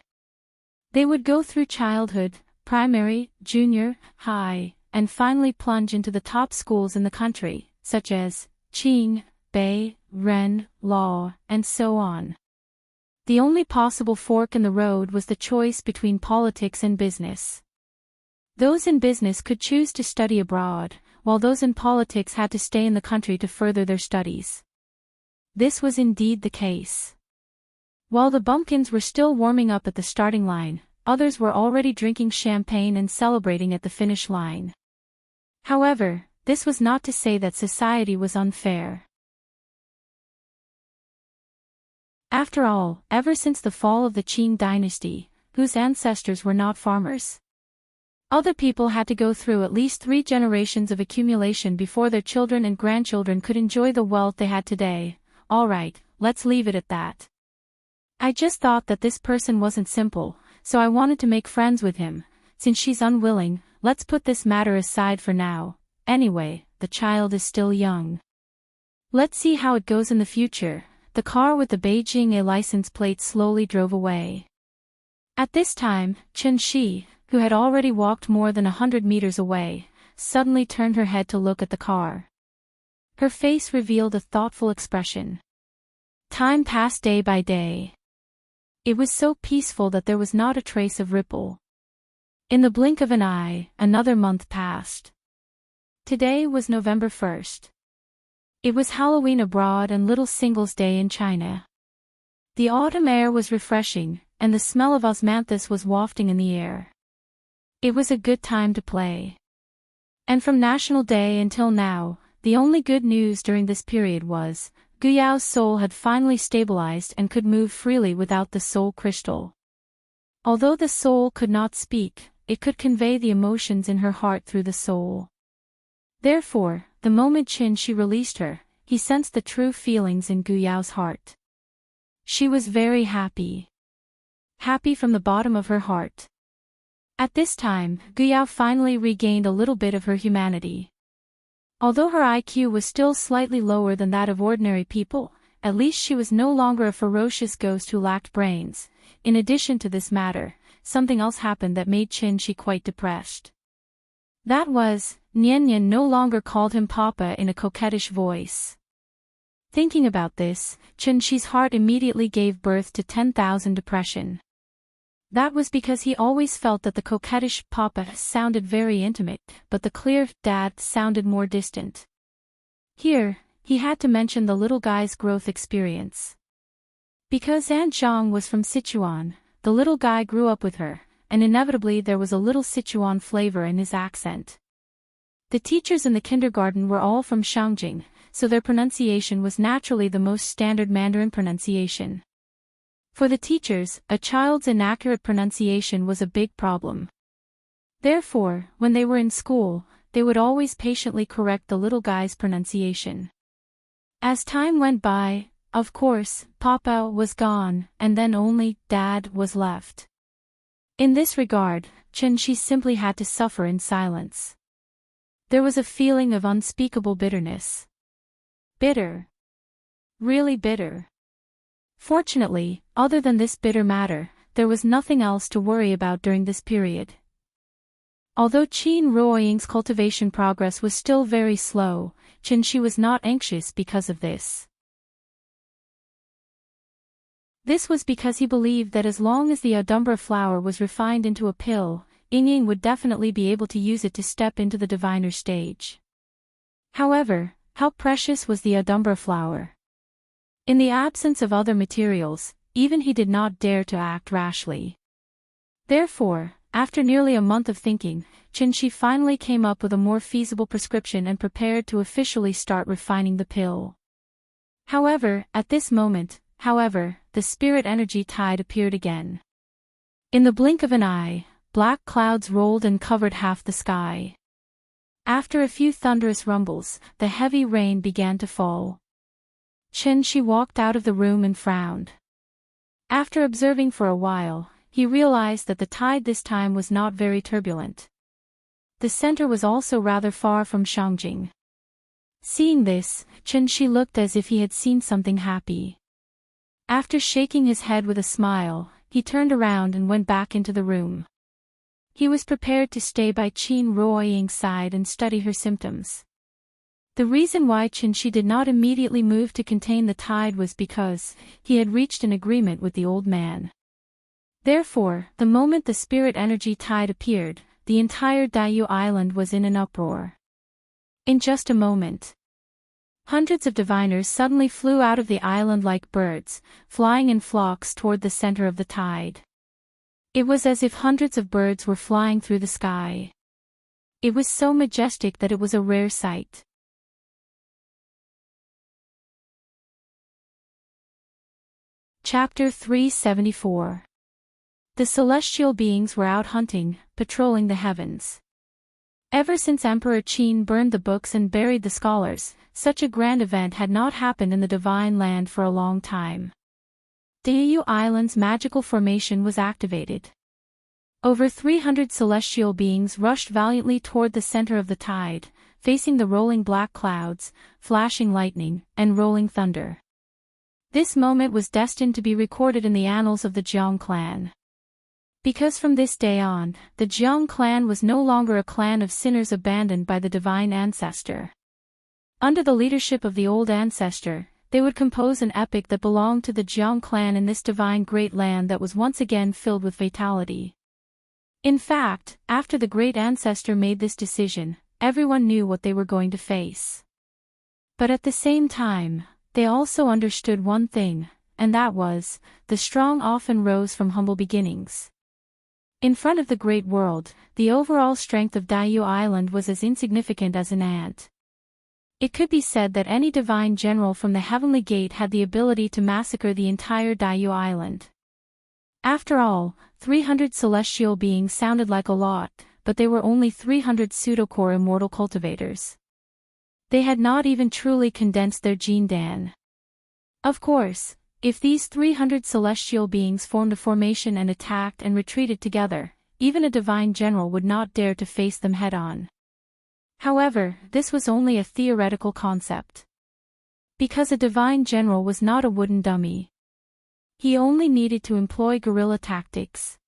They would go through childhood, primary, junior, high, and finally plunge into the top schools in the country, such as Qing, Bei, Ren, Law, and so on. The only possible fork in the road was the choice between politics and business. Those in business could choose to study abroad, while those in politics had to stay in the country to further their studies. This was indeed the case. While the bumpkins were still warming up at the starting line, others were already drinking champagne and celebrating at the finish line. However, this was not to say that society was unfair. After all, ever since the fall of the Qing dynasty, whose ancestors were not farmers, other people had to go through at least 3 generations of accumulation before their children and grandchildren could enjoy the wealth they had today. Alright, let's leave it at that. I just thought that this person wasn't simple, so I wanted to make friends with him. Since she's unwilling, let's put this matter aside for now. Anyway, the child is still young. Let's see how it goes in the future. The car with the Beijing A license plate slowly drove away. At this time, Chen Shi, who had already walked more than 100 meters away, suddenly turned her head to look at the car. Her face revealed a thoughtful expression. Time passed day by day. It was so peaceful that there was not a trace of ripple. In the blink of an eye, another month passed. Today was November 1st. It was Halloween abroad and Little Singles' Day in China. The autumn air was refreshing, and the smell of osmanthus was wafting in the air. It was a good time to play. And from National Day until now, the only good news during this period was, Guyao's soul had finally stabilized and could move freely without the soul crystal. Although the soul could not speak, it could convey the emotions in her heart through the soul. Therefore, the moment Qin Shi released her, he sensed the true feelings in Guyao's heart. She was very happy. Happy from the bottom of her heart. At this time, Guyao finally regained a little bit of her humanity. Although her IQ was still slightly lower than that of ordinary people, at least she was no longer a ferocious ghost who lacked brains. In addition to this matter, something else happened that made Qin Shi quite depressed. That was, Nian Nian no longer called him Papa in a coquettish voice. Thinking about this, Qin Shi's heart immediately gave birth to 10,000 depression. That was because he always felt that the coquettish Papa sounded very intimate, but the clear Dad sounded more distant. Here, he had to mention the little guy's growth experience. Because Aunt Zhang was from Sichuan, the little guy grew up with her, and inevitably there was a little Sichuan flavor in his accent. The teachers in the kindergarten were all from Shangjing, so their pronunciation was naturally the most standard Mandarin pronunciation. For the teachers, a child's inaccurate pronunciation was a big problem. Therefore, when they were in school, they would always patiently correct the little guy's pronunciation. As time went by, of course, Papa was gone, and then only Dad was left. In this regard, Qin Shi simply had to suffer in silence. There was a feeling of unspeakable bitterness. Bitter. Really bitter. Fortunately, other than this bitter matter, there was nothing else to worry about during this period. Although Qin Ruoying's cultivation progress was still very slow, Qin Shi was not anxious because of this. This was because he believed that as long as the Adumbra flower was refined into a pill, Ying would definitely be able to use it to step into the diviner stage. However, how precious was the Adumbra flower? In the absence of other materials, even he did not dare to act rashly. Therefore, after nearly a month of thinking, Qin Shi finally came up with a more feasible prescription and prepared to officially start refining the pill. However, at this moment, the spirit energy tide appeared again. In the blink of an eye, black clouds rolled and covered half the sky. After a few thunderous rumbles, the heavy rain began to fall. Chen-Shi walked out of the room and frowned. After observing for a while, he realized that the tide this time was not very turbulent. The center was also rather far from Shangjing. Seeing this, Chen-Shi looked as if he had seen something happy. After shaking his head with a smile, he turned around and went back into the room. He was prepared to stay by Qin Ruoying's side and study her symptoms. The reason why Chen-Shi did not immediately move to contain the tide was because he had reached an agreement with the old man. Therefore, the moment the spirit energy tide appeared, the entire Daiyu Island was in an uproar. In just a moment, hundreds of diviners suddenly flew out of the island like birds, flying in flocks toward the center of the tide. It was as if hundreds of birds were flying through the sky. It was so majestic that it was a rare sight. Chapter 374. The celestial beings were out hunting, patrolling the heavens. Ever since Emperor Qin burned the books and buried the scholars, such a grand event had not happened in the divine land for a long time. Daiyu Island's magical formation was activated. Over 300 celestial beings rushed valiantly toward the center of the tide, facing the rolling black clouds, flashing lightning, and rolling thunder. This moment was destined to be recorded in the annals of the Jiang clan. Because from this day on, the Jiang clan was no longer a clan of sinners abandoned by the divine ancestor. Under the leadership of the old ancestor, they would compose an epic that belonged to the Jiang clan in this divine great land that was once again filled with fatality. In fact, after the great ancestor made this decision, everyone knew what they were going to face. But at the same time, they also understood one thing, and that was, the strong often rose from humble beginnings. In front of the great world, the overall strength of Daiyu Island was as insignificant as an ant. It could be said that any divine general from the Heavenly Gate had the ability to massacre the entire Daiyu Island. After all, 300 celestial beings sounded like a lot, but they were only 300 pseudo-core immortal cultivators. They had not even truly condensed their gene dan. Of course, if these 300 celestial beings formed a formation and attacked and retreated together, even a divine general would not dare to face them head-on. However, this was only a theoretical concept. Because a divine general was not a wooden dummy. He only needed to employ guerrilla tactics.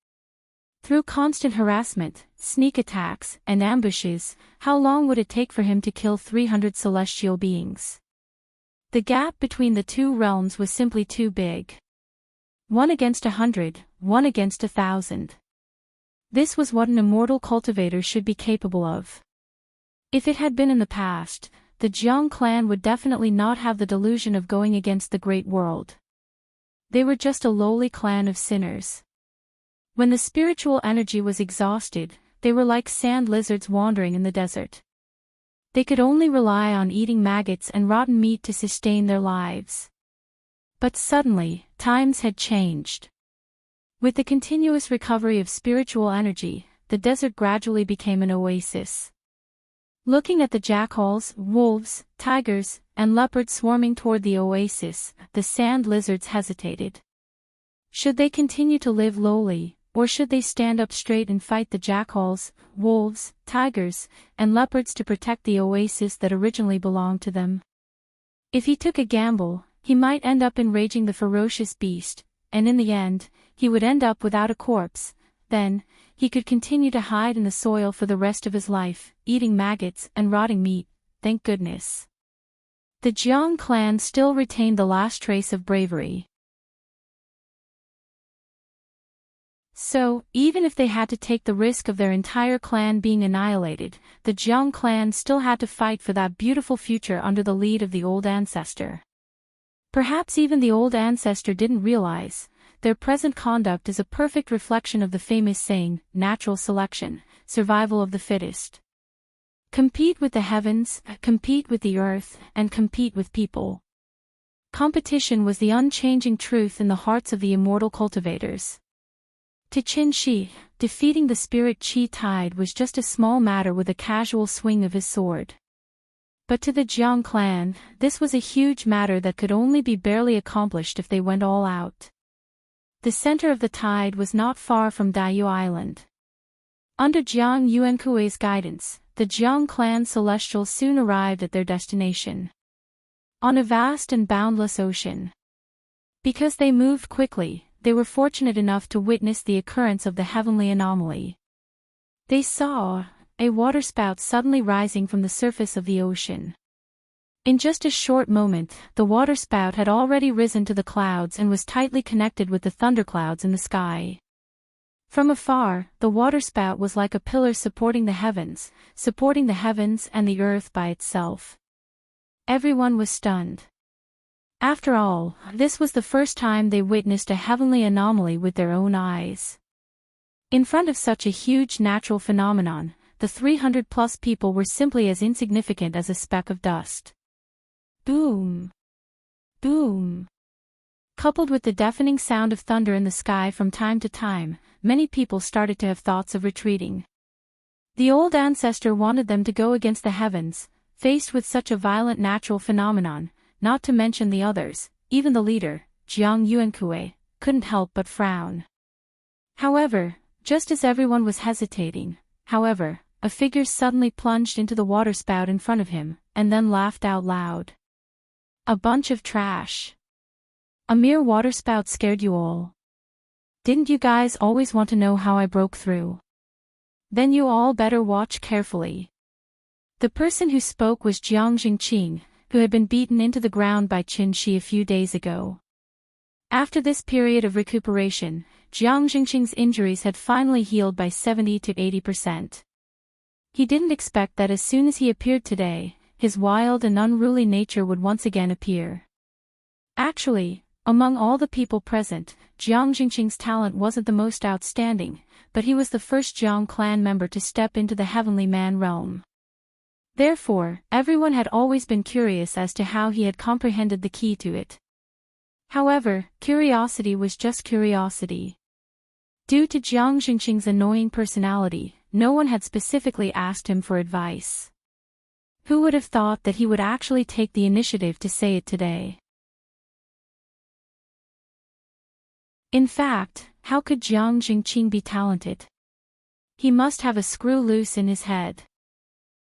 Through constant harassment, sneak attacks, and ambushes, how long would it take for him to kill 300 celestial beings? The gap between the two realms was simply too big. 1 against 100, 1 against 1,000. This was what an immortal cultivator should be capable of. If it had been in the past, the Jiang clan would definitely not have the delusion of going against the great world. They were just a lowly clan of sinners. When the spiritual energy was exhausted, they were like sand lizards wandering in the desert. They could only rely on eating maggots and rotten meat to sustain their lives. But suddenly, times had changed. With the continuous recovery of spiritual energy, the desert gradually became an oasis. Looking at the jackals, wolves, tigers, and leopards swarming toward the oasis, the sand lizards hesitated. Should they continue to live lowly, or should they stand up straight and fight the jackals, wolves, tigers, and leopards to protect the oasis that originally belonged to them? If he took a gamble, he might end up enraging the ferocious beast, and in the end, he would end up without a corpse. Then, he could continue to hide in the soil for the rest of his life, eating maggots and rotting meat, thank goodness. The Jiang clan still retained the last trace of bravery. So, even if they had to take the risk of their entire clan being annihilated, the Jiang clan still had to fight for that beautiful future under the lead of the old ancestor. Perhaps even the old ancestor didn't realize, their present conduct is a perfect reflection of the famous saying, natural selection, survival of the fittest. Compete with the heavens, compete with the earth, and compete with people. Competition was the unchanging truth in the hearts of the immortal cultivators. To Chen-Shi, defeating the spirit chi tide was just a small matter with a casual swing of his sword. But to the Jiang clan, this was a huge matter that could only be barely accomplished if they went all out. The center of the tide was not far from Daiyu Island. Under Jiang Yuankui's guidance, the Jiang clan celestials soon arrived at their destination. On a vast and boundless ocean. Because they moved quickly, they were fortunate enough to witness the occurrence of the heavenly anomaly. They saw a waterspout suddenly rising from the surface of the ocean. In just a short moment, the waterspout had already risen to the clouds and was tightly connected with the thunderclouds in the sky. From afar, the waterspout was like a pillar supporting the heavens and the earth by itself. Everyone was stunned. After all, this was the first time they witnessed a heavenly anomaly with their own eyes. In front of such a huge natural phenomenon, the 300+ people were simply as insignificant as a speck of dust. Boom! Boom! Coupled with the deafening sound of thunder in the sky from time to time, many people started to have thoughts of retreating. The old ancestor wanted them to go against the heavens, faced with such a violent natural phenomenon, not to mention the others, even the leader, Jiang Yuankui, couldn't help but frown. However, just as everyone was hesitating, a figure suddenly plunged into the waterspout in front of him, and then laughed out loud. A bunch of trash. A mere waterspout scared you all. Didn't you guys always want to know how I broke through? Then you all better watch carefully. The person who spoke was Jiang Jingqing, who had been beaten into the ground by Qin Shi a few days ago. After this period of recuperation, Jiang Jingqing's injuries had finally healed by 70 to 80%. He didn't expect that as soon as he appeared today, his wild and unruly nature would once again appear. Actually, among all the people present, Jiang Jingqing's talent wasn't the most outstanding, but he was the first Jiang clan member to step into the heavenly man realm. Therefore, everyone had always been curious as to how he had comprehended the key to it. However, curiosity was just curiosity. Due to Jiang Jingqing's annoying personality, no one had specifically asked him for advice. Who would have thought that he would actually take the initiative to say it today? In fact, how could Jiang Jingqing be talented? He must have a screw loose in his head.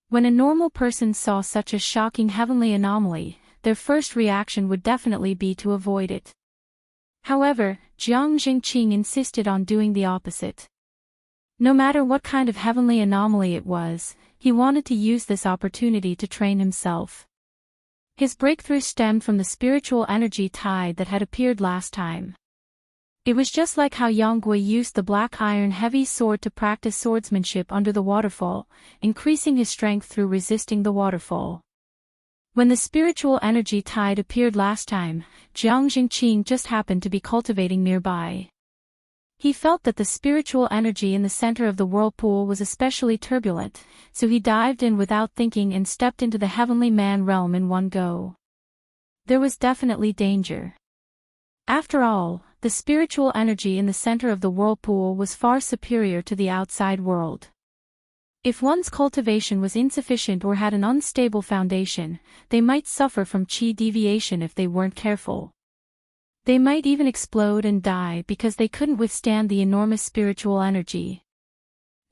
When a normal person saw such a shocking heavenly anomaly, their first reaction would definitely be to avoid it. However, Jiang Jingqing insisted on doing the opposite. No matter what kind of heavenly anomaly it was, he wanted to use this opportunity to train himself. His breakthrough stemmed from the spiritual energy tide that had appeared last time. It was just like how Yang Gui used the black iron heavy sword to practice swordsmanship under the waterfall, increasing his strength through resisting the waterfall. When the spiritual energy tide appeared last time, Jiang Jingqing just happened to be cultivating nearby. He felt that the spiritual energy in the center of the whirlpool was especially turbulent, so he dived in without thinking and stepped into the heavenly man realm in one go. There was definitely danger. After all, the spiritual energy in the center of the whirlpool was far superior to the outside world. If one's cultivation was insufficient or had an unstable foundation, they might suffer from chi deviation if they weren't careful. They might even explode and die because they couldn't withstand the enormous spiritual energy.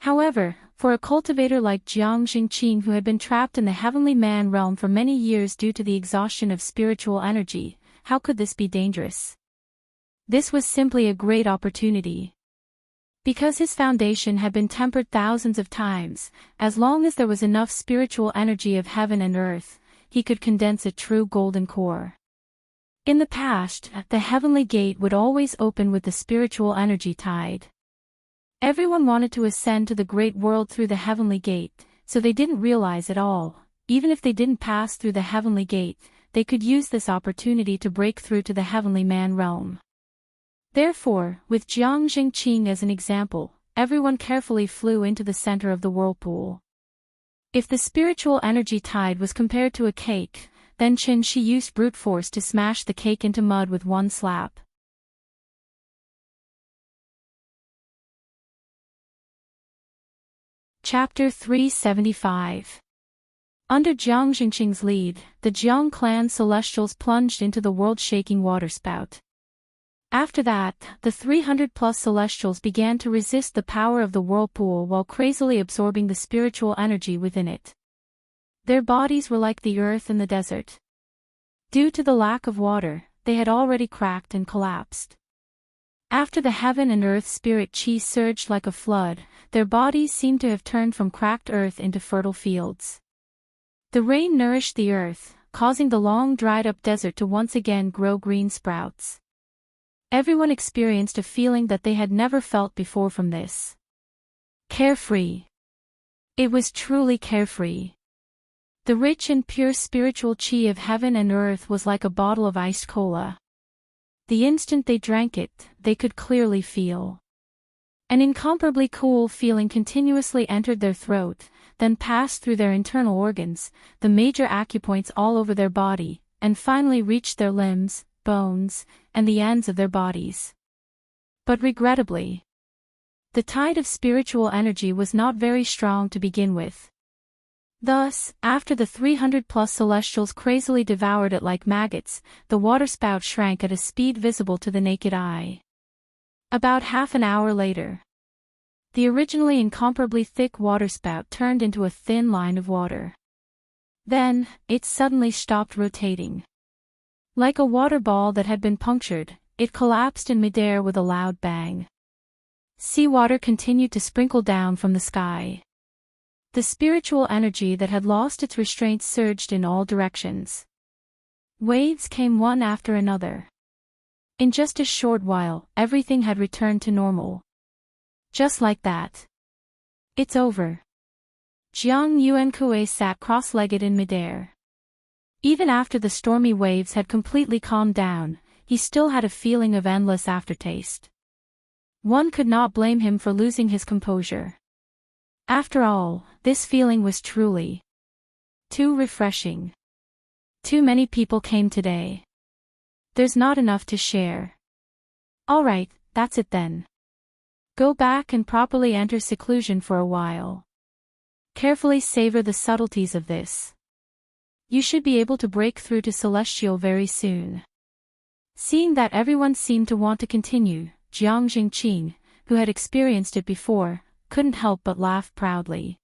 However, for a cultivator like Jiang Jingqing who had been trapped in the heavenly man realm for many years due to the exhaustion of spiritual energy, how could this be dangerous? This was simply a great opportunity. Because his foundation had been tempered thousands of times, as long as there was enough spiritual energy of heaven and earth, he could condense a true golden core. In the past, the heavenly gate would always open with the spiritual energy tide. Everyone wanted to ascend to the great world through the heavenly gate, so they didn't realize at all, even if they didn't pass through the heavenly gate, they could use this opportunity to break through to the heavenly man realm. Therefore, with Jiang Jingqing as an example, everyone carefully flew into the center of the whirlpool. If the spiritual energy tide was compared to a cake, then Qin Shi used brute force to smash the cake into mud with one slap. Chapter 375. Under Jiang Jingqing's lead, the Jiang clan celestials plunged into the world-shaking waterspout. After that, the 300-plus celestials began to resist the power of the whirlpool while crazily absorbing the spiritual energy within it. Their bodies were like the earth in the desert. Due to the lack of water, they had already cracked and collapsed. After the heaven and earth spirit chi surged like a flood, their bodies seemed to have turned from cracked earth into fertile fields. The rain nourished the earth, causing the long dried-up desert to once again grow green sprouts. Everyone experienced a feeling that they had never felt before from this. Carefree. It was truly carefree. The rich and pure spiritual chi of heaven and earth was like a bottle of iced cola. The instant they drank it, they could clearly feel. An incomparably cool feeling continuously entered their throat, then passed through their internal organs, the major acupoints all over their body, and finally reached their limbs, bones, and the ends of their bodies. But regrettably, the tide of spiritual energy was not very strong to begin with. Thus, after the 300-plus celestials crazily devoured it like maggots, the waterspout shrank at a speed visible to the naked eye. About half an hour later, the originally incomparably thick waterspout turned into a thin line of water. Then, it suddenly stopped rotating. Like a water ball that had been punctured, it collapsed in midair with a loud bang. Seawater continued to sprinkle down from the sky. The spiritual energy that had lost its restraint surged in all directions. Waves came one after another. In just a short while, everything had returned to normal. Just like that. It's over. Jiang Yuankue sat cross-legged in midair. Even after the stormy waves had completely calmed down, he still had a feeling of endless aftertaste. One could not blame him for losing his composure. After all, this feeling was truly too refreshing. Too many people came today. There's not enough to share. Alright, that's it then. Go back and properly enter seclusion for a while. Carefully savor the subtleties of this. You should be able to break through to Celestial very soon. Seeing that everyone seemed to want to continue, Jiang Jingqing, who had experienced it before, couldn't help but laugh proudly.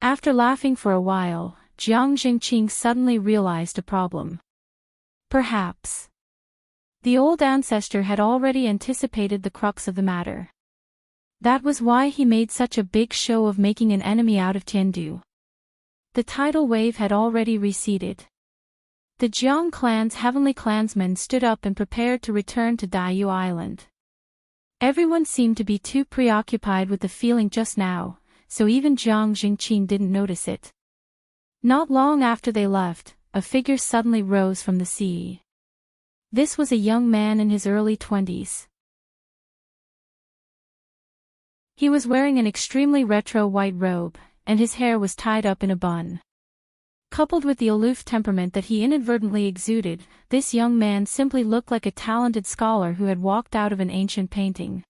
After laughing for a while, Jiang Jingqing suddenly realized a problem. Perhaps the old ancestor had already anticipated the crux of the matter. That was why he made such a big show of making an enemy out of Tiandu. The tidal wave had already receded. The Jiang clan's heavenly clansmen stood up and prepared to return to Daiyu Island. Everyone seemed to be too preoccupied with the feeling just now, so even Jiang Jingqing didn't notice it. Not long after they left, a figure suddenly rose from the sea. This was a young man in his early 20s. He was wearing an extremely retro white robe, and his hair was tied up in a bun. Coupled with the aloof temperament that he inadvertently exuded, this young man simply looked like a talented scholar who had walked out of an ancient painting.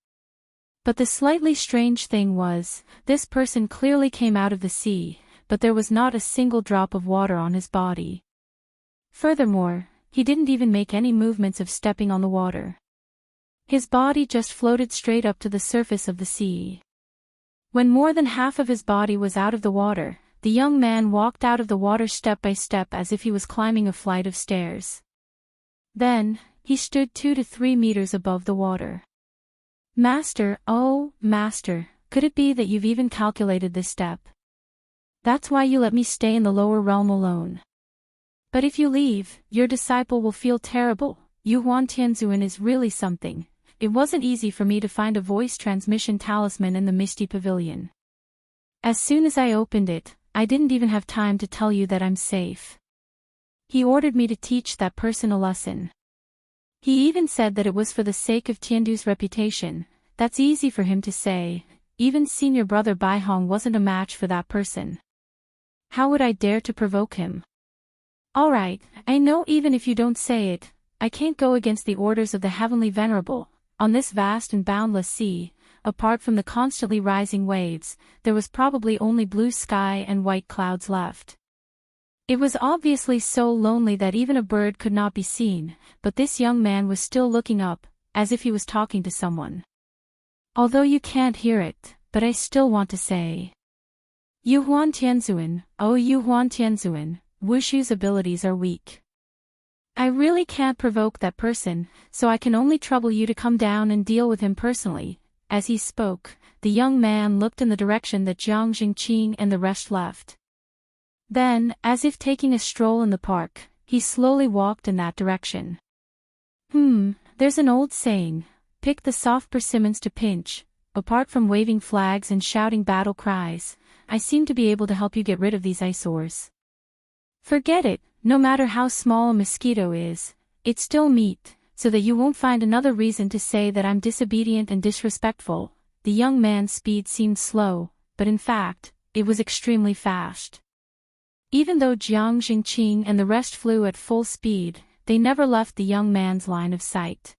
But the slightly strange thing was, this person clearly came out of the sea, but there was not a single drop of water on his body. Furthermore, he didn't even make any movements of stepping on the water. His body just floated straight up to the surface of the sea. When more than half of his body was out of the water, the young man walked out of the water step by step as if he was climbing a flight of stairs. Then, he stood 2 to 3 meters above the water. Master, oh, Master, could it be that you've even calculated this step? That's why you let me stay in the lower realm alone. But if you leave, your disciple will feel terrible. Yuan Tianzuan is really something. It wasn't easy for me to find a voice transmission talisman in the Misty Pavilion. As soon as I opened it, I didn't even have time to tell you that I'm safe. He ordered me to teach that person a lesson. He even said that it was for the sake of Tiandu's reputation. That's easy for him to say. Even senior brother Baihong wasn't a match for that person. How would I dare to provoke him? Alright, I know even if you don't say it, I can't go against the orders of the Heavenly Venerable. On this vast and boundless sea, apart from the constantly rising waves, there was probably only blue sky and white clouds left. It was obviously so lonely that even a bird could not be seen, but this young man was still looking up, as if he was talking to someone. Although you can't hear it, but I still want to say. Yu Huan Tianzuan, oh Yu Huan Tianzuan, Wushu's abilities are weak. I really can't provoke that person, so I can only trouble you to come down and deal with him personally. As he spoke, the young man looked in the direction that Jiang Jingqing and the rest left. Then, as if taking a stroll in the park, he slowly walked in that direction. There's an old saying, pick the soft persimmons to pinch. Apart from waving flags and shouting battle cries, I seem to be able to help you get rid of these eyesores. Forget it, no matter how small a mosquito is, it's still meat, so that you won't find another reason to say that I'm disobedient and disrespectful. The young man's speed seemed slow, but in fact, it was extremely fast. Even though Jiang Jingqing and the rest flew at full speed, they never left the young man's line of sight.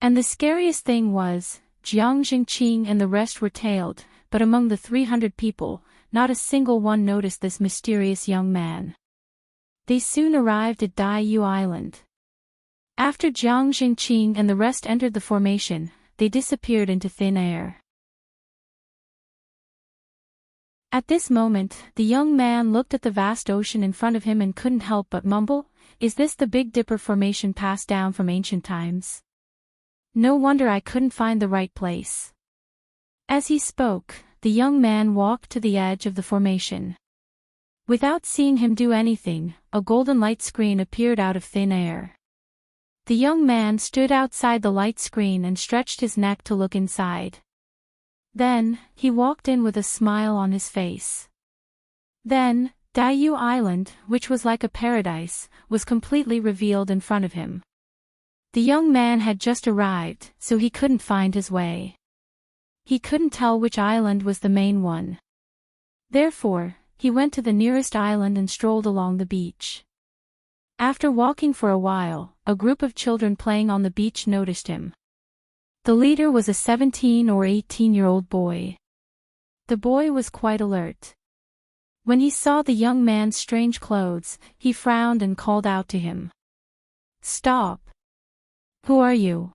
And the scariest thing was, Jiang Jingqing and the rest were tailed, but among the 300 people, not a single one noticed this mysterious young man. They soon arrived at Daiyu Island. After Jiang Jingqing and the rest entered the formation, they disappeared into thin air. At this moment, the young man looked at the vast ocean in front of him and couldn't help but mumble, "Is this the Big Dipper formation passed down from ancient times? No wonder I couldn't find the right place." As he spoke, the young man walked to the edge of the formation. Without seeing him do anything, a golden light screen appeared out of thin air. The young man stood outside the light screen and stretched his neck to look inside. Then, he walked in with a smile on his face. Then, Daiyu Island, which was like a paradise, was completely revealed in front of him. The young man had just arrived, so he couldn't find his way. He couldn't tell which island was the main one. Therefore, he went to the nearest island and strolled along the beach. After walking for a while, a group of children playing on the beach noticed him. The leader was a 17 or 18-year-old boy. The boy was quite alert. When he saw the young man's strange clothes, he frowned and called out to him. "Stop! Who are you?"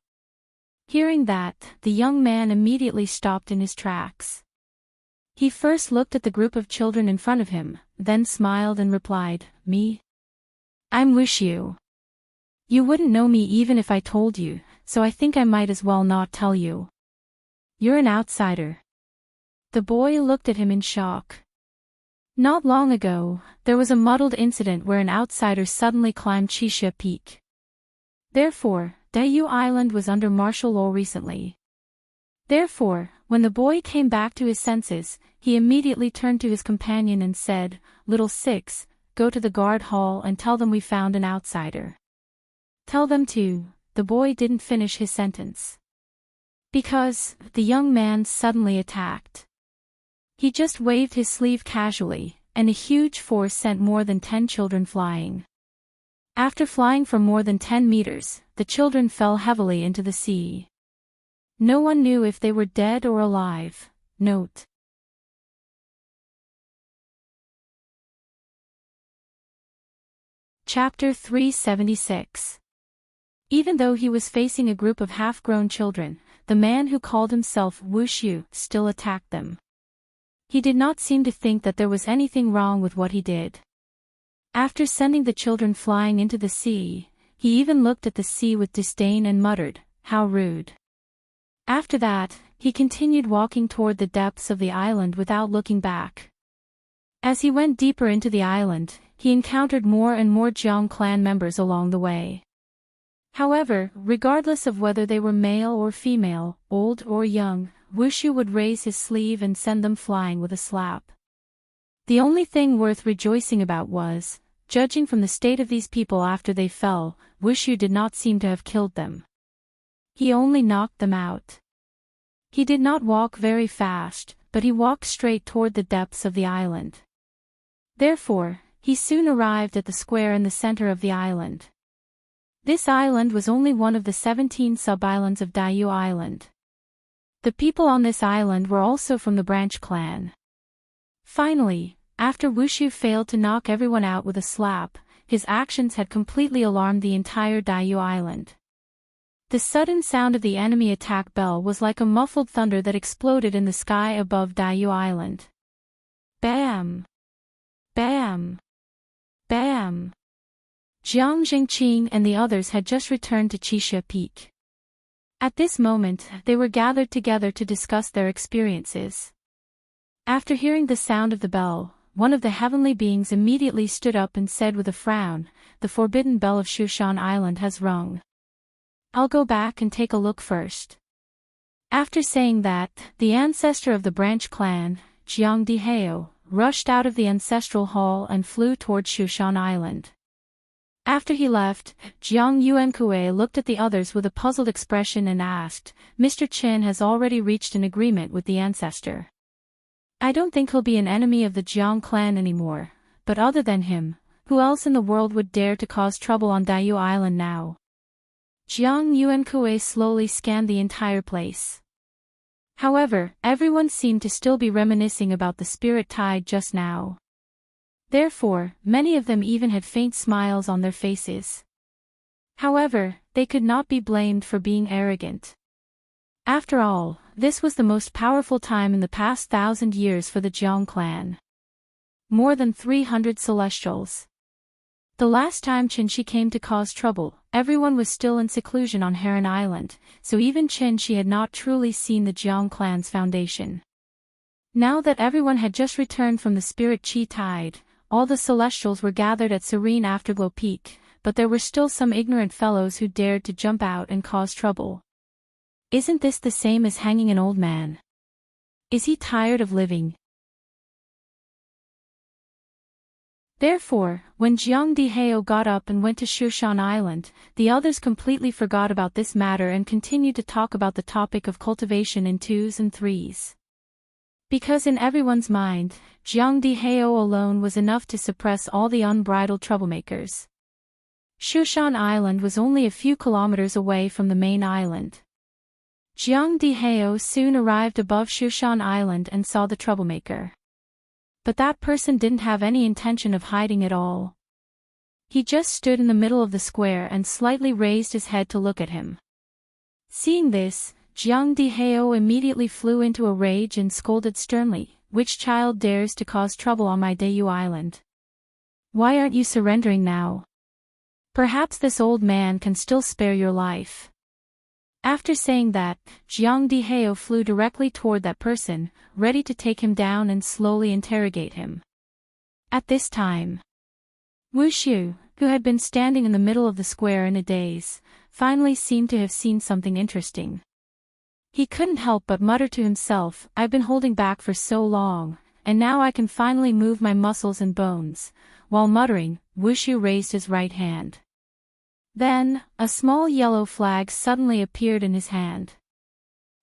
Hearing that, the young man immediately stopped in his tracks. He first looked at the group of children in front of him, then smiled and replied, "Me? I'm Wushu. You wouldn't know me even if I told you, so I think I might as well not tell you. You're an outsider." The boy looked at him in shock. Not long ago, there was a muddled incident where an outsider suddenly climbed Qixia Peak. Therefore, Daiyu Island was under martial law recently. Therefore, when the boy came back to his senses, he immediately turned to his companion and said, "Little Six, go to the guard hall and tell them we found an outsider." "Tell them to," the boy didn't finish his sentence. Because, the young man suddenly attacked. He just waved his sleeve casually, and a huge force sent more than 10 children flying. After flying for more than 10 meters, the children fell heavily into the sea. No one knew if they were dead or alive. Note. Chapter 376. Even though he was facing a group of half-grown children, the man who called himself Wushu still attacked them. He did not seem to think that there was anything wrong with what he did. After sending the children flying into the sea, he even looked at the sea with disdain and muttered, "How rude." After that, he continued walking toward the depths of the island without looking back. As he went deeper into the island, he encountered more and more Jiang clan members along the way. However, regardless of whether they were male or female, old or young, Wushu would raise his sleeve and send them flying with a slap. The only thing worth rejoicing about was, judging from the state of these people after they fell, Wushu did not seem to have killed them. He only knocked them out. He did not walk very fast, but he walked straight toward the depths of the island. Therefore, he soon arrived at the square in the center of the island. This island was only one of the 17 sub-islands of Daiyu Island. The people on this island were also from the branch clan. Finally, after Wushu failed to knock everyone out with a slap, his actions had completely alarmed the entire Daiyu Island. The sudden sound of the enemy attack bell was like a muffled thunder that exploded in the sky above Daiyu Island. Bam! Bam! Bam! Jiang Jingqing and the others had just returned to Qixia Peak. At this moment, they were gathered together to discuss their experiences. After hearing the sound of the bell, one of the heavenly beings immediately stood up and said with a frown, "The forbidden bell of Shushan Island has rung. I'll go back and take a look first." After saying that, the ancestor of the branch clan, Jiang Diheo, rushed out of the ancestral hall and flew towards Shushan Island. After he left, Jiang Yuankue looked at the others with a puzzled expression and asked, "Mr. Qin has already reached an agreement with the ancestor. I don't think he'll be an enemy of the Jiang clan anymore, but other than him, who else in the world would dare to cause trouble on Daiyu Island now?" Jiang Yuankue slowly scanned the entire place. However, everyone seemed to still be reminiscing about the spirit tide just now. Therefore, many of them even had faint smiles on their faces. However, they could not be blamed for being arrogant. After all, this was the most powerful time in the past 1,000 years for the Jiang clan. More than 300 celestials. The last time Qinshi came to cause trouble, everyone was still in seclusion on Heron Island, so even Qinshi had not truly seen the Jiang clan's foundation. Now that everyone had just returned from the spirit chi tide, all the celestials were gathered at Serene Afterglow Peak, but there were still some ignorant fellows who dared to jump out and cause trouble. Isn't this the same as hanging an old man? Is he tired of living? Therefore, when Jiang Diheo got up and went to Shushan Island, the others completely forgot about this matter and continued to talk about the topic of cultivation in 2s and 3s. Because in everyone's mind, Jiang Diheo alone was enough to suppress all the unbridled troublemakers. Shushan Island was only a few kilometers away from the main island. Jiang Diheo soon arrived above Shushan Island and saw the troublemaker. But that person didn't have any intention of hiding at all. He just stood in the middle of the square and slightly raised his head to look at him. Seeing this, Jiang Diheo immediately flew into a rage and scolded sternly, "Which child dares to cause trouble on my Daiyu Island? Why aren't you surrendering now? Perhaps this old man can still spare your life." After saying that, Jiang Diheo flew directly toward that person, ready to take him down and slowly interrogate him. At this time, Wushu, who had been standing in the middle of the square in a daze, finally seemed to have seen something interesting. He couldn't help but mutter to himself, "I've been holding back for so long, and now I can finally move my muscles and bones." While muttering, Wushu raised his right hand. Then, a small yellow flag suddenly appeared in his hand.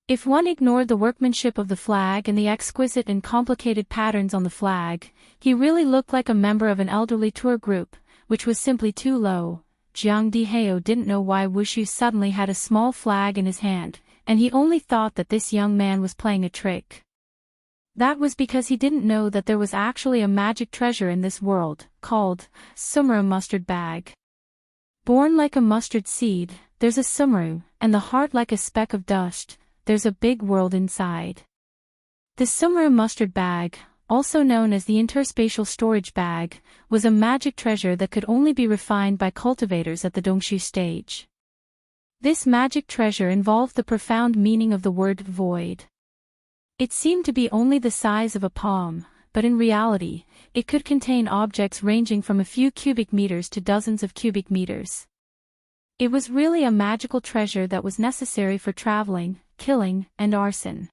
If one ignored the workmanship of the flag and the exquisite and complicated patterns on the flag, he really looked like a member of an elderly tour group, which was simply too low. Jiang Diheo didn't know why Wushu suddenly had a small flag in his hand, and he only thought that this young man was playing a trick. That was because he didn't know that there was actually a magic treasure in this world, called Sumru Mustard Bag. Born like a mustard seed, there's a Sumru, and the heart like a speck of dust, there's a big world inside. The Sumru Mustard Bag, also known as the Interspatial Storage Bag, was a magic treasure that could only be refined by cultivators at the Dongshu stage. This magic treasure involved the profound meaning of the word void. It seemed to be only the size of a palm, but in reality, it could contain objects ranging from a few cubic meters to dozens of cubic meters. It was really a magical treasure that was necessary for traveling, killing, and arson.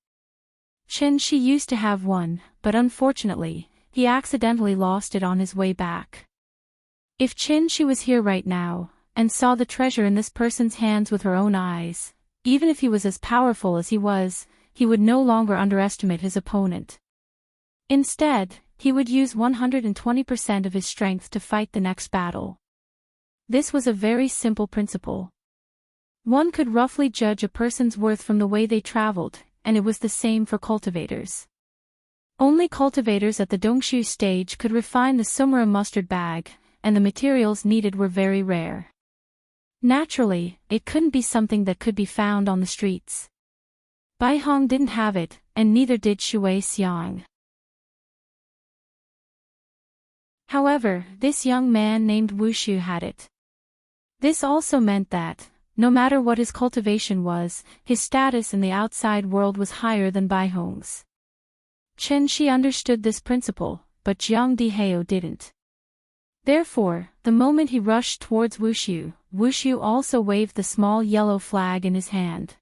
Qinshi used to have one, but unfortunately, he accidentally lost it on his way back. If Qinshi was here right now, and saw the treasure in this person's hands with her own eyes, even if he was as powerful as he would no longer underestimate his opponent. Instead, he would use 120% of his strength to fight the next battle. This was a very simple principle. One could roughly judge a person's worth from the way they traveled, and it was the same for cultivators. Only cultivators at the Dongshu stage could refine the Sumera mustard bag, and the materials needed were very rare. Naturally, it couldn't be something that could be found on the streets. Bai Hong didn't have it, and neither did Shui Xiang. However, this young man named Wu Shu had it. This also meant that, no matter what his cultivation was, his status in the outside world was higher than Bai Hong's. Chen Shi understood this principle, but Jiang Dihao didn't. Therefore, the moment he rushed towards Wu Shu also waved the small yellow flag in his hand.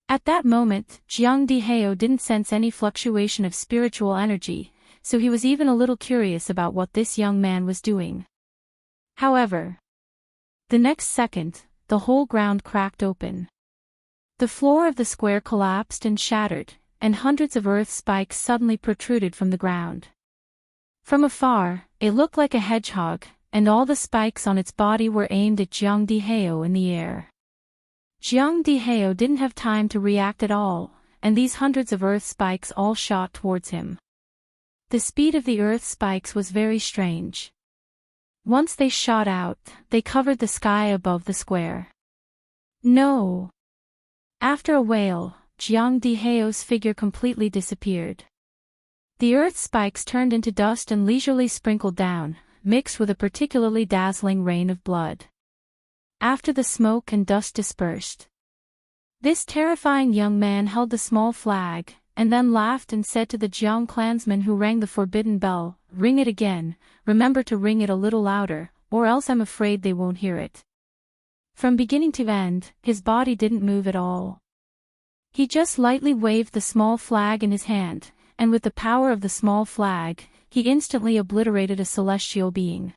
At that moment, Jiang Dihao didn't sense any fluctuation of spiritual energy, so he was even a little curious about what this young man was doing. However, the next second, the whole ground cracked open. The floor of the square collapsed and shattered, and hundreds of earth spikes suddenly protruded from the ground. From afar, it looked like a hedgehog, and all the spikes on its body were aimed at Jiang Dihao in the air. Jiang Dihao didn't have time to react at all, and these hundreds of earth spikes all shot towards him. The speed of the earth spikes was very strange. Once they shot out, they covered the sky above the square. No! After a wail, Jiang Dihao's figure completely disappeared. The earth spikes turned into dust and leisurely sprinkled down, mixed with a particularly dazzling rain of blood. After the smoke and dust dispersed, this terrifying young man held the small flag, and then laughed and said to the Jiang clansman who rang the forbidden bell, "Ring it again, remember to ring it a little louder, or else I'm afraid they won't hear it." From beginning to end, his body didn't move at all. He just lightly waved the small flag in his hand, and with the power of the small flag, he instantly obliterated a celestial being.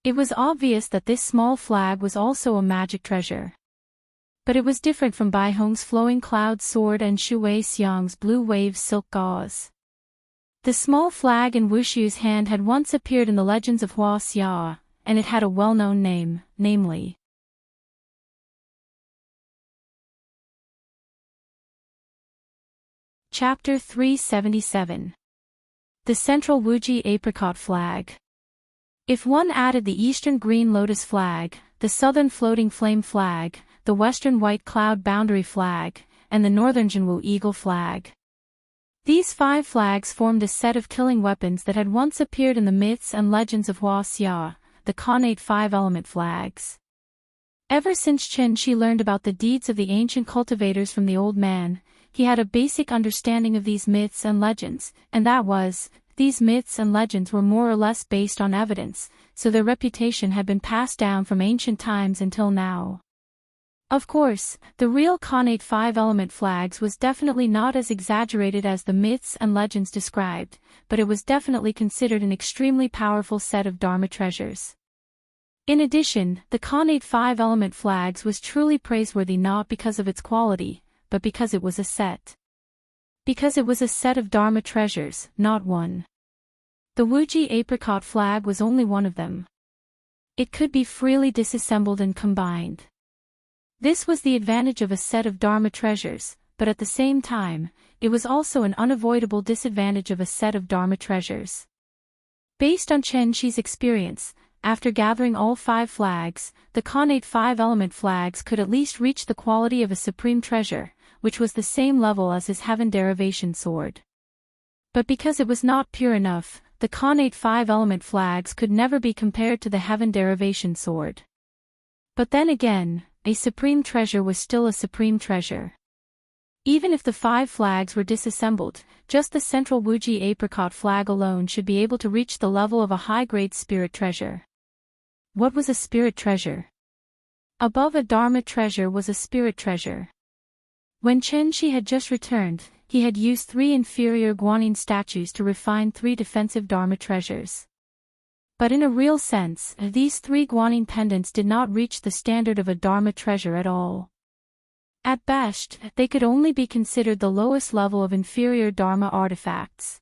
It was obvious that this small flag was also a magic treasure. But it was different from Bai Hong's flowing cloud sword and Shui Xiang's blue wave silk gauze. The small flag in Wu Shu's hand had once appeared in the legends of Hua Xia, and it had a well-known name, namely Chapter 377. The Central Wuji Apricot Flag. If one added the Eastern Green Lotus Flag, the Southern Floating Flame Flag, the Western White Cloud Boundary Flag, and the Northern Jinwu Eagle Flag, these 5 flags formed a set of killing weapons that had once appeared in the myths and legends of Hua Xia, the Khanate 5-element flags. Ever since Chen Shi learned about the deeds of the ancient cultivators from the old man, he had a basic understanding of these myths and legends, and that was, these myths and legends were more or less based on evidence, so their reputation had been passed down from ancient times until now. Of course, the real Khanate 5-element flags was definitely not as exaggerated as the myths and legends described, but it was definitely considered an extremely powerful set of Dharma treasures. In addition, the Khanate 5-element flags was truly praiseworthy not because of its quality, but because it was a set. Because it was a set of Dharma treasures, not one. The Wuji Apricot flag was only one of them. It could be freely disassembled and combined. This was the advantage of a set of Dharma treasures, but at the same time, it was also an unavoidable disadvantage of a set of Dharma treasures. Based on Chen Shi's experience, after gathering all 5 flags, the Khanate 5-element flags could at least reach the quality of a supreme treasure, which was the same level as his Heaven Derivation sword. But because it was not pure enough, the Khanate 5-element flags could never be compared to the Heaven Derivation sword. But then again, a supreme treasure was still a supreme treasure. Even if the 5 flags were disassembled, just the central Wuji Apricot flag alone should be able to reach the level of a high-grade spirit treasure. What was a spirit treasure? Above a Dharma treasure was a spirit treasure. When Chen Shi had just returned, he had used 3 inferior Guanyin statues to refine 3 defensive Dharma treasures. But in a real sense, these 3 Guanyin pendants did not reach the standard of a Dharma treasure at all. At best, they could only be considered the lowest level of inferior Dharma artifacts.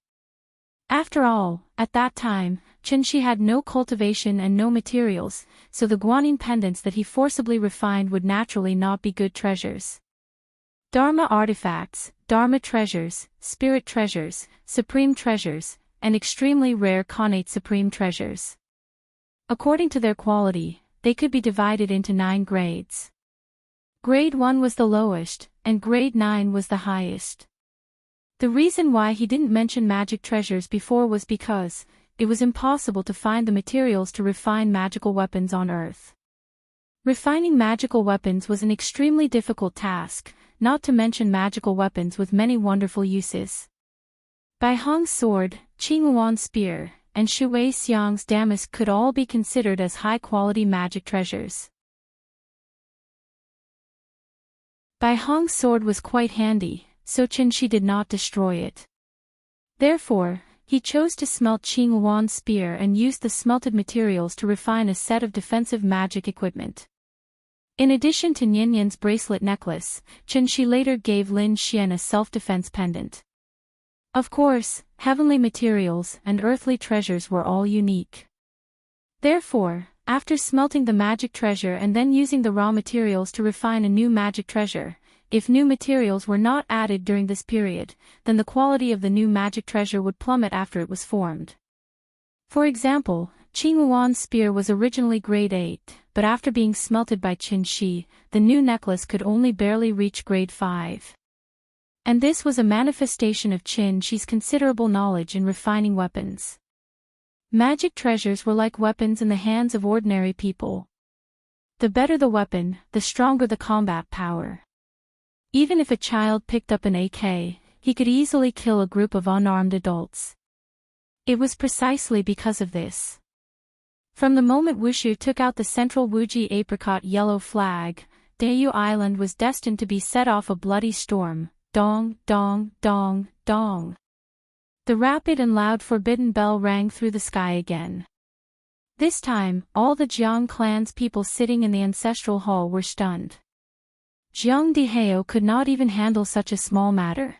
After all, at that time, Chen Shi had no cultivation and no materials, so the Guanyin pendants that he forcibly refined would naturally not be good treasures. Dharma artifacts, Dharma treasures, spirit treasures, supreme treasures, and extremely rare connate supreme treasures. According to their quality, they could be divided into 9 grades. Grade 1 was the lowest, and grade 9 was the highest. The reason why he didn't mention magic treasures before was because it was impossible to find the materials to refine magical weapons on Earth. Refining magical weapons was an extremely difficult task, not to mention magical weapons with many wonderful uses. Bai Hong's sword, Qing Yuan's spear, and Shu Wei Xiang's damask could all be considered as high-quality magic treasures. Bai Hong's sword was quite handy, so Qin Shi did not destroy it. Therefore, he chose to smelt Qing Yuan's spear and used the smelted materials to refine a set of defensive magic equipment. In addition to Nian Yan's bracelet necklace, Qin Shi later gave Lin Xian a self-defense pendant. Of course, heavenly materials and earthly treasures were all unique. Therefore, after smelting the magic treasure and then using the raw materials to refine a new magic treasure, if new materials were not added during this period, then the quality of the new magic treasure would plummet after it was formed. For example, Qing Yuan's spear was originally grade 8, but after being smelted by Qin Shi, the new necklace could only barely reach grade 5. And this was a manifestation of Qin Shi's considerable knowledge in refining weapons. Magic treasures were like weapons in the hands of ordinary people. The better the weapon, the stronger the combat power. Even if a child picked up an AK, he could easily kill a group of unarmed adults. It was precisely because of this. From the moment Wushu took out the central Wuji apricot yellow flag, Dayu Island was destined to be set off a bloody storm. Dong, dong, dong, dong. The rapid and loud forbidden bell rang through the sky again. This time, all the Jiang clan's people sitting in the ancestral hall were stunned. Jiang Diheo could not even handle such a small matter.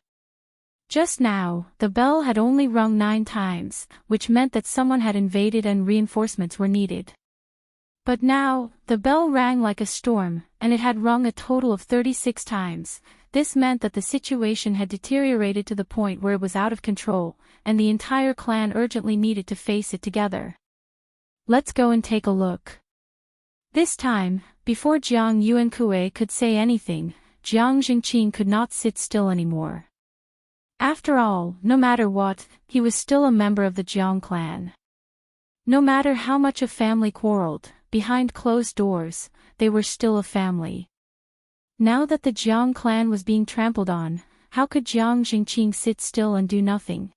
Just now, the bell had only rung 9 times, which meant that someone had invaded and reinforcements were needed. But now, the bell rang like a storm, and it had rung a total of 36 times. This meant that the situation had deteriorated to the point where it was out of control, and the entire clan urgently needed to face it together. Let's go and take a look. This time, before Jiang Yuankue could say anything, Jiang Jingqing could not sit still anymore. After all, no matter what, he was still a member of the Jiang clan. No matter how much a family quarreled, behind closed doors, they were still a family. Now that the Jiang clan was being trampled on, how could Jiang Jingqing sit still and do nothing?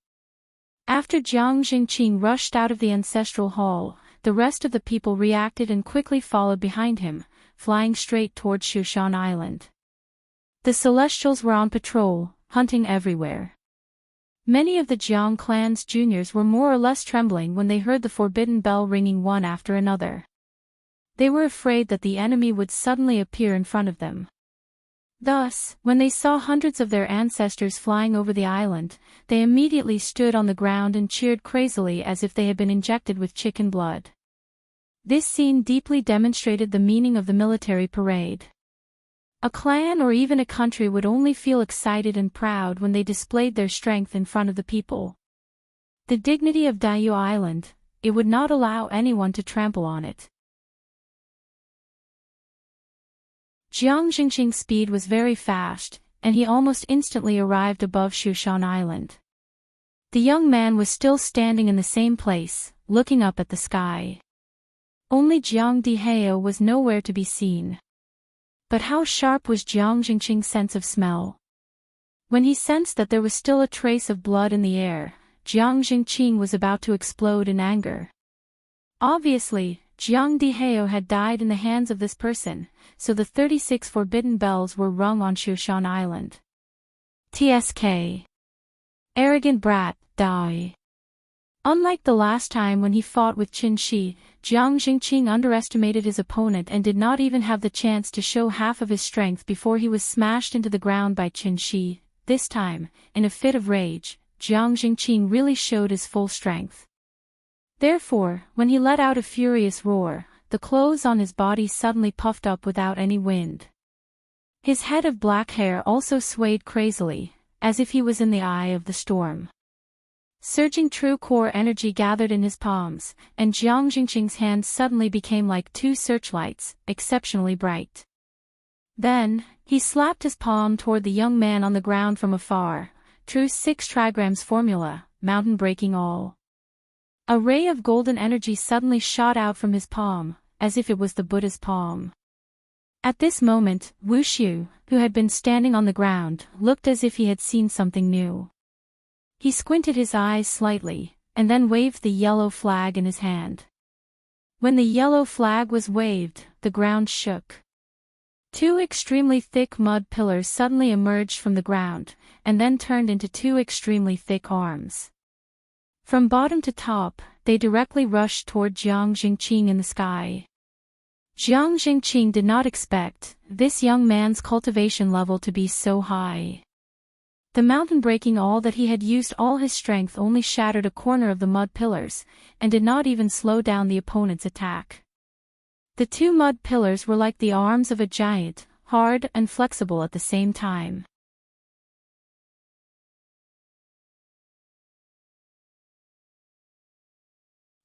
After Jiang Jingqing rushed out of the ancestral hall, the rest of the people reacted and quickly followed behind him, flying straight towards Shushan Island. The Celestials were on patrol, hunting everywhere. Many of the Jiang clan's juniors were more or less trembling when they heard the forbidden bell ringing one after another. They were afraid that the enemy would suddenly appear in front of them. Thus, when they saw hundreds of their ancestors flying over the island, they immediately stood on the ground and cheered crazily as if they had been injected with chicken blood. This scene deeply demonstrated the meaning of the military parade. A clan or even a country would only feel excited and proud when they displayed their strength in front of the people. The dignity of Dayu Island, it would not allow anyone to trample on it. Jiang Jingqing's speed was very fast, and he almost instantly arrived above Shushan Island. The young man was still standing in the same place, looking up at the sky. Only Jiang Diheo was nowhere to be seen. But how sharp was Jiang Jingqing's sense of smell? When he sensed that there was still a trace of blood in the air, Jiang Jingqing was about to explode in anger. Obviously, Jiang Diheo had died in the hands of this person, so the 36 forbidden bells were rung on Shushan Island. TSK. Arrogant brat, die. Unlike the last time when he fought with Qin Shi, Jiang Jingqing underestimated his opponent and did not even have the chance to show half of his strength before he was smashed into the ground by Qin Shi. This time, in a fit of rage, Jiang Jingqing really showed his full strength. Therefore, when he let out a furious roar, the clothes on his body suddenly puffed up without any wind. His head of black hair also swayed crazily, as if he was in the eye of the storm. Surging true core energy gathered in his palms, and Jiang Jingqing's hands suddenly became like two searchlights, exceptionally bright. Then, he slapped his palm toward the young man on the ground from afar. True 6 trigrams formula, mountain breaking all. A ray of golden energy suddenly shot out from his palm, as if it was the Buddha's palm. At this moment, Wu Xiu, who had been standing on the ground, looked as if he had seen something new. He squinted his eyes slightly, and then waved the yellow flag in his hand. When the yellow flag was waved, the ground shook. 2 extremely thick mud pillars suddenly emerged from the ground, and then turned into 2 extremely thick arms. From bottom to top, they directly rushed toward Jiang Jingqing in the sky. Jiang Jingqing did not expect this young man's cultivation level to be so high. The mountain breaking all that he had used all his strength only shattered a corner of the mud pillars, and did not even slow down the opponent's attack. The 2 mud pillars were like the arms of a giant, hard and flexible at the same time.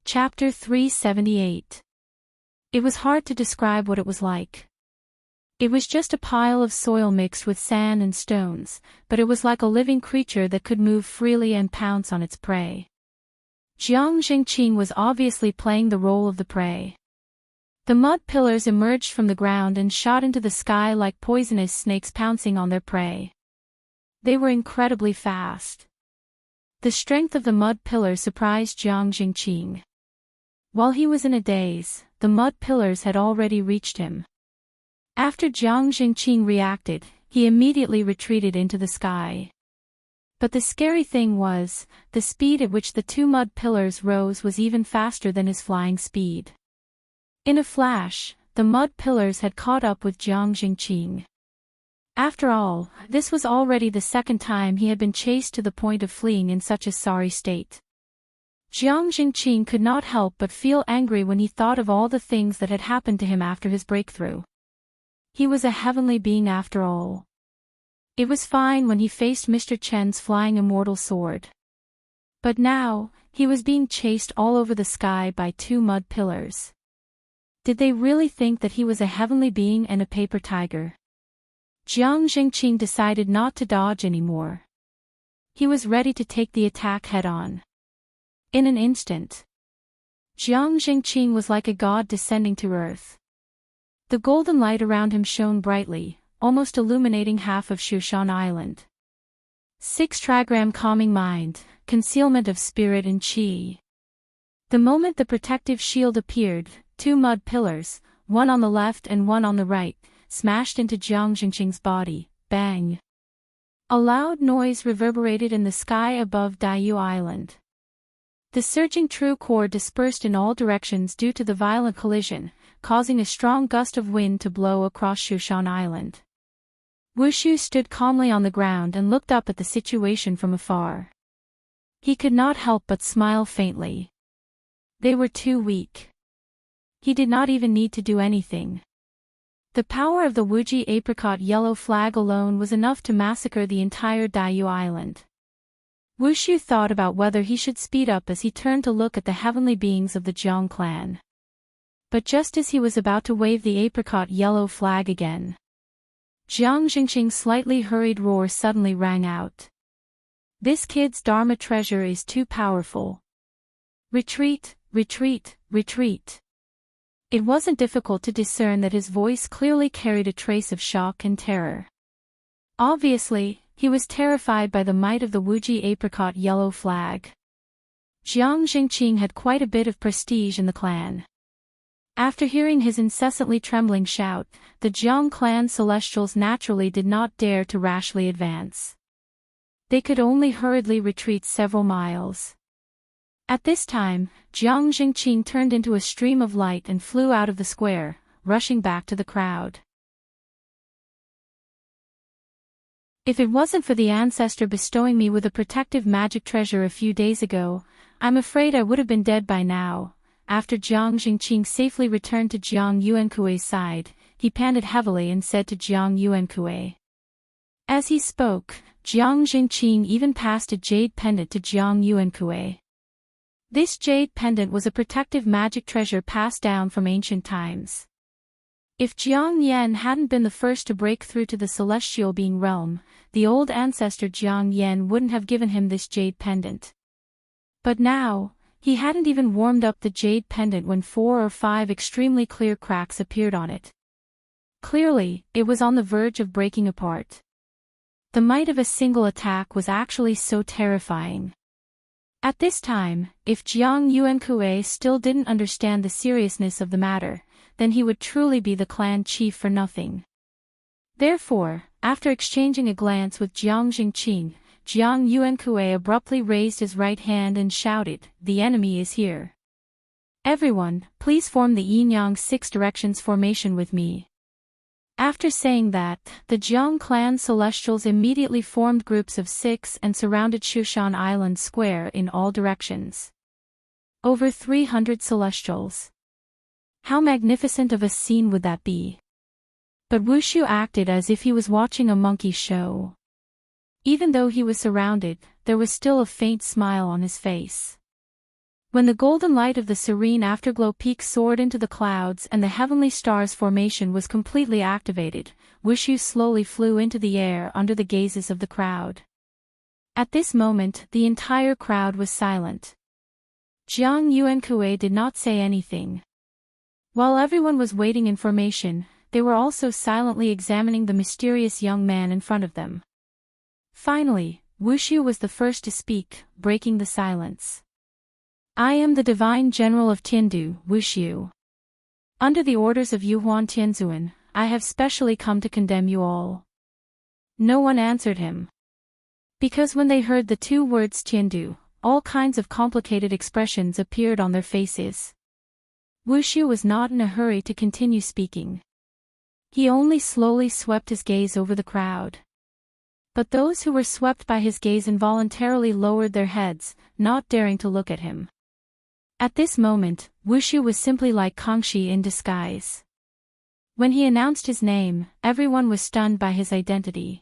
Chapter 378. It was hard to describe what it was like. It was just a pile of soil mixed with sand and stones, but it was like a living creature that could move freely and pounce on its prey. Jiang Jingqing was obviously playing the role of the prey. The mud pillars emerged from the ground and shot into the sky like poisonous snakes pouncing on their prey. They were incredibly fast. The strength of the mud pillars surprised Jiang Jingqing. While he was in a daze, the mud pillars had already reached him. After Jiang Jingqing reacted, he immediately retreated into the sky. But the scary thing was, the speed at which the 2 mud pillars rose was even faster than his flying speed. In a flash, the mud pillars had caught up with Jiang Jingqing. After all, this was already the 2nd time he had been chased to the point of fleeing in such a sorry state. Jiang Jingqing could not help but feel angry when he thought of all the things that had happened to him after his breakthrough. He was a heavenly being after all. It was fine when he faced Mr. Chen's flying immortal sword. But now, he was being chased all over the sky by 2 mud pillars. Did they really think that he was a heavenly being and a paper tiger? Jiang Jingqing decided not to dodge anymore. He was ready to take the attack head-on. In an instant, Jiang Jingqing was like a god descending to earth. The golden light around him shone brightly, almost illuminating half of Shushan Island. 6 trigram calming mind, concealment of spirit and qi. The moment the protective shield appeared, 2 mud pillars, one on the left and one on the right, smashed into Jiang Jingqing's body. Bang! A loud noise reverberated in the sky above Daiyu Island. The surging true core dispersed in all directions due to the violent collision, causing a strong gust of wind to blow across Shushan Island. Wushu stood calmly on the ground and looked up at the situation from afar. He could not help but smile faintly. They were too weak. He did not even need to do anything. The power of the Wuji apricot yellow flag alone was enough to massacre the entire Daiyu Island. Wushu thought about whether he should speed up as he turned to look at the heavenly beings of the Jiang clan. But just as he was about to wave the apricot yellow flag again, Jiang Jingqing's slightly hurried roar suddenly rang out. This kid's Dharma treasure is too powerful. Retreat, retreat, retreat. It wasn't difficult to discern that his voice clearly carried a trace of shock and terror. Obviously, he was terrified by the might of the Wuji apricot yellow flag. Jiang Jingqing had quite a bit of prestige in the clan. After hearing his incessantly trembling shout, the Jiang clan celestials naturally did not dare to rashly advance. They could only hurriedly retreat several miles. At this time, Jiang Jingqing turned into a stream of light and flew out of the square, rushing back to the crowd. If it wasn't for the ancestor bestowing me with a protective magic treasure a few days ago, I'm afraid I would have been dead by now. After Jiang Jingqing safely returned to Jiang Yuankue's side, he panted heavily and said to Jiang Yuankue, As he spoke, Jiang Jingqing even passed a jade pendant to Jiang Yuankue. This jade pendant was a protective magic treasure passed down from ancient times. If Jiang Yan hadn't been the first to break through to the celestial being realm, the old ancestor Jiang Yan wouldn't have given him this jade pendant. But now, he hadn't even warmed up the jade pendant when 4 or 5 extremely clear cracks appeared on it. Clearly, it was on the verge of breaking apart. The might of a single attack was actually so terrifying. At this time, if Jiang Yuankue still didn't understand the seriousness of the matter, then he would truly be the clan chief for nothing. Therefore, after exchanging a glance with Jiang Jingqing, Jiang Yuankue abruptly raised his right hand and shouted, "The enemy is here. Everyone, please form the yin-yang 6 directions formation with me." After saying that, the Jiang clan celestials immediately formed groups of 6 and surrounded Shushan Island Square in all directions. Over 300 celestials. How magnificent of a scene would that be? But Wushu acted as if he was watching a monkey show. Even though he was surrounded, there was still a faint smile on his face. When the golden light of the serene afterglow peak soared into the clouds and the heavenly stars formation was completely activated, Wushu slowly flew into the air under the gazes of the crowd. At this moment, the entire crowd was silent. Jiang Yuankue did not say anything. While everyone was waiting in formation, they were also silently examining the mysterious young man in front of them. Finally, Wushu was the first to speak, breaking the silence. "I am the Divine General of Tiandu, Wushu. Under the orders of Yuhuan Tianzuan, I have specially come to condemn you all." No one answered him. Because when they heard the 2 words Tiandu, all kinds of complicated expressions appeared on their faces. Wushu was not in a hurry to continue speaking. He only slowly swept his gaze over the crowd. But those who were swept by his gaze involuntarily lowered their heads, not daring to look at him. At this moment, Wushu was simply like Kangxi in disguise. When he announced his name, everyone was stunned by his identity.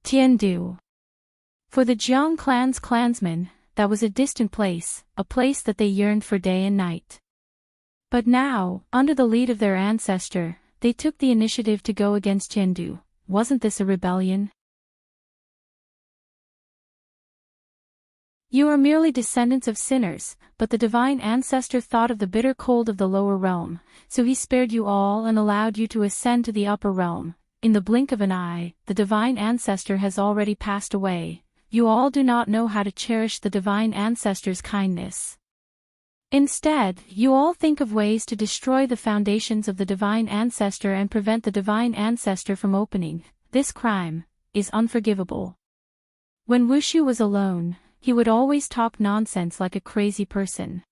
Tiandu. For the Jiang clan's clansmen, that was a distant place, a place that they yearned for day and night. But now, under the lead of their ancestor, they took the initiative to go against Tiandu. Wasn't this a rebellion? You are merely descendants of sinners, but the divine ancestor thought of the bitter cold of the lower realm, so he spared you all and allowed you to ascend to the upper realm. In the blink of an eye, the divine ancestor has already passed away. You all do not know how to cherish the divine ancestor's kindness. Instead, you all think of ways to destroy the foundations of the divine ancestor and prevent the divine ancestor from opening. This crime is unforgivable. When Wushu was alone, he would always talk nonsense like a crazy person.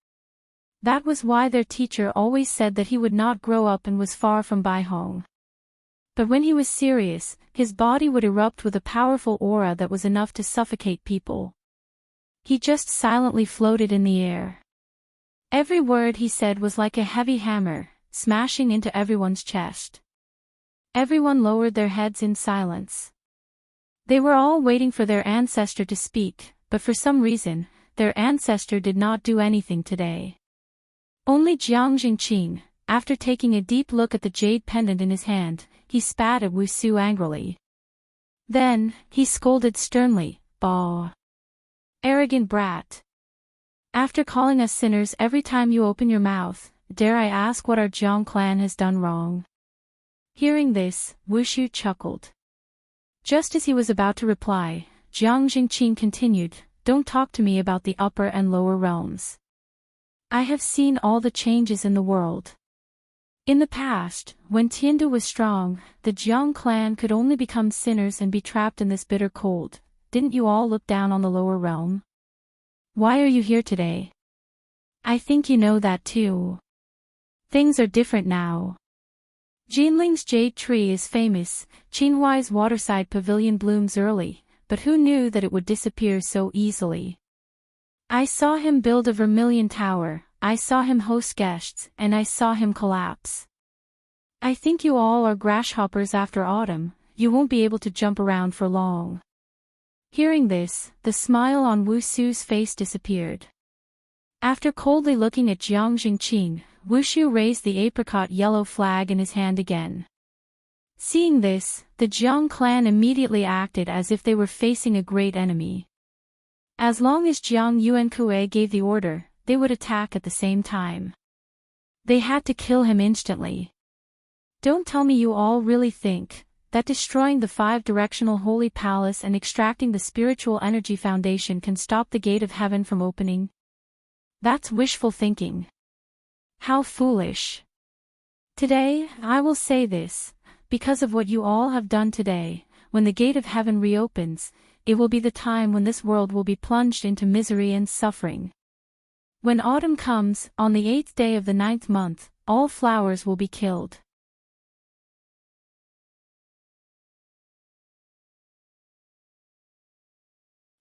That was why their teacher always said that he would not grow up and was far from Baihong. But when he was serious, his body would erupt with a powerful aura that was enough to suffocate people. He just silently floated in the air. Every word he said was like a heavy hammer, smashing into everyone's chest. Everyone lowered their heads in silence. They were all waiting for their ancestor to speak, but for some reason, their ancestor did not do anything today. Only Jiang Jingqing, after taking a deep look at the jade pendant in his hand, he spat at Wushu angrily. Then, he scolded sternly, "Bah! Arrogant brat! After calling us sinners every time you open your mouth, dare I ask what our Jiang clan has done wrong?" Hearing this, Wushu chuckled. Just as he was about to reply, Jiang Jingqing continued, "Don't talk to me about the upper and lower realms. I have seen all the changes in the world. In the past, when Tiandu was strong, the Jiang clan could only become sinners and be trapped in this bitter cold. Didn't you all look down on the lower realm? Why are you here today? I think you know that too. Things are different now. Jinling's jade tree is famous, Qinhuai's waterside pavilion blooms early, but who knew that it would disappear so easily? I saw him build a vermilion tower, I saw him host guests, and I saw him collapse. I think you all are grasshoppers after autumn, you won't be able to jump around for long." Hearing this, the smile on Wuxu's face disappeared. After coldly looking at Jiang Jingqing, Wuxu raised the apricot yellow flag in his hand again. Seeing this, the Jiang clan immediately acted as if they were facing a great enemy. As long as Jiang Yuankue gave the order, they would attack at the same time. They had to kill him instantly. Don't tell me you all really think that destroying the 5-directional holy palace and extracting the spiritual energy foundation can stop the gate of heaven from opening? That's wishful thinking. How foolish. Today, I will say this, because of what you all have done today, when the gate of heaven reopens, it will be the time when this world will be plunged into misery and suffering. When autumn comes, on the 8th day of the 9th month, all flowers will be killed.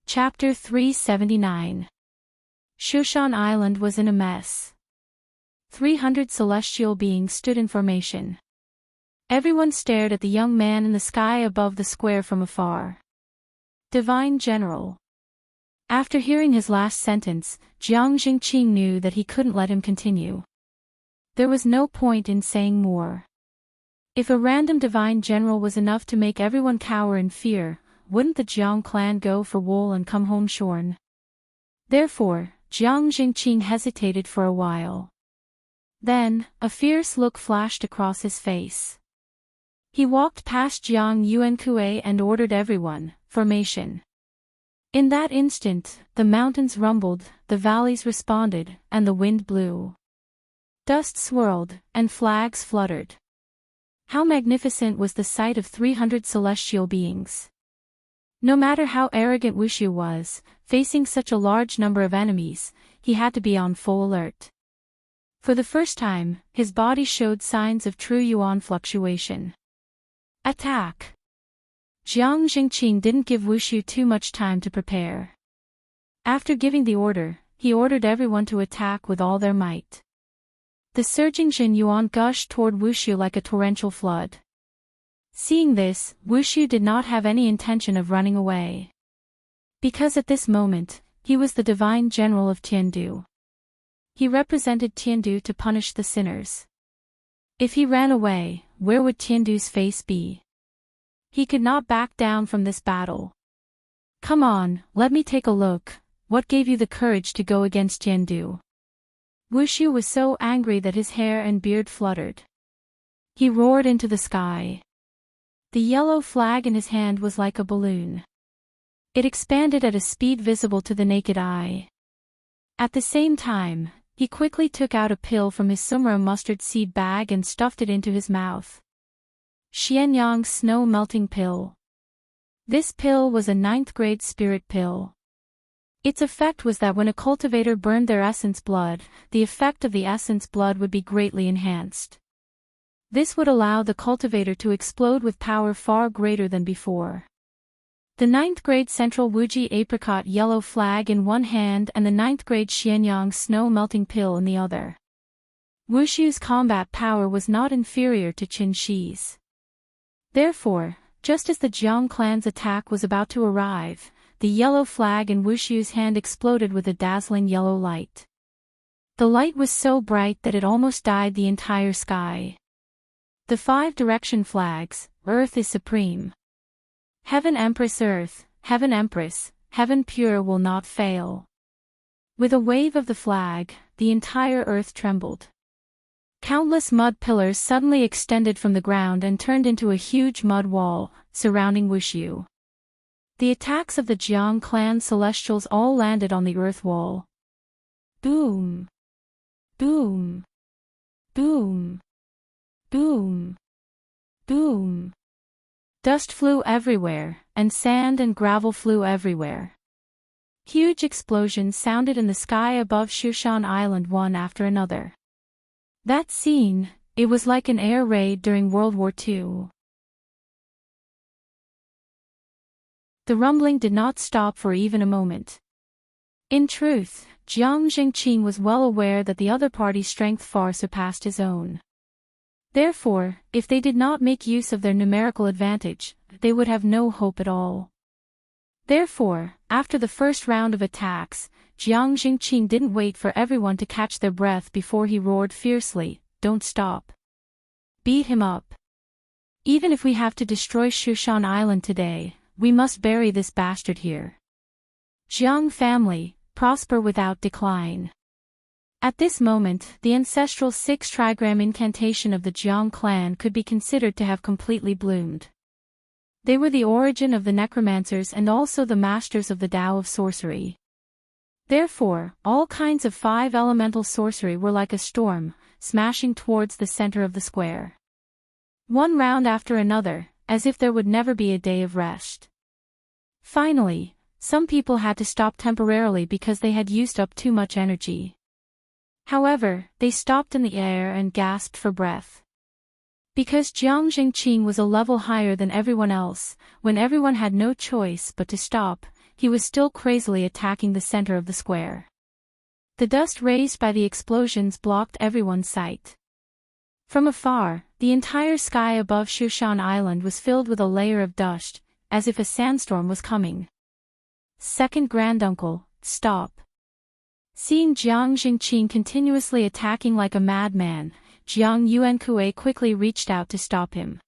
Chapter 379. Shushan Island was in a mess. 300 celestial beings stood in formation. Everyone stared at the young man in the sky above the square from afar. Divine General. After hearing his last sentence, Jiang Jingqing knew that he couldn't let him continue. There was no point in saying more. If a random Divine General was enough to make everyone cower in fear, wouldn't the Jiang clan go for wool and come home shorn? Therefore, Jiang Jingqing hesitated for a while. Then, a fierce look flashed across his face. He walked past Jiang Yuankue and ordered everyone, formation. In that instant, the mountains rumbled, the valleys responded, and the wind blew. Dust swirled, and flags fluttered. How magnificent was the sight of 300 celestial beings. No matter how arrogant Wuxu was, facing such a large number of enemies, he had to be on full alert. For the first time, his body showed signs of true yuan fluctuation. Attack! Jiang Jingqing didn't give Wuxu too much time to prepare. After giving the order, he ordered everyone to attack with all their might. The surging Jin Yuan gushed toward Wuxu like a torrential flood. Seeing this, Wuxu did not have any intention of running away. Because at this moment, he was the Divine General of Tiandu. He represented Tiandu to punish the sinners. If he ran away, where would Tiandu's face be? He could not back down from this battle. Come on, let me take a look. What gave you the courage to go against Tiandu? Wuxu was so angry that his hair and beard fluttered. He roared into the sky. The yellow flag in his hand was like a balloon. It expanded at a speed visible to the naked eye. At the same time, he quickly took out a pill from his sumra mustard seed bag and stuffed it into his mouth. Xianyang's snow-melting pill. This pill was a 9th-grade spirit pill. Its effect was that when a cultivator burned their essence blood, the effect of the essence blood would be greatly enhanced. This would allow the cultivator to explode with power far greater than before. The 9th-grade Central Wuji apricot yellow flag in one hand and the 9th-grade Xianyang snow-melting pill in the other. Wuxu's combat power was not inferior to Qin Shi's. Therefore, just as the Jiang clan's attack was about to arrive, the yellow flag in Wuxu's hand exploded with a dazzling yellow light. The light was so bright that it almost dyed the entire sky. The 5-direction flags, Earth is supreme. Heaven Empress Earth, Heaven Empress, Heaven pure will not fail. With a wave of the flag, the entire earth trembled. Countless mud pillars suddenly extended from the ground and turned into a huge mud wall, surrounding Wuxu. The attacks of the Jiang clan celestials all landed on the earth wall. Boom! Boom! Boom! Boom! Boom! Dust flew everywhere, and sand and gravel flew everywhere. Huge explosions sounded in the sky above Shushan Island one after another. That scene, it was like an air raid during World War II. The rumbling did not stop for even a moment. In truth, Jiang Jingqing was well aware that the other party's strength far surpassed his own. Therefore, if they did not make use of their numerical advantage, they would have no hope at all. Therefore, after the first round of attacks, Jiang Jingqing didn't wait for everyone to catch their breath before he roared fiercely, "Don't stop. Beat him up. Even if we have to destroy Shushan Island today, we must bury this bastard here. Jiang family, prosper without decline." At this moment, the ancestral 6-trigram incantation of the Jiang clan could be considered to have completely bloomed. They were the origin of the necromancers and also the masters of the Tao of sorcery. Therefore, all kinds of 5 elemental sorcery were like a storm, smashing towards the center of the square. One round after another, as if there would never be a day of rest. Finally, some people had to stop temporarily because they had used up too much energy. However, they stopped in the air and gasped for breath. Because Jiang Jingqing was a level higher than everyone else, when everyone had no choice but to stop, he was still crazily attacking the center of the square. The dust raised by the explosions blocked everyone's sight. From afar, the entire sky above Shushan Island was filled with a layer of dust, as if a sandstorm was coming. Second granduncle, stop. Seeing Jiang Jingqing continuously attacking like a madman, Jiang Yuankue quickly reached out to stop him.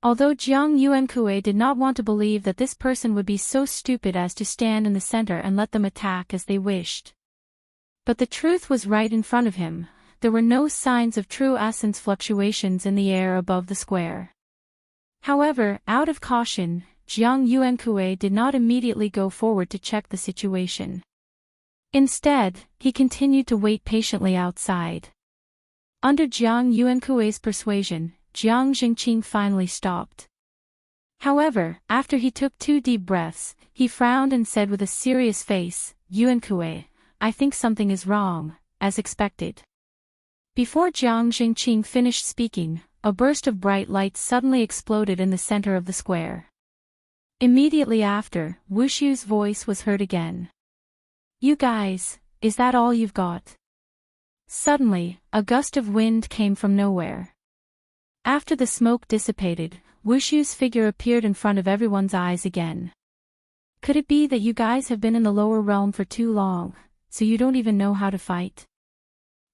Although Jiang Yuankue did not want to believe that this person would be so stupid as to stand in the center and let them attack as they wished. But the truth was right in front of him, there were no signs of true essence fluctuations in the air above the square. However, out of caution, Jiang Yuankue did not immediately go forward to check the situation. Instead, he continued to wait patiently outside. Under Jiang Yuankue's persuasion, Jiang Jingqing finally stopped. However, after he took 2 deep breaths, he frowned and said with a serious face, "Yuankue, I think something is wrong," as expected. Before Jiang Jingqing finished speaking, a burst of bright light suddenly exploded in the center of the square. Immediately after, Wushu's voice was heard again. "You guys, is that all you've got?" Suddenly, a gust of wind came from nowhere. After the smoke dissipated, Wushu's figure appeared in front of everyone's eyes again. "Could it be that you guys have been in the lower realm for too long, so you don't even know how to fight?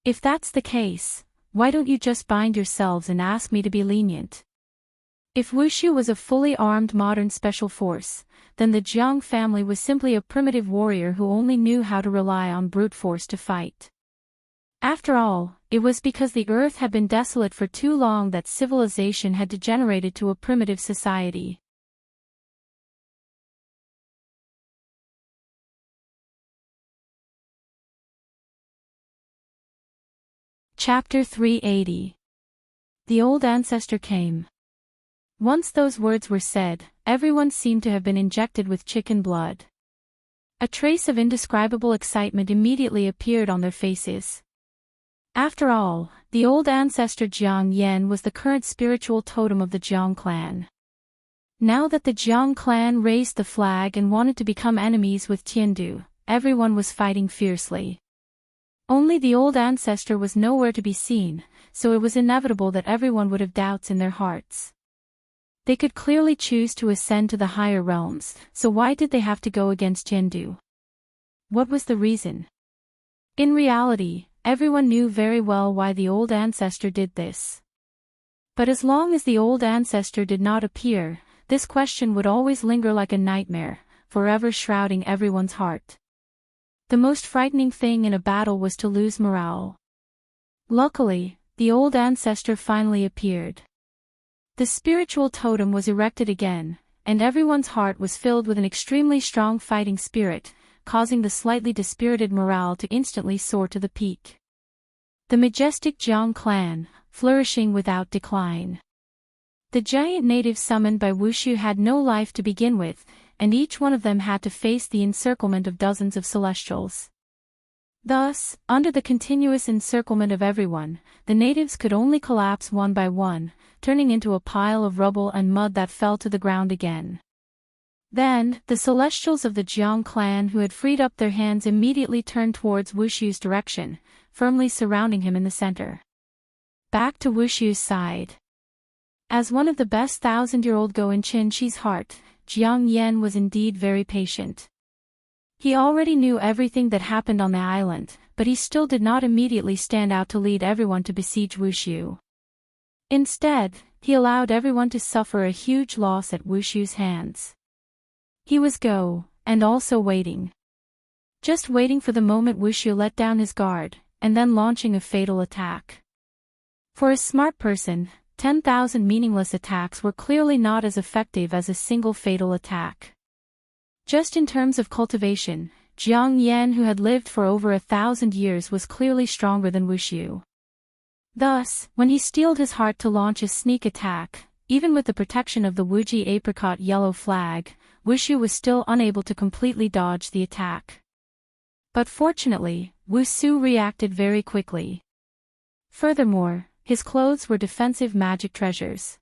If that's the case, why don't you just bind yourselves and ask me to be lenient?" If Wushu was a fully armed modern special force, then the Jiang family was simply a primitive warrior who only knew how to rely on brute force to fight. After all, it was because the earth had been desolate for too long that civilization had degenerated to a primitive society. Chapter 380. The old ancestor came. Once those words were said, everyone seemed to have been injected with chicken blood. A trace of indescribable excitement immediately appeared on their faces. After all, the old ancestor Jiang Yan was the current spiritual totem of the Jiang clan. Now that the Jiang clan raised the flag and wanted to become enemies with Tiandu, everyone was fighting fiercely. Only the old ancestor was nowhere to be seen, so it was inevitable that everyone would have doubts in their hearts. They could clearly choose to ascend to the higher realms, so why did they have to go against Tiandu? What was the reason? In reality, everyone knew very well why the old ancestor did this. But as long as the old ancestor did not appear, this question would always linger like a nightmare, forever shrouding everyone's heart. The most frightening thing in a battle was to lose morale. Luckily, the old ancestor finally appeared. The spiritual totem was erected again, and everyone's heart was filled with an extremely strong fighting spirit, causing the slightly dispirited morale to instantly soar to the peak. The majestic Jiang clan, flourishing without decline. The giant natives summoned by Wushu had no life to begin with, and each one of them had to face the encirclement of dozens of celestials. Thus, under the continuous encirclement of everyone, the natives could only collapse one by one, turning into a pile of rubble and mud that fell to the ground again. Then, the celestials of the Jiang clan who had freed up their hands immediately turned towards Wushu's direction, firmly surrounding him in the center. back to Wushu's side. As one of the best 1,000-year-old Go in Qin-Chi's heart, Jiang Yan was indeed very patient. He already knew everything that happened on the island, but he still did not immediately stand out to lead everyone to besiege Wushu. Instead, he allowed everyone to suffer a huge loss at Wushu's hands. He was Go, and also waiting. Just waiting for the moment Wushu let down his guard, and then launching a fatal attack. For a smart person, 10,000 meaningless attacks were clearly not as effective as a single fatal attack. Just in terms of cultivation, Jiang Yan, who had lived for over 1,000 years, was clearly stronger than Wushu. Thus, when he steeled his heart to launch a sneak attack, even with the protection of the Wuji apricot yellow flag, Wushu was still unable to completely dodge the attack. But fortunately, Wusu reacted very quickly. Furthermore, his clothes were defensive magic treasures.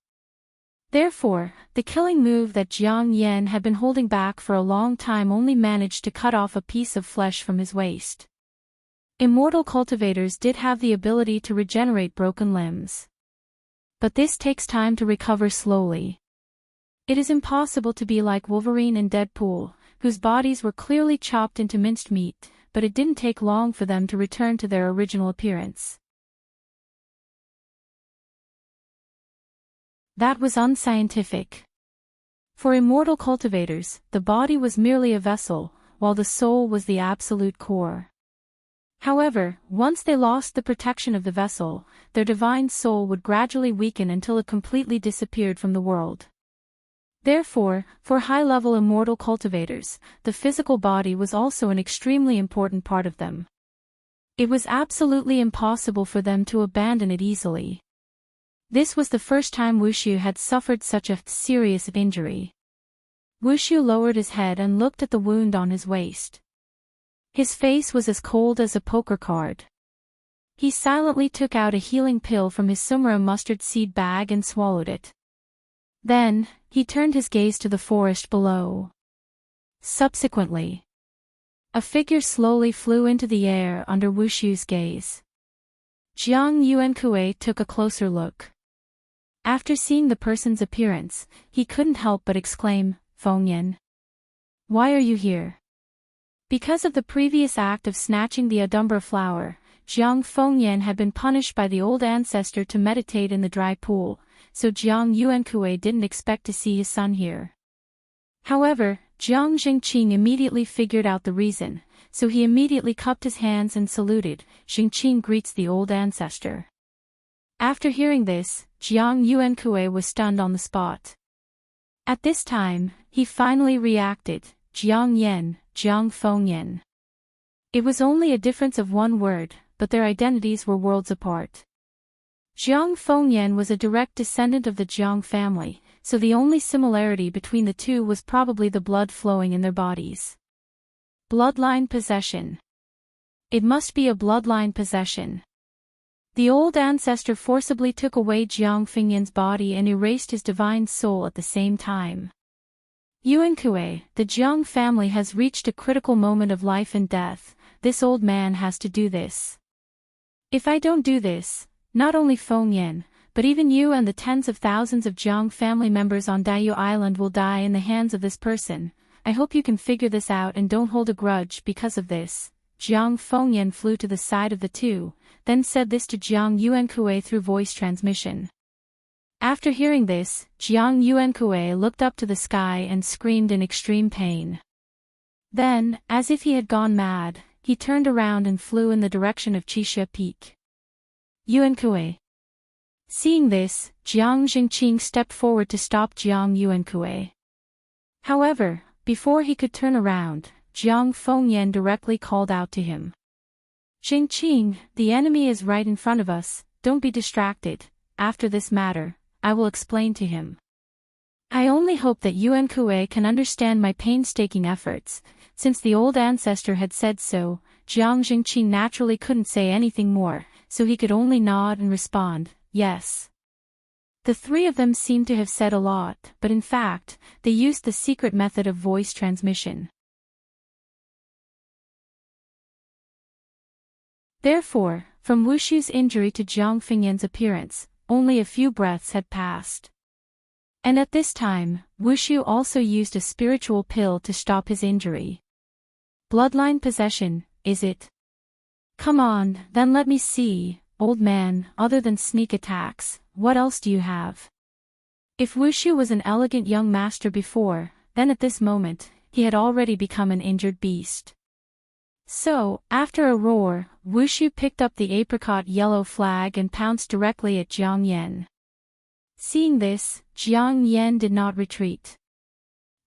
Therefore, the killing move that Jiang Yan had been holding back for a long time only managed to cut off a piece of flesh from his waist. Immortal cultivators did have the ability to regenerate broken limbs. But this takes time to recover slowly. It is impossible to be like Wolverine and Deadpool, whose bodies were clearly chopped into minced meat, but it didn't take long for them to return to their original appearance. That was unscientific. For immortal cultivators, the body was merely a vessel, while the soul was the absolute core. However, once they lost the protection of the vessel, their divine soul would gradually weaken until it completely disappeared from the world. Therefore, for high-level immortal cultivators, the physical body was also an extremely important part of them. It was absolutely impossible for them to abandon it easily. This was the first time Wushu had suffered such a serious injury. Wushu lowered his head and looked at the wound on his waist. His face was as cold as a poker card. He silently took out a healing pill from his Sumra mustard seed bag and swallowed it. Then, he turned his gaze to the forest below. Subsequently, a figure slowly flew into the air under Wushu's gaze. Jiang Yuankue took a closer look. After seeing the person's appearance, he couldn't help but exclaim, "Fengyan. Why are you here?" Because of the previous act of snatching the Adumbra flower, Jiang Fengyan had been punished by the old ancestor to meditate in the dry pool, so Jiang Yuankue didn't expect to see his son here. However, Jiang Jingqing immediately figured out the reason, so he immediately cupped his hands and saluted. Jingqing greets the old ancestor. After hearing this, Jiang Yuankue was stunned on the spot. At this time, he finally reacted, "Jiang Yan, Jiang Fengyan." It was only a difference of one word, but their identities were worlds apart. Jiang Fengyan was a direct descendant of the Jiang family, so the only similarity between the two was probably the blood flowing in their bodies. Bloodline possession. It must be a bloodline possession. The old ancestor forcibly took away Jiang Fengyan's body and erased his divine soul at the same time. Yuankue, the Jiang family has reached a critical moment of life and death. This old man has to do this. If I don't do this, not only Fengyan, but even you and the tens of thousands of Jiang family members on Daiyu Island will die in the hands of this person. I hope you can figure this out and don't hold a grudge because of this. Jiang Fengyan flew to the side of the two, then said this to Jiang Yuankue through voice transmission. After hearing this, Jiang Yuankue looked up to the sky and screamed in extreme pain. Then, as if he had gone mad, he turned around and flew in the direction of Qisha Peak. Yuankue. Seeing this, Jiang Jingqing stepped forward to stop Jiang Yuankue. However, before he could turn around, Jiang Fengyan directly called out to him. "Jingqing, the enemy is right in front of us, don't be distracted. After this matter, I will explain to him. I only hope that Yuankue can understand my painstaking efforts." Since the old ancestor had said so, Jiang Jingqing naturally couldn't say anything more, so he could only nod and respond, "Yes." The three of them seemed to have said a lot, but in fact, they used the secret method of voice transmission. Therefore, From Wushu's injury to Jiang Fengyan's appearance, only a few breaths had passed. And at this time, Wushu also used a spiritual pill to stop his injury. Bloodline possession, is it? Come on, then let me see, old man, other than sneak attacks, what else do you have? If Wushu was an elegant young master before, then at this moment, he had already become an injured beast. So, after a roar, Wushu picked up the apricot yellow flag and pounced directly at Jiang Yan. Seeing this, Jiang Yan did not retreat.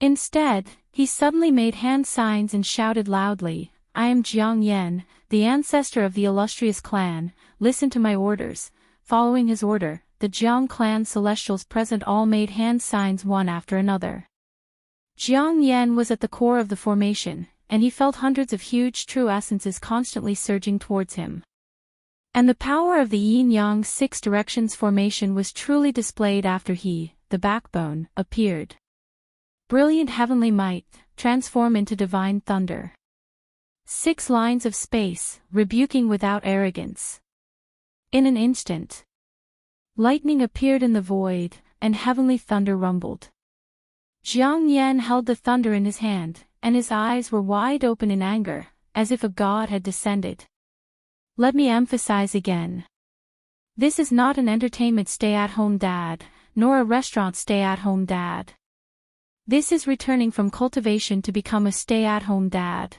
Instead, he suddenly made hand signs and shouted loudly, I am Jiang Yan, the ancestor of the illustrious clan, listen to my orders. Following his order, the Jiang clan celestials present all made hand signs one after another. Jiang Yan was at the core of the formation, and he felt hundreds of huge true essences constantly surging towards him. And the power of the yin-yang six directions formation was truly displayed after he, the backbone, appeared. Brilliant heavenly might, transform into divine thunder. 6 lines of space, rebuking without arrogance. In an instant, lightning appeared in the void, and heavenly thunder rumbled. Jiang Yan held the thunder in his hand, and his eyes were wide open in anger, as if a god had descended. Let me emphasize again. This is not an entertainment stay-at-home dad, nor a restaurant stay-at-home dad. This is returning from cultivation to become a stay-at-home dad.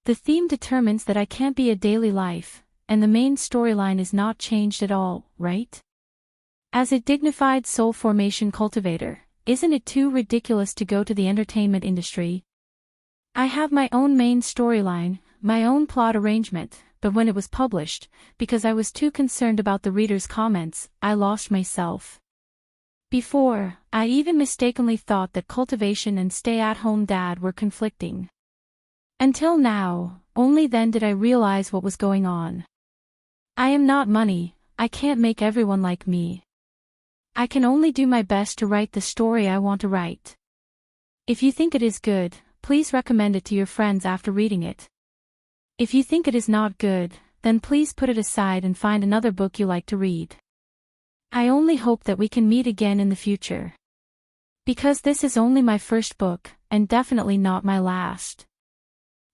The theme determines that I can't be a daily life, and the main storyline is not changed at all, right? As a dignified soul formation cultivator, isn't it too ridiculous to go to the entertainment industry? I have my own main storyline, my own plot arrangement, but when it was published, because I was too concerned about the reader's comments, I lost myself. Before, I even mistakenly thought that cultivation and stay-at-home dad were conflicting. Until now, only then did I realize what was going on. I am not money, I can't make everyone like me. I can only do my best to write the story I want to write. If you think it is good, please recommend it to your friends after reading it. If you think it is not good, then please put it aside and find another book you like to read. I only hope that we can meet again in the future. Because this is only my first book, and definitely not my last.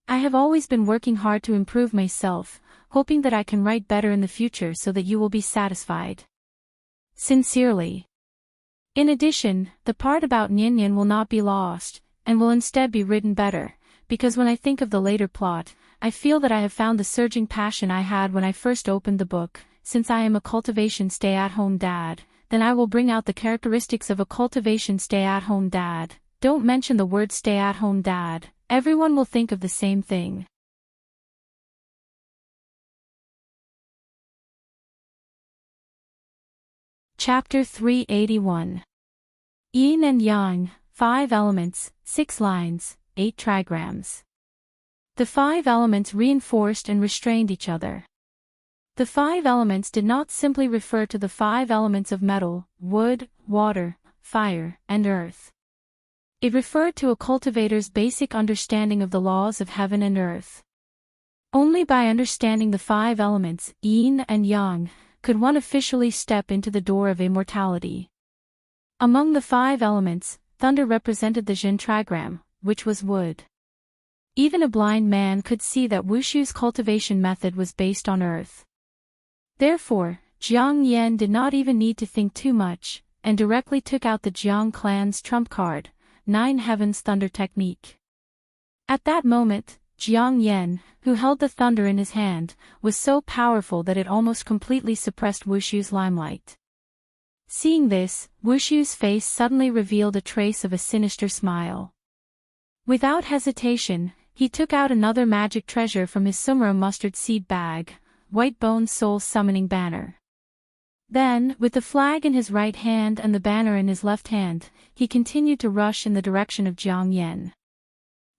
I have always been working hard to improve myself, hoping that I can write better in the future so that you will be satisfied. Sincerely. In addition, the part about Nyan will not be lost, and will instead be written better, because when I think of the later plot, I feel that I have found the surging passion I had when I first opened the book. Since I am a cultivation stay-at-home dad, then I will bring out the characteristics of a cultivation stay-at-home dad. Don't mention the word stay-at-home dad, everyone will think of the same thing. Chapter 381. Yin and Yang, 5 elements, 6 lines, 8 trigrams. The 5 elements reinforced and restrained each other. The 5 elements did not simply refer to the 5 elements of metal, wood, water, fire, and earth. It referred to a cultivator's basic understanding of the laws of heaven and earth. Only by understanding the 5 elements, yin and yang, could one officially step into the door of immortality. Among the 5 elements, thunder represented the Zhen trigram, which was wood. Even a blind man could see that Wushu's cultivation method was based on earth. Therefore, Jiang Yan did not even need to think too much, and directly took out the Jiang clan's trump card, 9 Heavens Thunder Technique. At that moment, Jiang Yan, who held the thunder in his hand, was so powerful that it almost completely suppressed Wushu's limelight. Seeing this, Wushu's face suddenly revealed a trace of a sinister smile. Without hesitation, he took out another magic treasure from his Sumra mustard seed bag, White Bone's soul summoning banner. Then, with the flag in his right hand and the banner in his left hand, he continued to rush in the direction of Jiang Yan.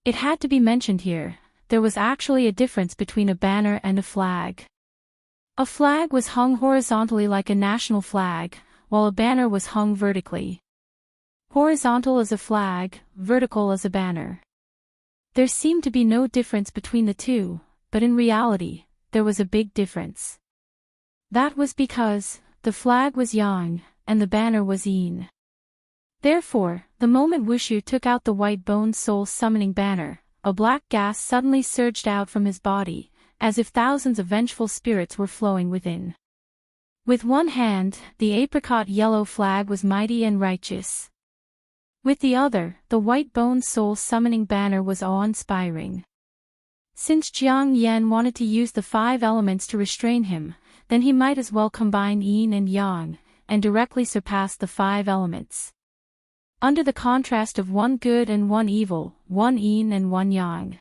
It had to be mentioned here, there was actually a difference between a banner and a flag. A flag was hung horizontally like a national flag, while a banner was hung vertically. Horizontal as a flag, vertical as a banner. There seemed to be no difference between the two, but in reality, there was a big difference. That was because the flag was yang, and the banner was yin. Therefore, the moment Wushu took out the white bone soul summoning banner, a black gas suddenly surged out from his body, as if thousands of vengeful spirits were flowing within. With one hand, the apricot yellow flag was mighty and righteous. With the other, the white bone soul summoning banner was awe-inspiring. Since Jiang Yan wanted to use the 5 elements to restrain him, then he might as well combine yin and yang, and directly surpass the 5 elements. Under the contrast of one good and one evil, one yin and one yang.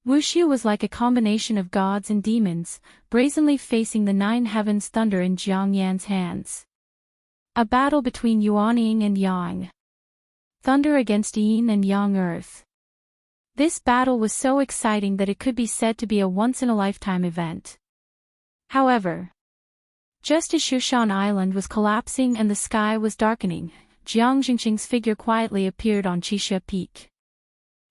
Wushu was like a combination of gods and demons, brazenly facing the 9 heavens thunder in Jiang Yan's hands. A battle between Yuanying and Yang. Thunder against yin and yang earth. This battle was so exciting that it could be said to be a once-in-a-lifetime event. However, just as Shushan Island was collapsing and the sky was darkening, Jiang Jingqing's figure quietly appeared on Qixia Peak.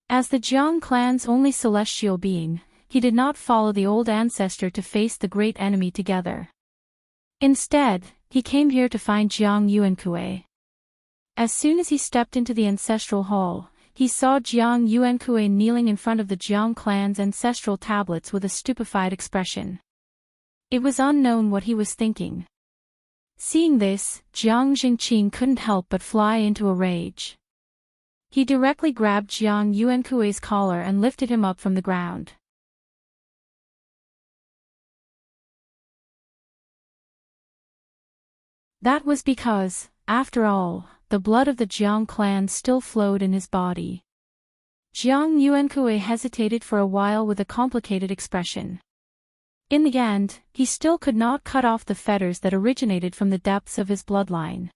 As the Jiang clan's only celestial being, he did not follow the old ancestor to face the great enemy together. Instead, he came here to find Jiang Yuankue. As soon as he stepped into the ancestral hall, he saw Jiang Yuankue kneeling in front of the Jiang clan's ancestral tablets with a stupefied expression. It was unknown what he was thinking. Seeing this, Jiang Jingqing couldn't help but fly into a rage. He directly grabbed Jiang Yuankue's collar and lifted him up from the ground. That was because, after all, the blood of the Jiang clan still flowed in his body. Jiang Yuankue hesitated for a while with a complicated expression. In the end, he still could not cut off the fetters that originated from the depths of his bloodline.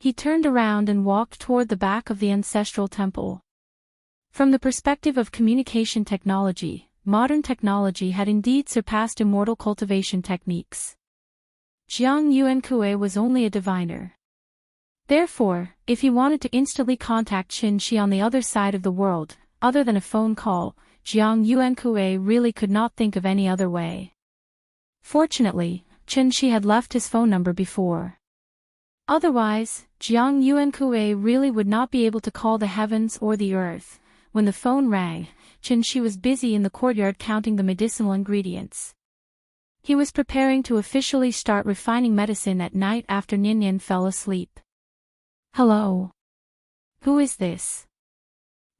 He turned around and walked toward the back of the ancestral temple. From the perspective of communication technology, modern technology had indeed surpassed immortal cultivation techniques. Jiang Yuankue was only a diviner. Therefore, if he wanted to instantly contact Qin Shi on the other side of the world, other than a phone call, Jiang Yuankue really could not think of any other way. Fortunately, Qin Shi had left his phone number before. Otherwise, Jiang Yuankue really would not be able to call the heavens or the earth. When the phone rang, Qin Shi was busy in the courtyard counting the medicinal ingredients. He was preparing to officially start refining medicine at night after Ninian fell asleep. Hello. Who is this?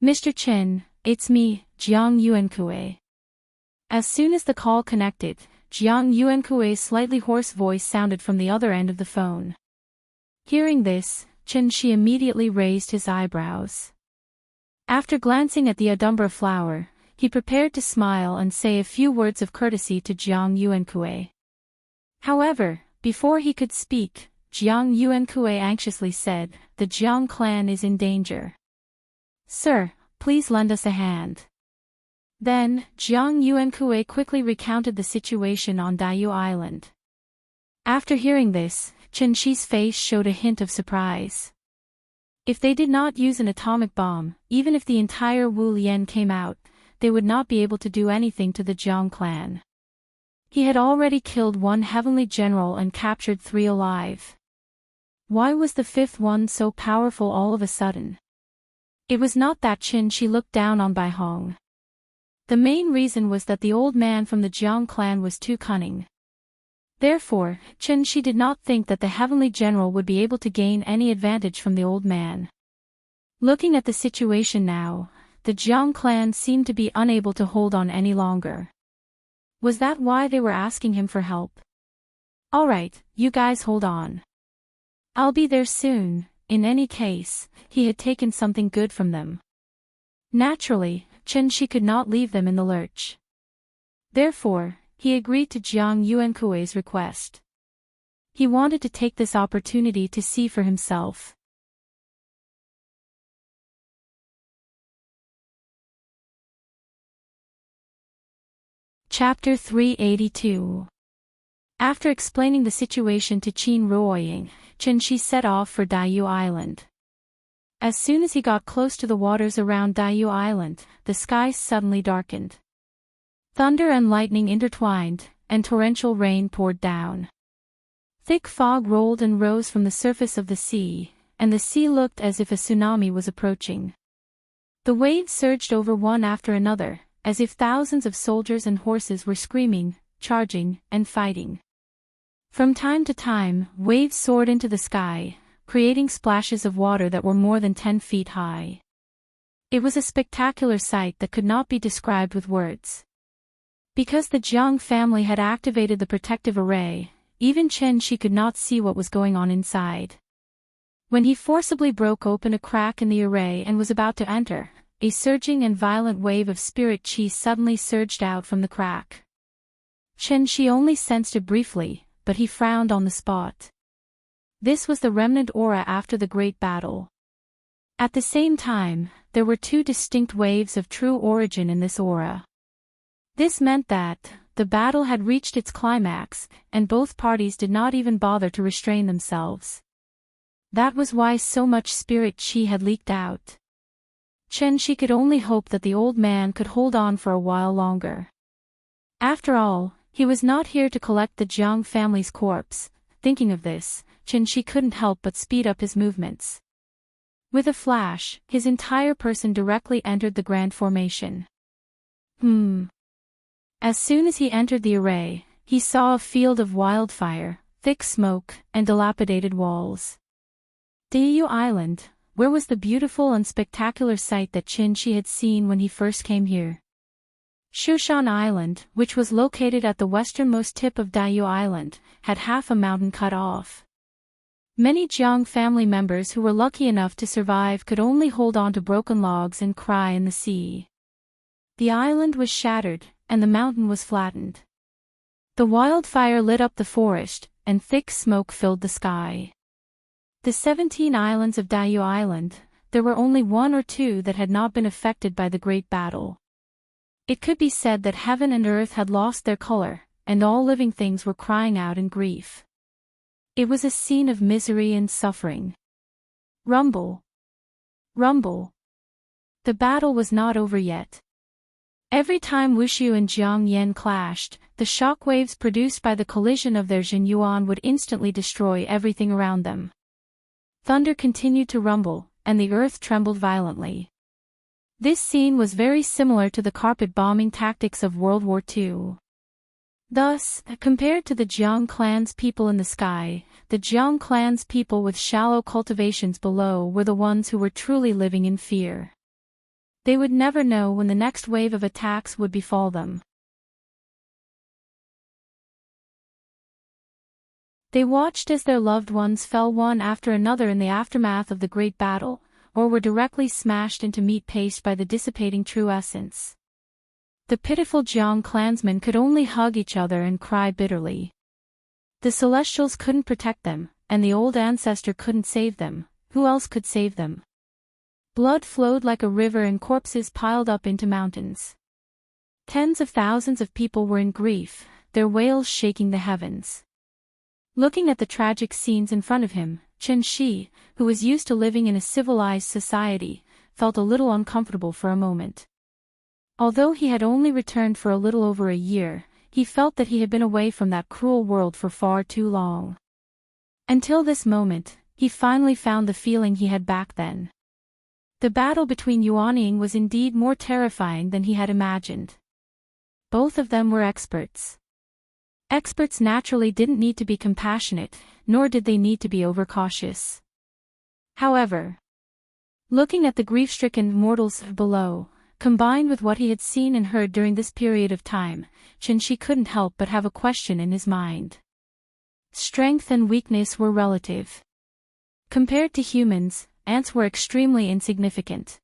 Mr. Qin, it's me, Jiang Yuankue. As soon as the call connected, Jiang Yuankue's slightly hoarse voice sounded from the other end of the phone. Hearing this, Qin Shi immediately raised his eyebrows. After glancing at the Adumbra flower, he prepared to smile and say a few words of courtesy to Jiang Yuankue. However, before he could speak, Jiang Yuankue anxiously said, "The Jiang clan is in danger. Sir, please lend us a hand." Then, Jiang Yuankue quickly recounted the situation on Daiyu Island. After hearing this, Qin Shi's face showed a hint of surprise. If they did not use an atomic bomb, even if the entire Wu Lian came out, they would not be able to do anything to the Jiang clan. He had already killed 1 heavenly general and captured 3 alive. Why was the 5th one so powerful all of a sudden? It was not that Qin Shi looked down on Bai Hong. The main reason was that the old man from the Jiang clan was too cunning. Therefore, Qin Shi did not think that the heavenly general would be able to gain any advantage from the old man. Looking at the situation now, the Jiang clan seemed to be unable to hold on any longer. Was that why they were asking him for help? Alright, you guys hold on. I'll be there soon. In any case, he had taken something good from them. Naturally, Qin Shi could not leave them in the lurch. Therefore, he agreed to Jiang Yuankue's request. He wanted to take this opportunity to see for himself. Chapter 382. After explaining the situation to Qin Ruoying, Qin Shi set off for Daiyu Island. As soon as he got close to the waters around Daiyu Island, the sky suddenly darkened. Thunder and lightning intertwined, and torrential rain poured down. Thick fog rolled and rose from the surface of the sea, and the sea looked as if a tsunami was approaching. The waves surged over one after another, as if thousands of soldiers and horses were screaming, charging, and fighting. From time to time, waves soared into the sky, creating splashes of water that were more than 10 feet high. It was a spectacular sight that could not be described with words. Because the Jiang family had activated the protective array, even Chen Shi could not see what was going on inside. When he forcibly broke open a crack in the array and was about to enter, a surging and violent wave of spirit chi suddenly surged out from the crack. Chen Shi only sensed it briefly, but he frowned on the spot. This was the remnant aura after the great battle. At the same time, there were two distinct waves of true origin in this aura. This meant that the battle had reached its climax, and both parties did not even bother to restrain themselves. That was why so much spirit chi had leaked out. Chen Shi could only hope that the old man could hold on for a while longer. After all, he was not here to collect the Jiang family's corpse. Thinking of this, Chen Shi couldn't help but speed up his movements. With a flash, his entire person directly entered the grand formation. As soon as he entered the array, he saw a field of wildfire, thick smoke, and dilapidated walls. Diyu Island, where was the beautiful and spectacular sight that Chen Shi had seen when he first came here? Shushan Island, which was located at the westernmost tip of Diyu Island, had half a mountain cut off. Many Jiang family members who were lucky enough to survive could only hold on to broken logs and cry in the sea. The island was shattered, and the mountain was flattened. The wildfire lit up the forest, and thick smoke filled the sky. The 17 islands of Diyu Island, there were only 1 or 2 that had not been affected by the great battle. It could be said that heaven and earth had lost their color, and all living things were crying out in grief. It was a scene of misery and suffering. Rumble. Rumble. The battle was not over yet. Every time Wushu and Jiang Yan clashed, the shock waves produced by the collision of their Jin Yuan would instantly destroy everything around them. Thunder continued to rumble, and the earth trembled violently. This scene was very similar to the carpet bombing tactics of World War II. Thus, compared to the Jiang clan's people in the sky, the Jiang clan's people with shallow cultivations below were the ones who were truly living in fear. They would never know when the next wave of attacks would befall them. They watched as their loved ones fell one after another in the aftermath of the great battle, or were directly smashed into meat paste by the dissipating true essence. The pitiful Jiang clansmen could only hug each other and cry bitterly. The Celestials couldn't protect them, and the old ancestor couldn't save them. Who else could save them? Blood flowed like a river and corpses piled up into mountains. Tens of thousands of people were in grief, their wails shaking the heavens. Looking at the tragic scenes in front of him, Chen Shi, who was used to living in a civilized society, felt a little uncomfortable for a moment. Although he had only returned for a little over a year, he felt that he had been away from that cruel world for far too long. Until this moment, he finally found the feeling he had back then. The battle between Yuanying was indeed more terrifying than he had imagined. Both of them were experts. Experts naturally didn't need to be compassionate, nor did they need to be overcautious. However, looking at the grief-stricken mortals below, combined with what he had seen and heard during this period of time, Chen Shi couldn't help but have a question in his mind. Strength and weakness were relative. Compared to humans, ants were extremely insignificant.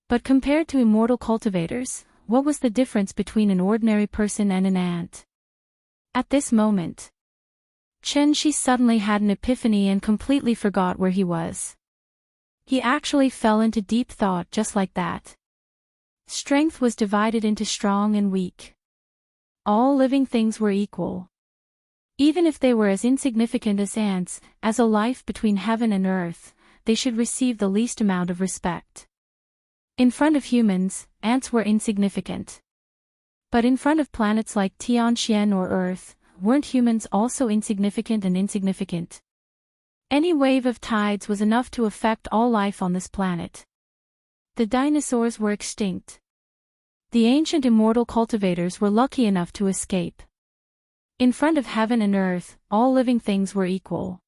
But compared to immortal cultivators, what was the difference between an ordinary person and an ant? At this moment, Chen Shi suddenly had an epiphany and completely forgot where he was. He actually fell into deep thought just like that. Strength was divided into strong and weak. All living things were equal. Even if they were as insignificant as ants, as a life between heaven and earth, they should receive the least amount of respect. In front of humans, ants were insignificant. But in front of planets like Tianxian or Earth, weren't humans also insignificant and insignificant? Any wave of tides was enough to affect all life on this planet. The dinosaurs were extinct. The ancient immortal cultivators were lucky enough to escape. In front of heaven and earth, all living things were equal.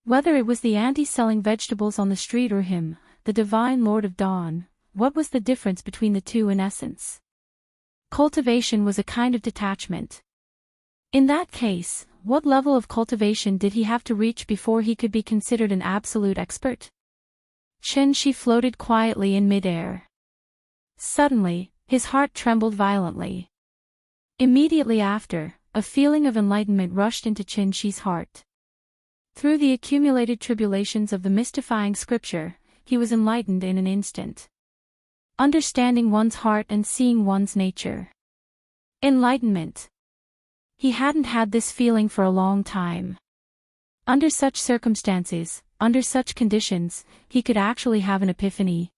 Whether it was the auntie selling vegetables on the street or him, the divine Lord of Dawn, what was the difference between the two in essence? Cultivation was a kind of detachment. In that case, what level of cultivation did he have to reach before he could be considered an absolute expert? Chen-Shi floated quietly in midair. Suddenly, his heart trembled violently. Immediately after, a feeling of enlightenment rushed into Chen-Shi's heart. Through the accumulated tribulations of the mystifying scripture, he was enlightened in an instant. Understanding one's heart and seeing one's nature. Enlightenment. He hadn't had this feeling for a long time. Under such circumstances, under such conditions, he could actually have an epiphany.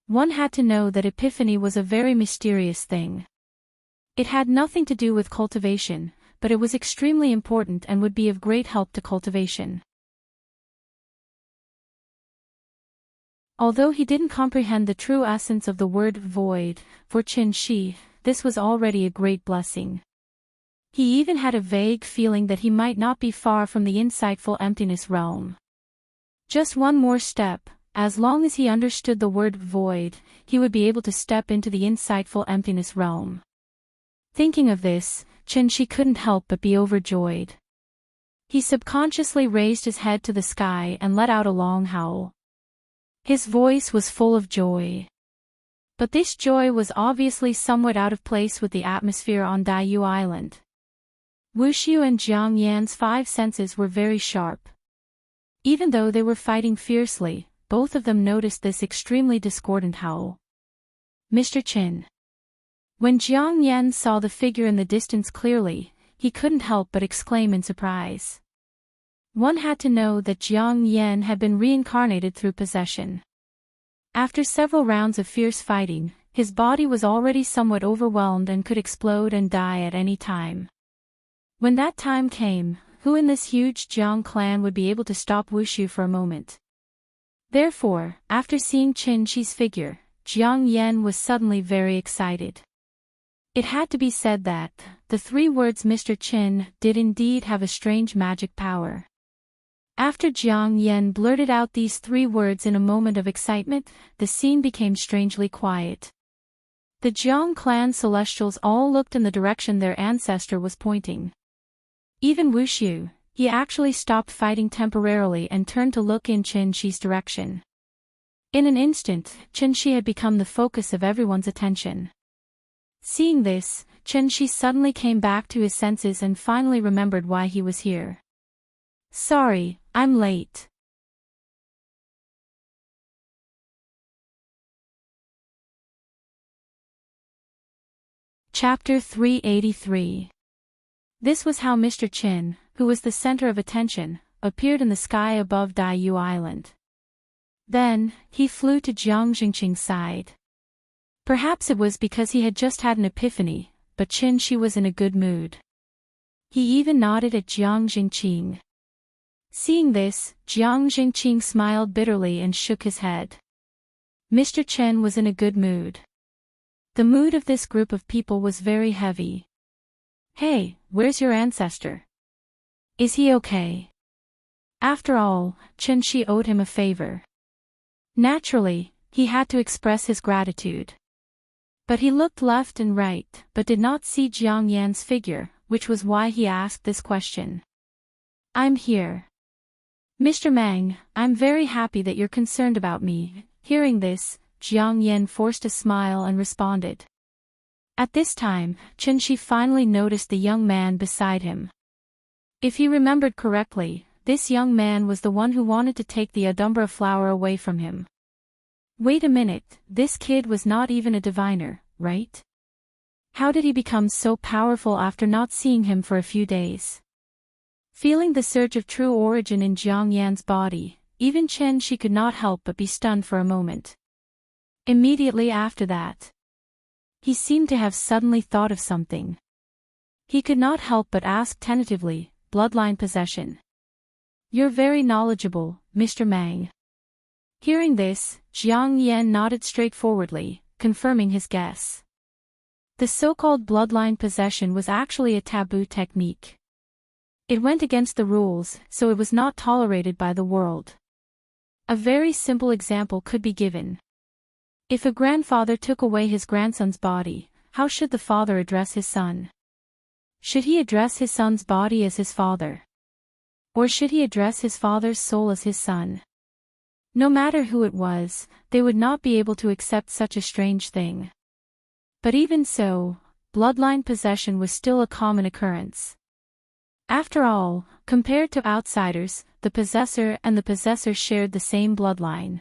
One had to know that epiphany was a very mysterious thing. It had nothing to do with cultivation, but it was extremely important and would be of great help to cultivation. Although he didn't comprehend the true essence of the word void, for Chen-Shi, this was already a great blessing. He even had a vague feeling that he might not be far from the insightful emptiness realm. Just one more step, as long as he understood the word void, he would be able to step into the insightful emptiness realm. Thinking of this, Chen-Shi couldn't help but be overjoyed. He subconsciously raised his head to the sky and let out a long howl. His voice was full of joy. But this joy was obviously somewhat out of place with the atmosphere on Daiyu Island. Wuxiu and Jiang Yan's 5 senses were very sharp. Even though they were fighting fiercely, both of them noticed this extremely discordant howl. Mr. Qin. When Jiang Yan saw the figure in the distance clearly, he couldn't help but exclaim in surprise. One had to know that Jiang Yan had been reincarnated through possession. After several rounds of fierce fighting, his body was already somewhat overwhelmed and could explode and die at any time. When that time came, who in this huge Jiang clan would be able to stop Wuxiu for a moment? Therefore, after seeing Chen-Shi's figure, Jiang Yan was suddenly very excited. It had to be said that the 3 words Mr. Qin did indeed have a strange magic power. After Jiang Yan blurted out these 3 words in a moment of excitement, the scene became strangely quiet. The Jiang clan celestials all looked in the direction their ancestor was pointing. Even Wuxiu, he actually stopped fighting temporarily and turned to look in Chen-Shi's direction. In an instant, Chen-Shi had become the focus of everyone's attention. Seeing this, Chen-Shi suddenly came back to his senses and finally remembered why he was here. Sorry, I'm late. Chapter 383. This was how Mr. Qin, who was the center of attention, appeared in the sky above Daiyu Island. Then, he flew to Jiang Jingqing's side. Perhaps it was because he had just had an epiphany, but Chen-Shi was in a good mood. He even nodded at Jiang Jingqing. Seeing this, Jiang Jingqing smiled bitterly and shook his head. Mr. Chen was in a good mood. The mood of this group of people was very heavy. Hey, where's your ancestor? Is he okay? After all, Chen-Shi owed him a favor. Naturally, he had to express his gratitude. But he looked left and right, but did not see Jiang Yan's figure, which was why he asked this question. I'm here. Mr. Mang, I'm very happy that you're concerned about me. Hearing this, Jiang Yan forced a smile and responded. At this time, Chen-Shi finally noticed the young man beside him. If he remembered correctly, this young man was the one who wanted to take the Adumbra flower away from him. Wait a minute, this kid was not even a diviner, right? How did he become so powerful after not seeing him for a few days? Feeling the surge of true origin in Jiang Yan's body, even Chen-Shi could not help but be stunned for a moment. Immediately after that, He seemed to have suddenly thought of something. He could not help but ask tentatively, "Bloodline possession. You're very knowledgeable, Mr. Mang." Hearing this, Jiang Yan nodded straightforwardly, confirming his guess. The so-called bloodline possession was actually a taboo technique. It went against the rules, so it was not tolerated by the world. A very simple example could be given. If a grandfather took away his grandson's body, how should the father address his son? Should he address his son's body as his father? Or should he address his father's soul as his son? No matter who it was, they would not be able to accept such a strange thing. But even so, bloodline possession was still a common occurrence. After all, compared to outsiders, the possessor and the possessor shared the same bloodline.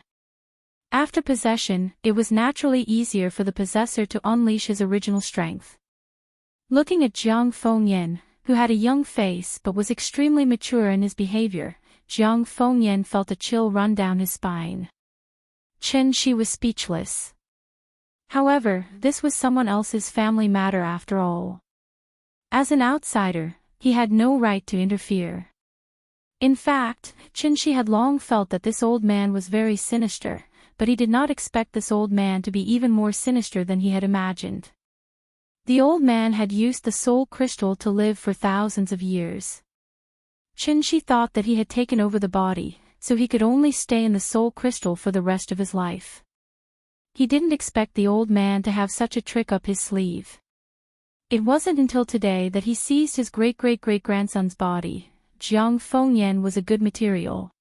After possession, it was naturally easier for the possessor to unleash his original strength. Looking at Jiang Fengyan, who had a young face but was extremely mature in his behavior, Jiang Fengyan felt a chill run down his spine. Chen Shi was speechless. However, this was someone else's family matter after all. As an outsider, he had no right to interfere. In fact, Chen Shi had long felt that this old man was very sinister, but he did not expect this old man to be even more sinister than he had imagined. The old man had used the soul crystal to live for thousands of years. Chen Shi thought that he had taken over the body, so he could only stay in the soul crystal for the rest of his life. He didn't expect the old man to have such a trick up his sleeve. It wasn't until today that he seized his great-great-great-grandson's body. Jiang Fengyan was a good material.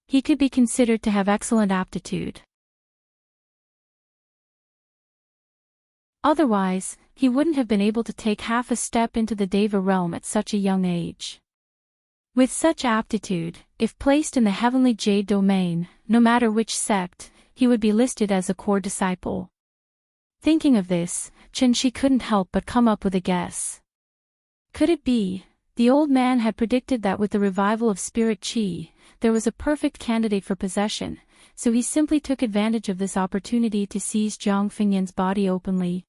He could be considered to have excellent aptitude. Otherwise, he wouldn't have been able to take half a step into the Deva realm at such a young age. With such aptitude, if placed in the heavenly jade domain, no matter which sect, he would be listed as a core disciple. Thinking of this, Chen Shi couldn't help but come up with a guess. Could it be, the old man had predicted that with the revival of spirit qi, there was a perfect candidate for possession, so he simply took advantage of this opportunity to seize Jiang Fengyan's body openly.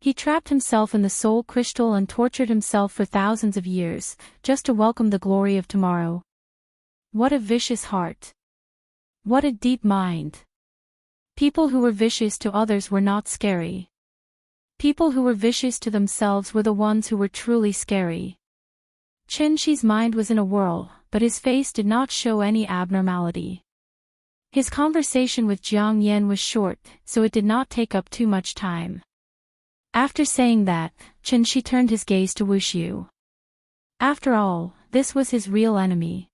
He trapped himself in the soul crystal and tortured himself for thousands of years, just to welcome the glory of tomorrow. What a vicious heart. What a deep mind. People who were vicious to others were not scary. People who were vicious to themselves were the ones who were truly scary. Chen Shi's mind was in a whirl, but his face did not show any abnormality. His conversation with Jiang Yan was short, so it did not take up too much time. After saying that, Chen Shi turned his gaze to Wuxiu. After all, this was his real enemy.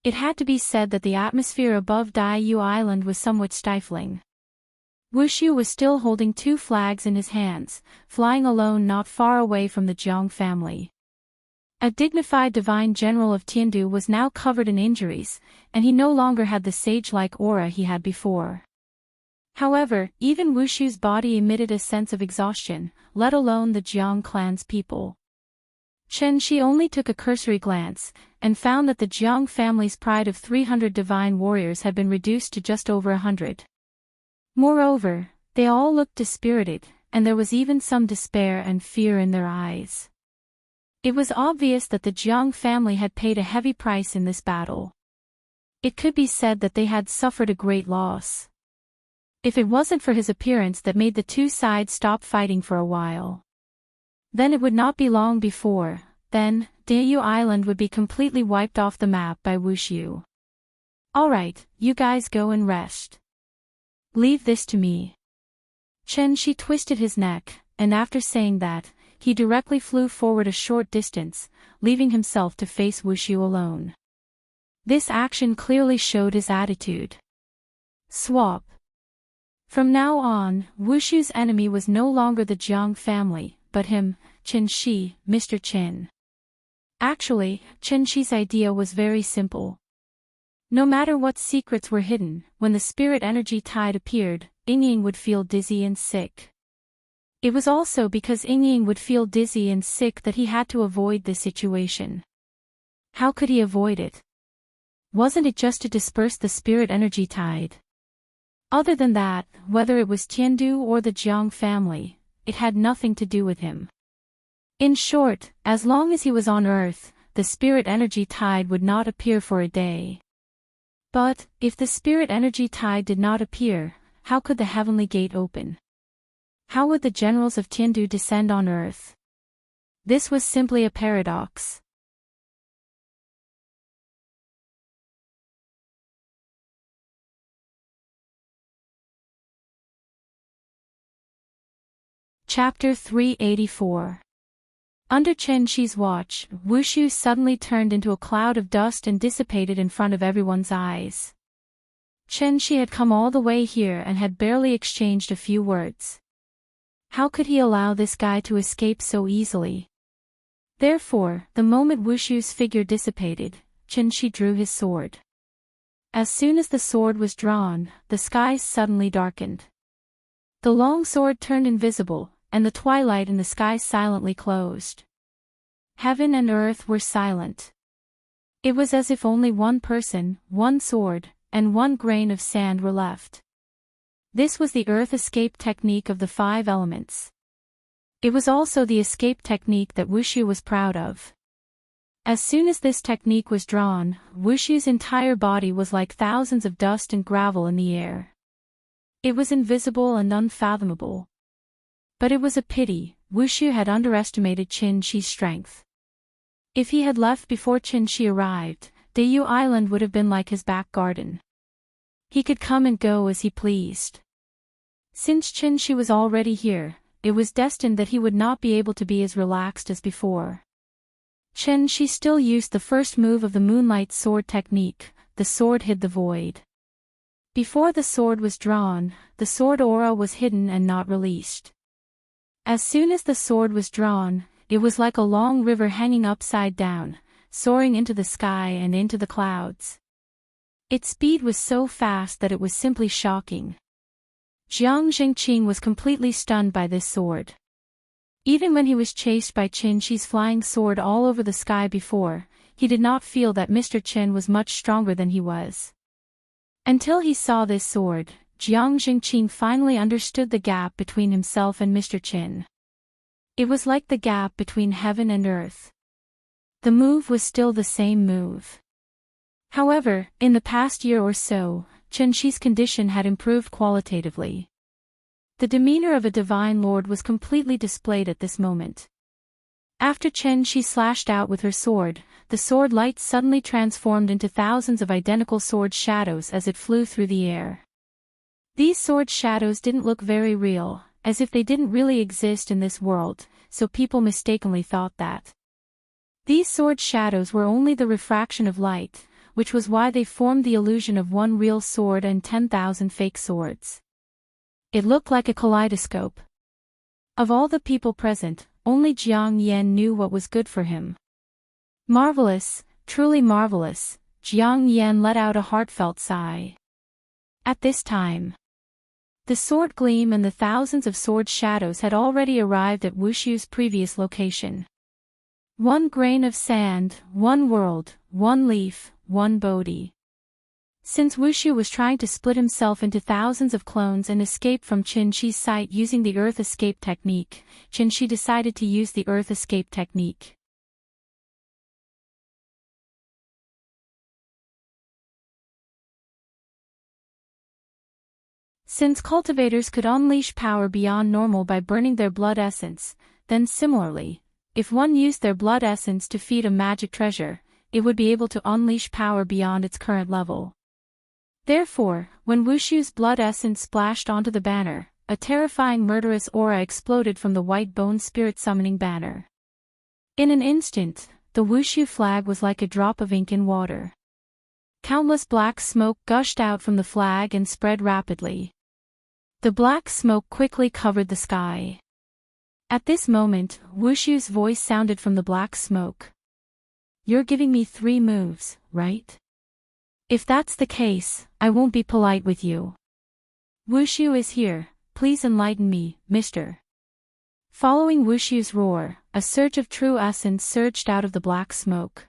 It had to be said that the atmosphere above Daiyu Island was somewhat stifling. Wuxiu was still holding two flags in his hands, flying alone not far away from the Jiang family. A dignified divine general of Tiandu was now covered in injuries, and he no longer had the sage-like aura he had before. However, even Wuxiu's body emitted a sense of exhaustion, let alone the Jiang clan's people. Chen Shi only took a cursory glance, and found that the Jiang family's pride of 300 divine warriors had been reduced to just over 100. Moreover, they all looked dispirited, and there was even some despair and fear in their eyes. It was obvious that the Jiang family had paid a heavy price in this battle. It could be said that they had suffered a great loss. If it wasn't for his appearance that made the two sides stop fighting for a while. Then it would not be long before, then, Daiyu Island would be completely wiped off the map by Wuxiu. Alright, you guys go and rest. Leave this to me. Chen Shi twisted his neck, and after saying that, he directly flew forward a short distance, leaving himself to face Wuxiu alone. This action clearly showed his attitude. Swap. From now on, Wuxiu's enemy was no longer the Jiang family, but him, Chen Shi, Mr. Chen. Actually, Chen Shi's idea was very simple. No matter what secrets were hidden, when the spirit energy tide appeared, Ying would feel dizzy and sick. It was also because Ying would feel dizzy and sick that he had to avoid this situation. How could he avoid it? Wasn't it just to disperse the spirit energy tide? Other than that, whether it was Tiandu or the Jiang family, it had nothing to do with him. In short, as long as he was on Earth, the spirit energy tide would not appear for a day. But, if the spirit energy tide did not appear, how could the heavenly gate open? How would the generals of Tiandu descend on Earth? This was simply a paradox. Chapter 384. Under Chen Shi's watch, Wushu suddenly turned into a cloud of dust and dissipated in front of everyone's eyes. Chen Shi had come all the way here and had barely exchanged a few words. How could he allow this guy to escape so easily? Therefore, the moment Wushu's figure dissipated, Chen Shi drew his sword. As soon as the sword was drawn, the skies suddenly darkened. The long sword turned invisible, and the twilight in the sky silently closed. Heaven and earth were silent. It was as if only one person, one sword, and one grain of sand were left. This was the earth escape technique of the 5 elements. It was also the escape technique that Wushu was proud of. As soon as this technique was drawn, Wushu's entire body was like thousands of dust and gravel in the air. It was invisible and unfathomable. But it was a pity, Wushu had underestimated Chen Shi's strength. If he had left before Chen Shi arrived, Dayu Island would have been like his back garden. He could come and go as he pleased. Since Chen Shi was already here, it was destined that he would not be able to be as relaxed as before. Chen Shi still used the first move of the Moonlight Sword technique, the sword hid the void. Before the sword was drawn, the sword aura was hidden and not released. As soon as the sword was drawn, it was like a long river hanging upside down, soaring into the sky and into the clouds. Its speed was so fast that it was simply shocking. Jiang Jingqing was completely stunned by this sword. Even when he was chased by Chen Shi's flying sword all over the sky before, he did not feel that Mr. Chen was much stronger than he was. Until he saw this sword, Jiang Jingqing finally understood the gap between himself and Mr. Chen. It was like the gap between heaven and earth. The move was still the same move. However, in the past year or so, Chen Shi's condition had improved qualitatively. The demeanor of a divine lord was completely displayed at this moment. After Chen Shi slashed out with her sword, the sword light suddenly transformed into thousands of identical sword shadows as it flew through the air. These sword shadows didn't look very real, as if they didn't really exist in this world, so people mistakenly thought that. These sword shadows were only the refraction of light, which was why they formed the illusion of one real sword and 10,000 fake swords. It looked like a kaleidoscope. Of all the people present, only Jiang Yan knew what was good for him. Marvelous, truly marvelous, Jiang Yan let out a heartfelt sigh. At this time, the sword gleam and the thousands of sword shadows had already arrived at Wushu's previous location. One grain of sand, one world, one leaf, one Bodhi. Since Wushu was trying to split himself into thousands of clones and escape from Chen Shi's sight using the Earth Escape technique, Chen Shi decided to use the Earth Escape technique. Since cultivators could unleash power beyond normal by burning their blood essence, then similarly, if one used their blood essence to feed a magic treasure, it would be able to unleash power beyond its current level. Therefore, when Wushu's blood essence splashed onto the banner, a terrifying murderous aura exploded from the white bone spirit summoning banner. In an instant, the Wushu flag was like a drop of ink in water. Countless black smoke gushed out from the flag and spread rapidly. The black smoke quickly covered the sky. At this moment, Wushu's voice sounded from the black smoke. "You're giving me 3 moves, right? If that's the case, I won't be polite with you. Wushu is here, please enlighten me, mister." Following Wushu's roar, a surge of true essence surged out of the black smoke.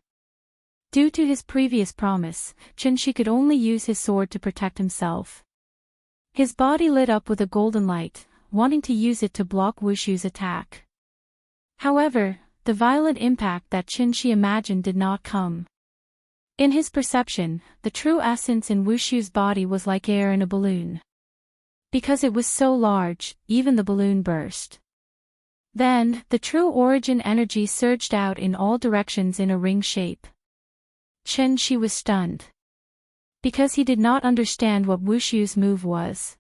Due to his previous promise, Chen Shi could only use his sword to protect himself. His body lit up with a golden light, wanting to use it to block Wushu's attack. However, the violent impact that Qinshi imagined did not come. In his perception, the true essence in Wushu's body was like air in a balloon. Because it was so large, even the balloon burst. Then, the true origin energy surged out in all directions in a ring shape. Qinshi was stunned. Because he did not understand what Wushu's move was.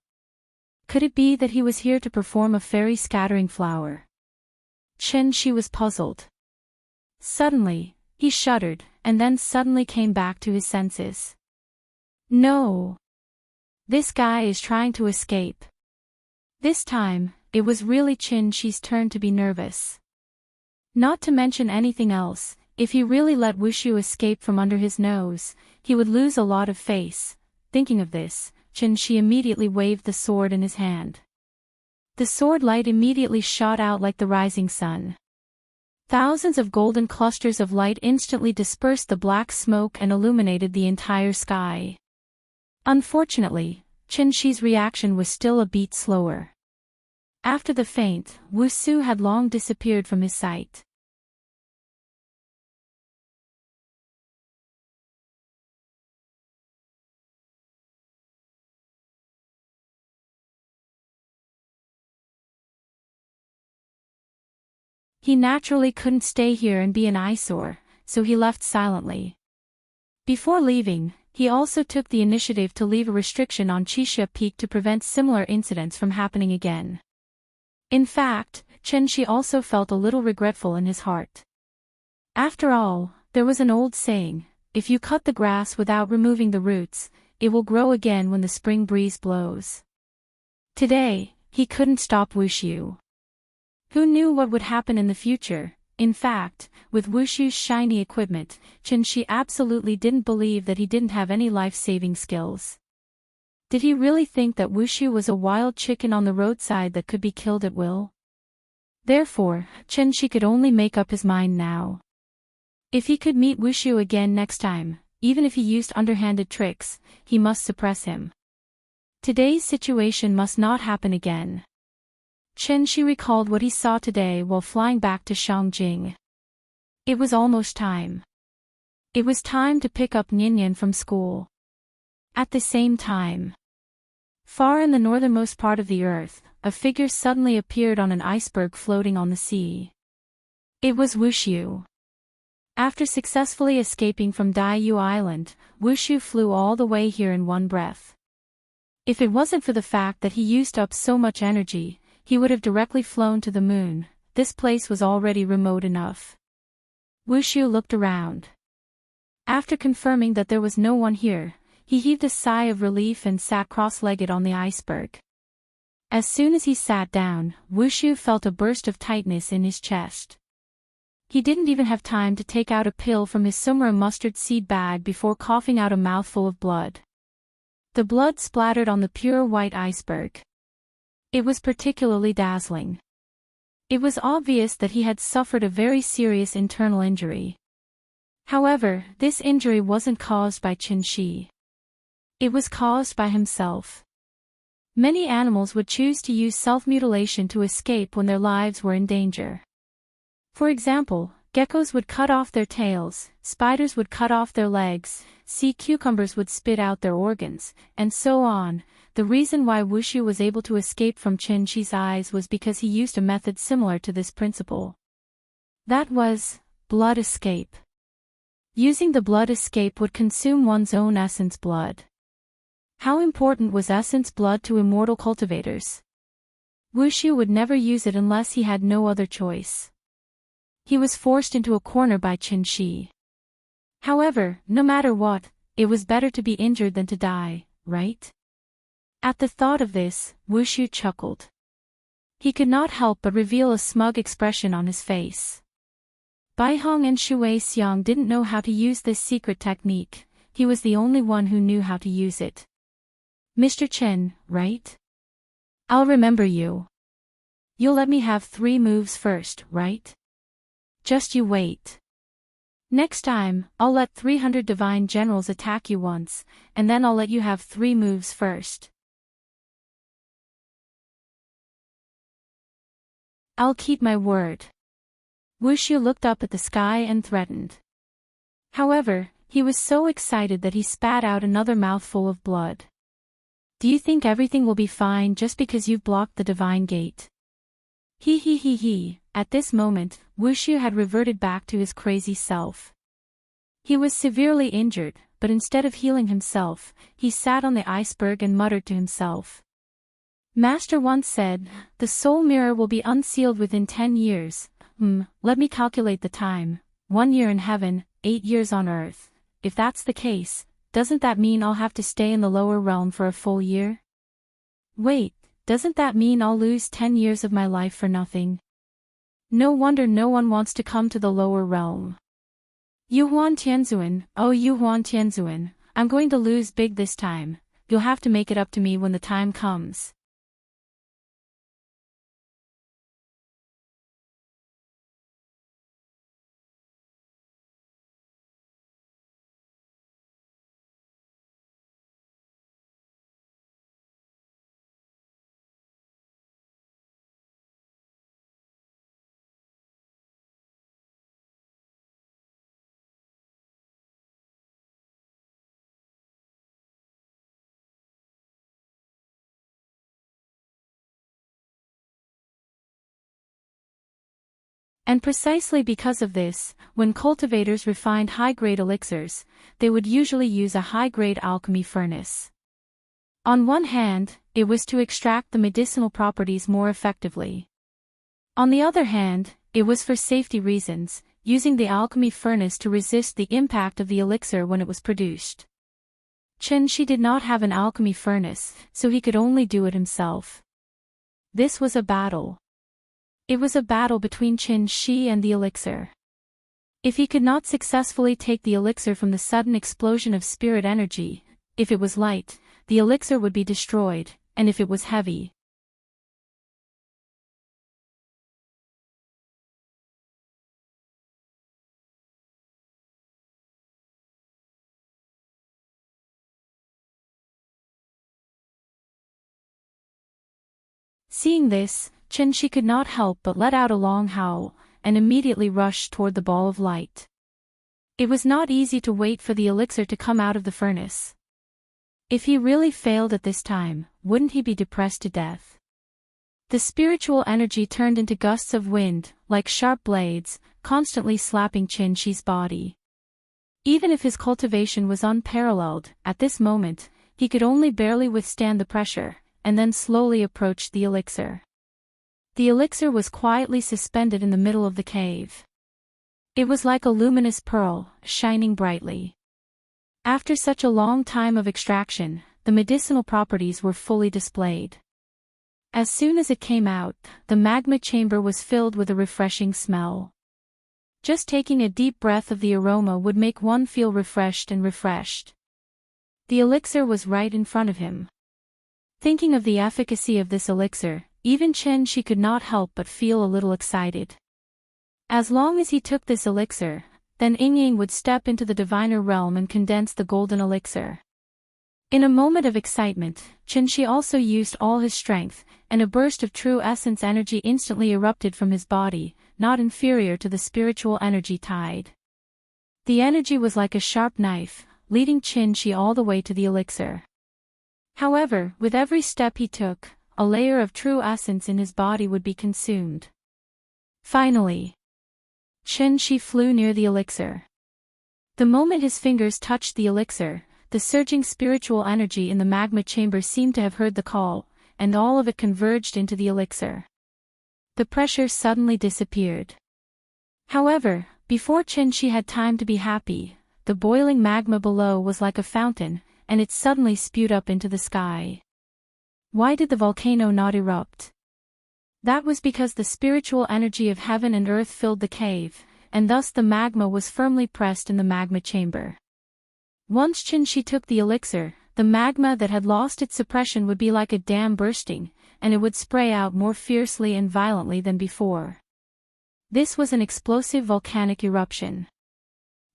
Could it be that he was here to perform a fairy scattering flower? Qinshi was puzzled. Suddenly, he shuddered, and then suddenly came back to his senses. No! This guy is trying to escape. This time, it was really Qinshi's turn to be nervous. Not to mention anything else, if he really let Wushu escape from under his nose, he would lose a lot of face. Thinking of this, Qinshi immediately waved the sword in his hand. The sword light immediately shot out like the rising sun. Thousands of golden clusters of light instantly dispersed the black smoke and illuminated the entire sky. Unfortunately, Qinshi's reaction was still a beat slower. After the feint, Wushu had long disappeared from his sight. He naturally couldn't stay here and be an eyesore, so he left silently. Before leaving, he also took the initiative to leave a restriction on Qixia Peak to prevent similar incidents from happening again. In fact, Qinshi also felt a little regretful in his heart. After all, there was an old saying, if you cut the grass without removing the roots, it will grow again when the spring breeze blows. Today, he couldn't stop Wushu. Who knew what would happen in the future? In fact, with Wushu's shiny equipment, Qinshi absolutely didn't believe that he didn't have any life-saving skills. Did he really think that Wushu was a wild chicken on the roadside that could be killed at will? Therefore, Qinshi could only make up his mind now. If he could meet Wushu again next time, even if he used underhanded tricks, he must suppress him. Today's situation must not happen again. Qinshi recalled what he saw today while flying back to Shangjing. It was almost time. It was time to pick up Ninian from school. At the same time, far in the northernmost part of the earth, a figure suddenly appeared on an iceberg floating on the sea. It was Wushu. After successfully escaping from Daiyu Island, Wushu flew all the way here in one breath. If it wasn't for the fact that he used up so much energy, he would have directly flown to the moon. This place was already remote enough. Wushu looked around. After confirming that there was no one here, he heaved a sigh of relief and sat cross-legged on the iceberg. As soon as he sat down, Wushu felt a burst of tightness in his chest. He didn't even have time to take out a pill from his summer mustard seed bag before coughing out a mouthful of blood. The blood splattered on the pure white iceberg. It was particularly dazzling. It was obvious that he had suffered a very serious internal injury. However, this injury wasn't caused by Qinshi. It was caused by himself. Many animals would choose to use self-mutilation to escape when their lives were in danger. For example, geckos would cut off their tails, spiders would cut off their legs, sea cucumbers would spit out their organs, and so on. The reason why Wushu was able to escape from Qinshi's eyes was because he used a method similar to this principle. That was blood escape. Using the blood escape would consume one's own essence blood. How important was essence blood to immortal cultivators? Wushu would never use it unless he had no other choice. He was forced into a corner by Qinshi. However, no matter what, it was better to be injured than to die, right? At the thought of this, Wushu chuckled. He could not help but reveal a smug expression on his face. Baihong and Shui Xiang didn't know how to use this secret technique. He was the only one who knew how to use it. Mr. Chen, right? I'll remember you. You'll let me have 3 moves first, right? Just you wait. Next time, I'll let 300 divine generals attack you once, and then I'll let you have 3 moves first. I'll keep my word. Wuxia looked up at the sky and threatened. However, he was so excited that he spat out another mouthful of blood. Do you think everything will be fine just because you've blocked the divine gate? He. At this moment, Wuxia had reverted back to his crazy self. He was severely injured, but instead of healing himself, he sat on the iceberg and muttered to himself. Master once said, the soul mirror will be unsealed within 10 years. Let me calculate the time. 1 year in heaven, 8 years on earth. If that's the case, doesn't that mean I'll have to stay in the lower realm for a full year? Wait, doesn't that mean I'll lose 10 years of my life for nothing? No wonder no one wants to come to the lower realm. Yuhuan Tianzuan, oh Yuhuan Tianzuan, I'm going to lose big this time. You'll have to make it up to me when the time comes. And precisely because of this, when cultivators refined high-grade elixirs, they would usually use a high-grade alchemy furnace. On one hand, it was to extract the medicinal properties more effectively. On the other hand, it was for safety reasons, using the alchemy furnace to resist the impact of the elixir when it was produced. Chen Shi did not have an alchemy furnace, so he could only do it himself. This was a battle. It was a battle between Chen Shi and the elixir. If he could not successfully take the elixir from the sudden explosion of spirit energy, if it was light, the elixir would be destroyed, and if it was heavy. Seeing this, Chen Shi could not help but let out a long howl, and immediately rushed toward the ball of light. It was not easy to wait for the elixir to come out of the furnace. If he really failed at this time, wouldn't he be depressed to death? The spiritual energy turned into gusts of wind, like sharp blades, constantly slapping Chen Shi's body. Even if his cultivation was unparalleled, at this moment, he could only barely withstand the pressure, and then slowly approached the elixir. The elixir was quietly suspended in the middle of the cave. It was like a luminous pearl, shining brightly. After such a long time of extraction, the medicinal properties were fully displayed. As soon as it came out, the magma chamber was filled with a refreshing smell. Just taking a deep breath of the aroma would make one feel refreshed and refreshed. The elixir was right in front of him. Thinking of the efficacy of this elixir, even Chen Shi could not help but feel a little excited. As long as he took this elixir, then Ying would step into the diviner realm and condense the golden elixir. In a moment of excitement, Chen Shi also used all his strength, and a burst of true essence energy instantly erupted from his body, not inferior to the spiritual energy tide. The energy was like a sharp knife, leading Chen Shi all the way to the elixir. However, with every step he took, a layer of true essence in his body would be consumed. Finally, Chen Shi flew near the elixir. The moment his fingers touched the elixir, the surging spiritual energy in the magma chamber seemed to have heard the call, and all of it converged into the elixir. The pressure suddenly disappeared. However, before Chen Shi had time to be happy, the boiling magma below was like a fountain, and it suddenly spewed up into the sky. Why did the volcano not erupt? That was because the spiritual energy of heaven and earth filled the cave, and thus the magma was firmly pressed in the magma chamber. Once Chen Shi took the elixir, the magma that had lost its suppression would be like a dam bursting, and it would spray out more fiercely and violently than before. This was an explosive volcanic eruption.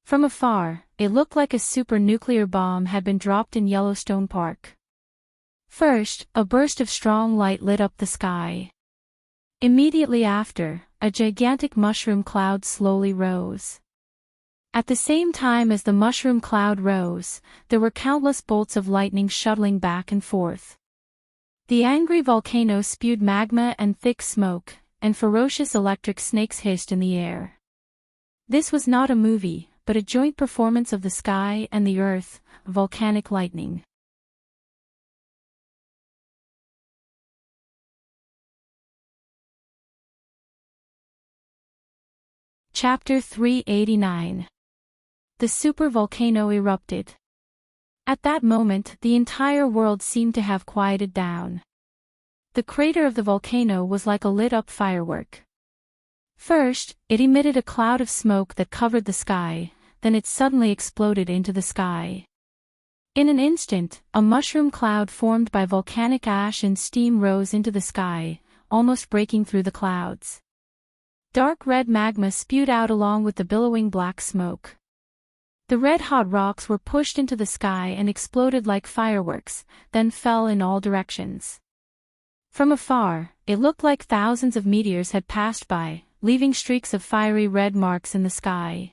From afar, it looked like a super-nuclear bomb had been dropped in Yellowstone Park. First, a burst of strong light lit up the sky. Immediately after, a gigantic mushroom cloud slowly rose. At the same time as the mushroom cloud rose, there were countless bolts of lightning shuttling back and forth. The angry volcano spewed magma and thick smoke, and ferocious electric snakes hissed in the air. This was not a movie, but a joint performance of the sky and the earth, volcanic lightning. Chapter 389. The supervolcano erupted. At that moment, the entire world seemed to have quieted down. The crater of the volcano was like a lit-up firework. First, it emitted a cloud of smoke that covered the sky, then it suddenly exploded into the sky. In an instant, a mushroom cloud formed by volcanic ash and steam rose into the sky, almost breaking through the clouds. Dark red magma spewed out along with the billowing black smoke. The red-hot rocks were pushed into the sky and exploded like fireworks, then fell in all directions. From afar, it looked like thousands of meteors had passed by, leaving streaks of fiery red marks in the sky.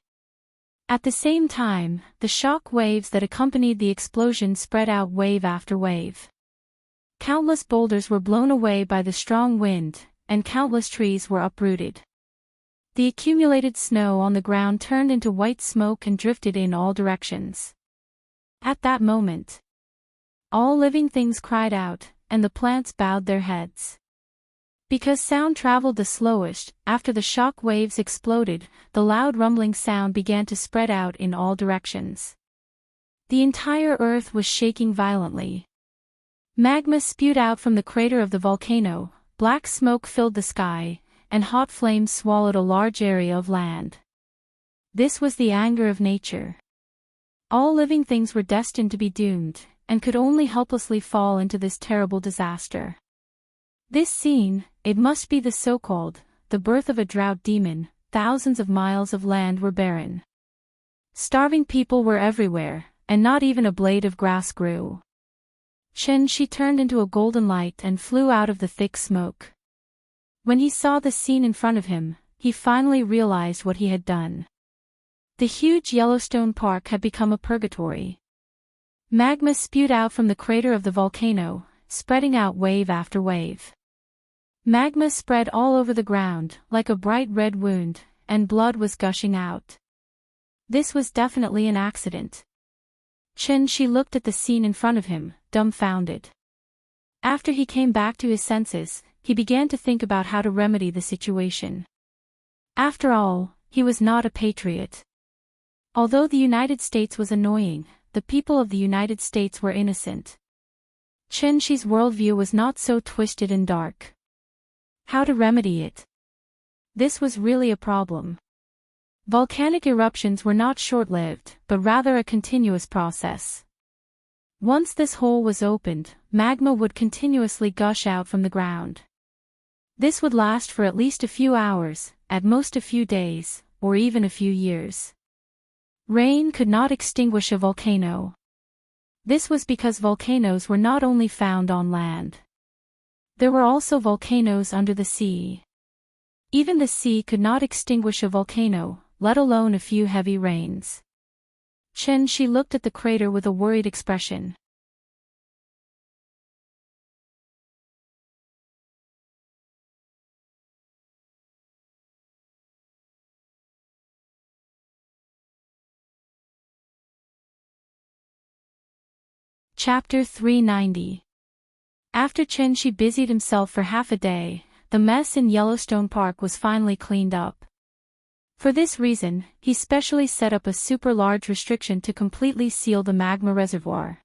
At the same time, the shock waves that accompanied the explosion spread out wave after wave. Countless boulders were blown away by the strong wind, and countless trees were uprooted. The accumulated snow on the ground turned into white smoke and drifted in all directions. At that moment, all living things cried out, and the plants bowed their heads. Because sound traveled the slowest, after the shock waves exploded, the loud rumbling sound began to spread out in all directions. The entire earth was shaking violently. Magma spewed out from the crater of the volcano, black smoke filled the sky, and hot flames swallowed a large area of land. This was the anger of nature. All living things were destined to be doomed, and could only helplessly fall into this terrible disaster. This scene, it must be the so-called, the birth of a drought demon. Thousands of miles of land were barren. Starving people were everywhere, and not even a blade of grass grew. She turned into a golden light and flew out of the thick smoke. When he saw the scene in front of him, he finally realized what he had done. The huge Yellowstone Park had become a purgatory. Magma spewed out from the crater of the volcano, spreading out wave after wave. Magma spread all over the ground, like a bright red wound, and blood was gushing out. This was definitely an accident. She looked at the scene in front of him, dumbfounded. After he came back to his senses, he began to think about how to remedy the situation. After all, he was not a patriot. Although the United States was annoying, the people of the United States were innocent. Shi's worldview was not so twisted and dark. How to remedy it? This was really a problem. Volcanic eruptions were not short-lived, but rather a continuous process. Once this hole was opened, magma would continuously gush out from the ground. This would last for at least a few hours, at most a few days, or even a few years. Rain could not extinguish a volcano. This was because volcanoes were not only found on land. There were also volcanoes under the sea. Even the sea could not extinguish a volcano, let alone a few heavy rains. She looked at the crater with a worried expression. Chapter 390. After Shi busied himself for half a day, the mess in Yellowstone Park was finally cleaned up. For this reason, he specially set up a super-large restriction to completely seal the magma reservoir.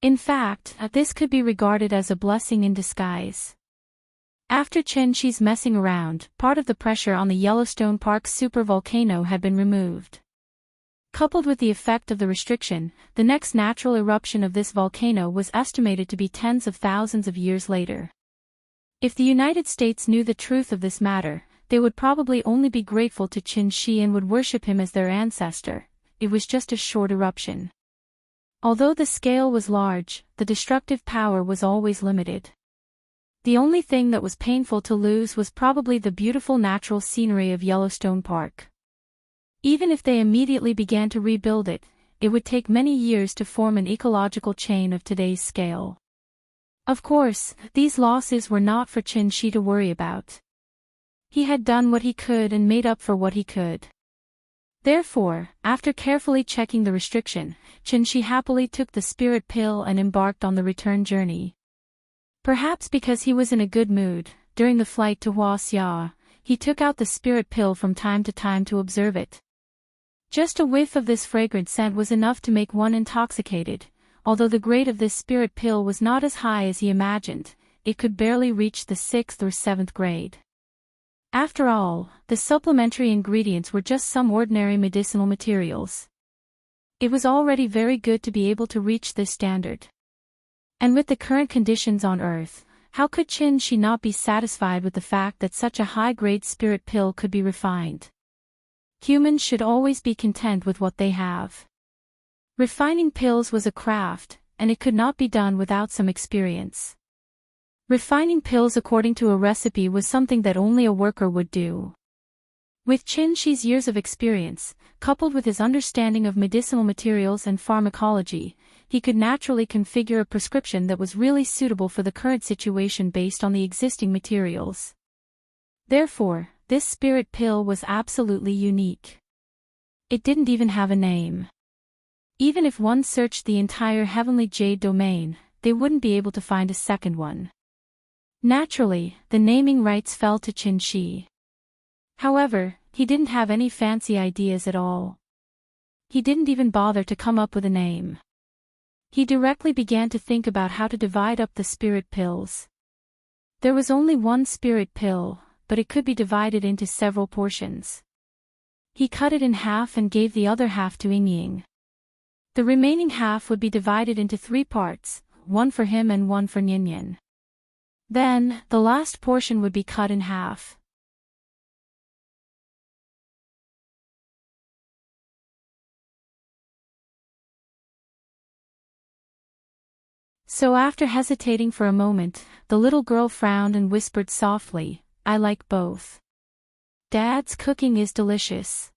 In fact, this could be regarded as a blessing in disguise. After Shi's messing around, part of the pressure on the Yellowstone Park supervolcano had been removed. Coupled with the effect of the restriction, the next natural eruption of this volcano was estimated to be tens of thousands of years later. If the United States knew the truth of this matter, they would probably only be grateful to Shi and would worship him as their ancestor. It was just a short eruption. Although the scale was large, the destructive power was always limited. The only thing that was painful to lose was probably the beautiful natural scenery of Yellowstone Park. Even if they immediately began to rebuild it, it would take many years to form an ecological chain of today's scale. Of course, these losses were not for Qin-shi to worry about. He had done what he could and made up for what he could. Therefore, after carefully checking the restriction, Qin-shi happily took the spirit pill and embarked on the return journey. Perhaps because he was in a good mood, during the flight to Huaxia, he took out the spirit pill from time to time to observe it. Just a whiff of this fragrant scent was enough to make one intoxicated. Although the grade of this spirit pill was not as high as he imagined, it could barely reach the 6th or 7th grade. After all, the supplementary ingredients were just some ordinary medicinal materials. It was already very good to be able to reach this standard. And with the current conditions on Earth, how could Qin-shi not be satisfied with the fact that such a high-grade spirit pill could be refined? Humans should always be content with what they have. Refining pills was a craft, and it could not be done without some experience. Refining pills according to a recipe was something that only a worker would do. With Qin-shi's years of experience, coupled with his understanding of medicinal materials and pharmacology, he could naturally configure a prescription that was really suitable for the current situation based on the existing materials. Therefore, this spirit pill was absolutely unique. It didn't even have a name. Even if one searched the entire Heavenly Jade domain, they wouldn't be able to find a second one. Naturally, the naming rights fell to Qin-shi. However, he didn't have any fancy ideas at all. He didn't even bother to come up with a name. He directly began to think about how to divide up the spirit pills. There was only one spirit pill, but it could be divided into several portions. He cut it in half and gave the other half to Ying. The remaining half would be divided into 3 parts, one for him and one for Yin. Then, the last portion would be cut in half. So after hesitating for a moment, the little girl frowned and whispered softly, "I like both. Dad's cooking is delicious."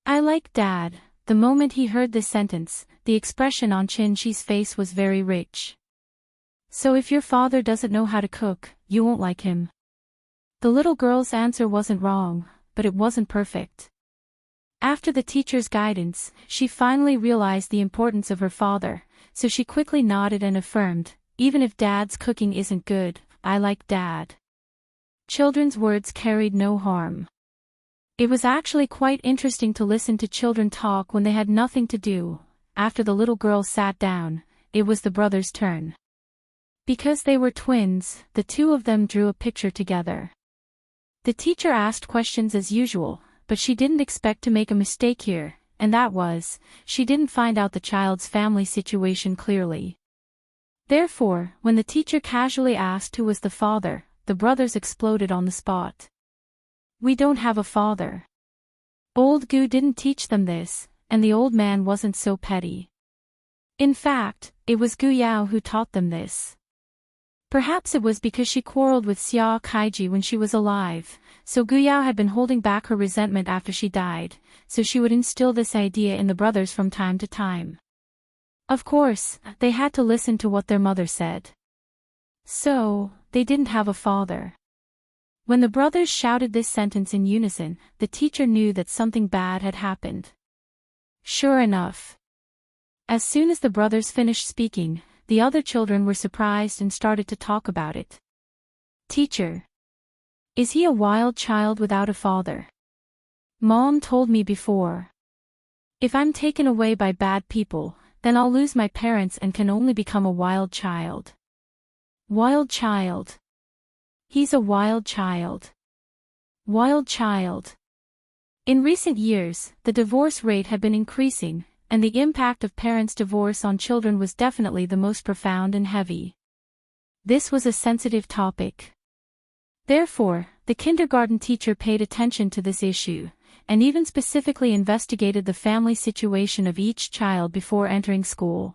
"I like Dad." The moment he heard this sentence, the expression on Qin-shi's face was very rich. "So if your father doesn't know how to cook, you won't like him." The little girl's answer wasn't wrong, but it wasn't perfect. After the teacher's guidance, she finally realized the importance of her father, so she quickly nodded and affirmed, "Even if Dad's cooking isn't good, I like Dad." Children's words carried no harm. It was actually quite interesting to listen to children talk when they had nothing to do. After the little girl sat down, it was the brothers' turn. Because they were twins, the two of them drew a picture together. The teacher asked questions as usual, but she didn't expect to make a mistake here, and that was, she didn't find out the child's family situation clearly. Therefore, when the teacher casually asked who was the father, the brothers exploded on the spot. "We don't have a father." Old Gu didn't teach them this, and the old man wasn't so petty. In fact, it was Gu Yao who taught them this. Perhaps it was because she quarreled with Xia Kaiji when she was alive, so Gu Yao had been holding back her resentment after she died, so she would instill this idea in the brothers from time to time. Of course, they had to listen to what their mother said. So, they didn't have a father. When the brothers shouted this sentence in unison, the teacher knew that something bad had happened. Sure enough. As soon as the brothers finished speaking, the other children were surprised and started to talk about it. "Teacher. Is he a wild child without a father? Mom told me before. If I'm taken away by bad people, then I'll lose my parents and can only become a wild child." Wild child. He's a wild child. Wild child. In recent years, the divorce rate had been increasing, and the impact of parents' divorce on children was definitely the most profound and heavy. This was a sensitive topic. Therefore, the kindergarten teacher paid attention to this issue, and even specifically investigated the family situation of each child before entering school.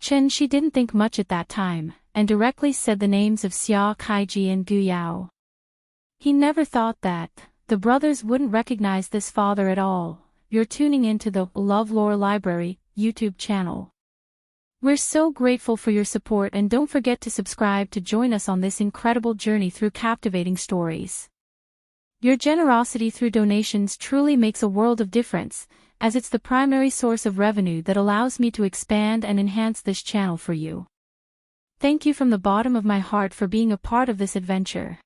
Chen Shi didn't think much at that time, and directly said the names of Xia Kaiji and Gu Yao. He never thought that the brothers wouldn't recognize this father at all. You're tuning into the LoveLore Library YouTube channel. We're so grateful for your support, and don't forget to subscribe to join us on this incredible journey through captivating stories. Your generosity through donations truly makes a world of difference, as it's the primary source of revenue that allows me to expand and enhance this channel for you. Thank you from the bottom of my heart for being a part of this adventure.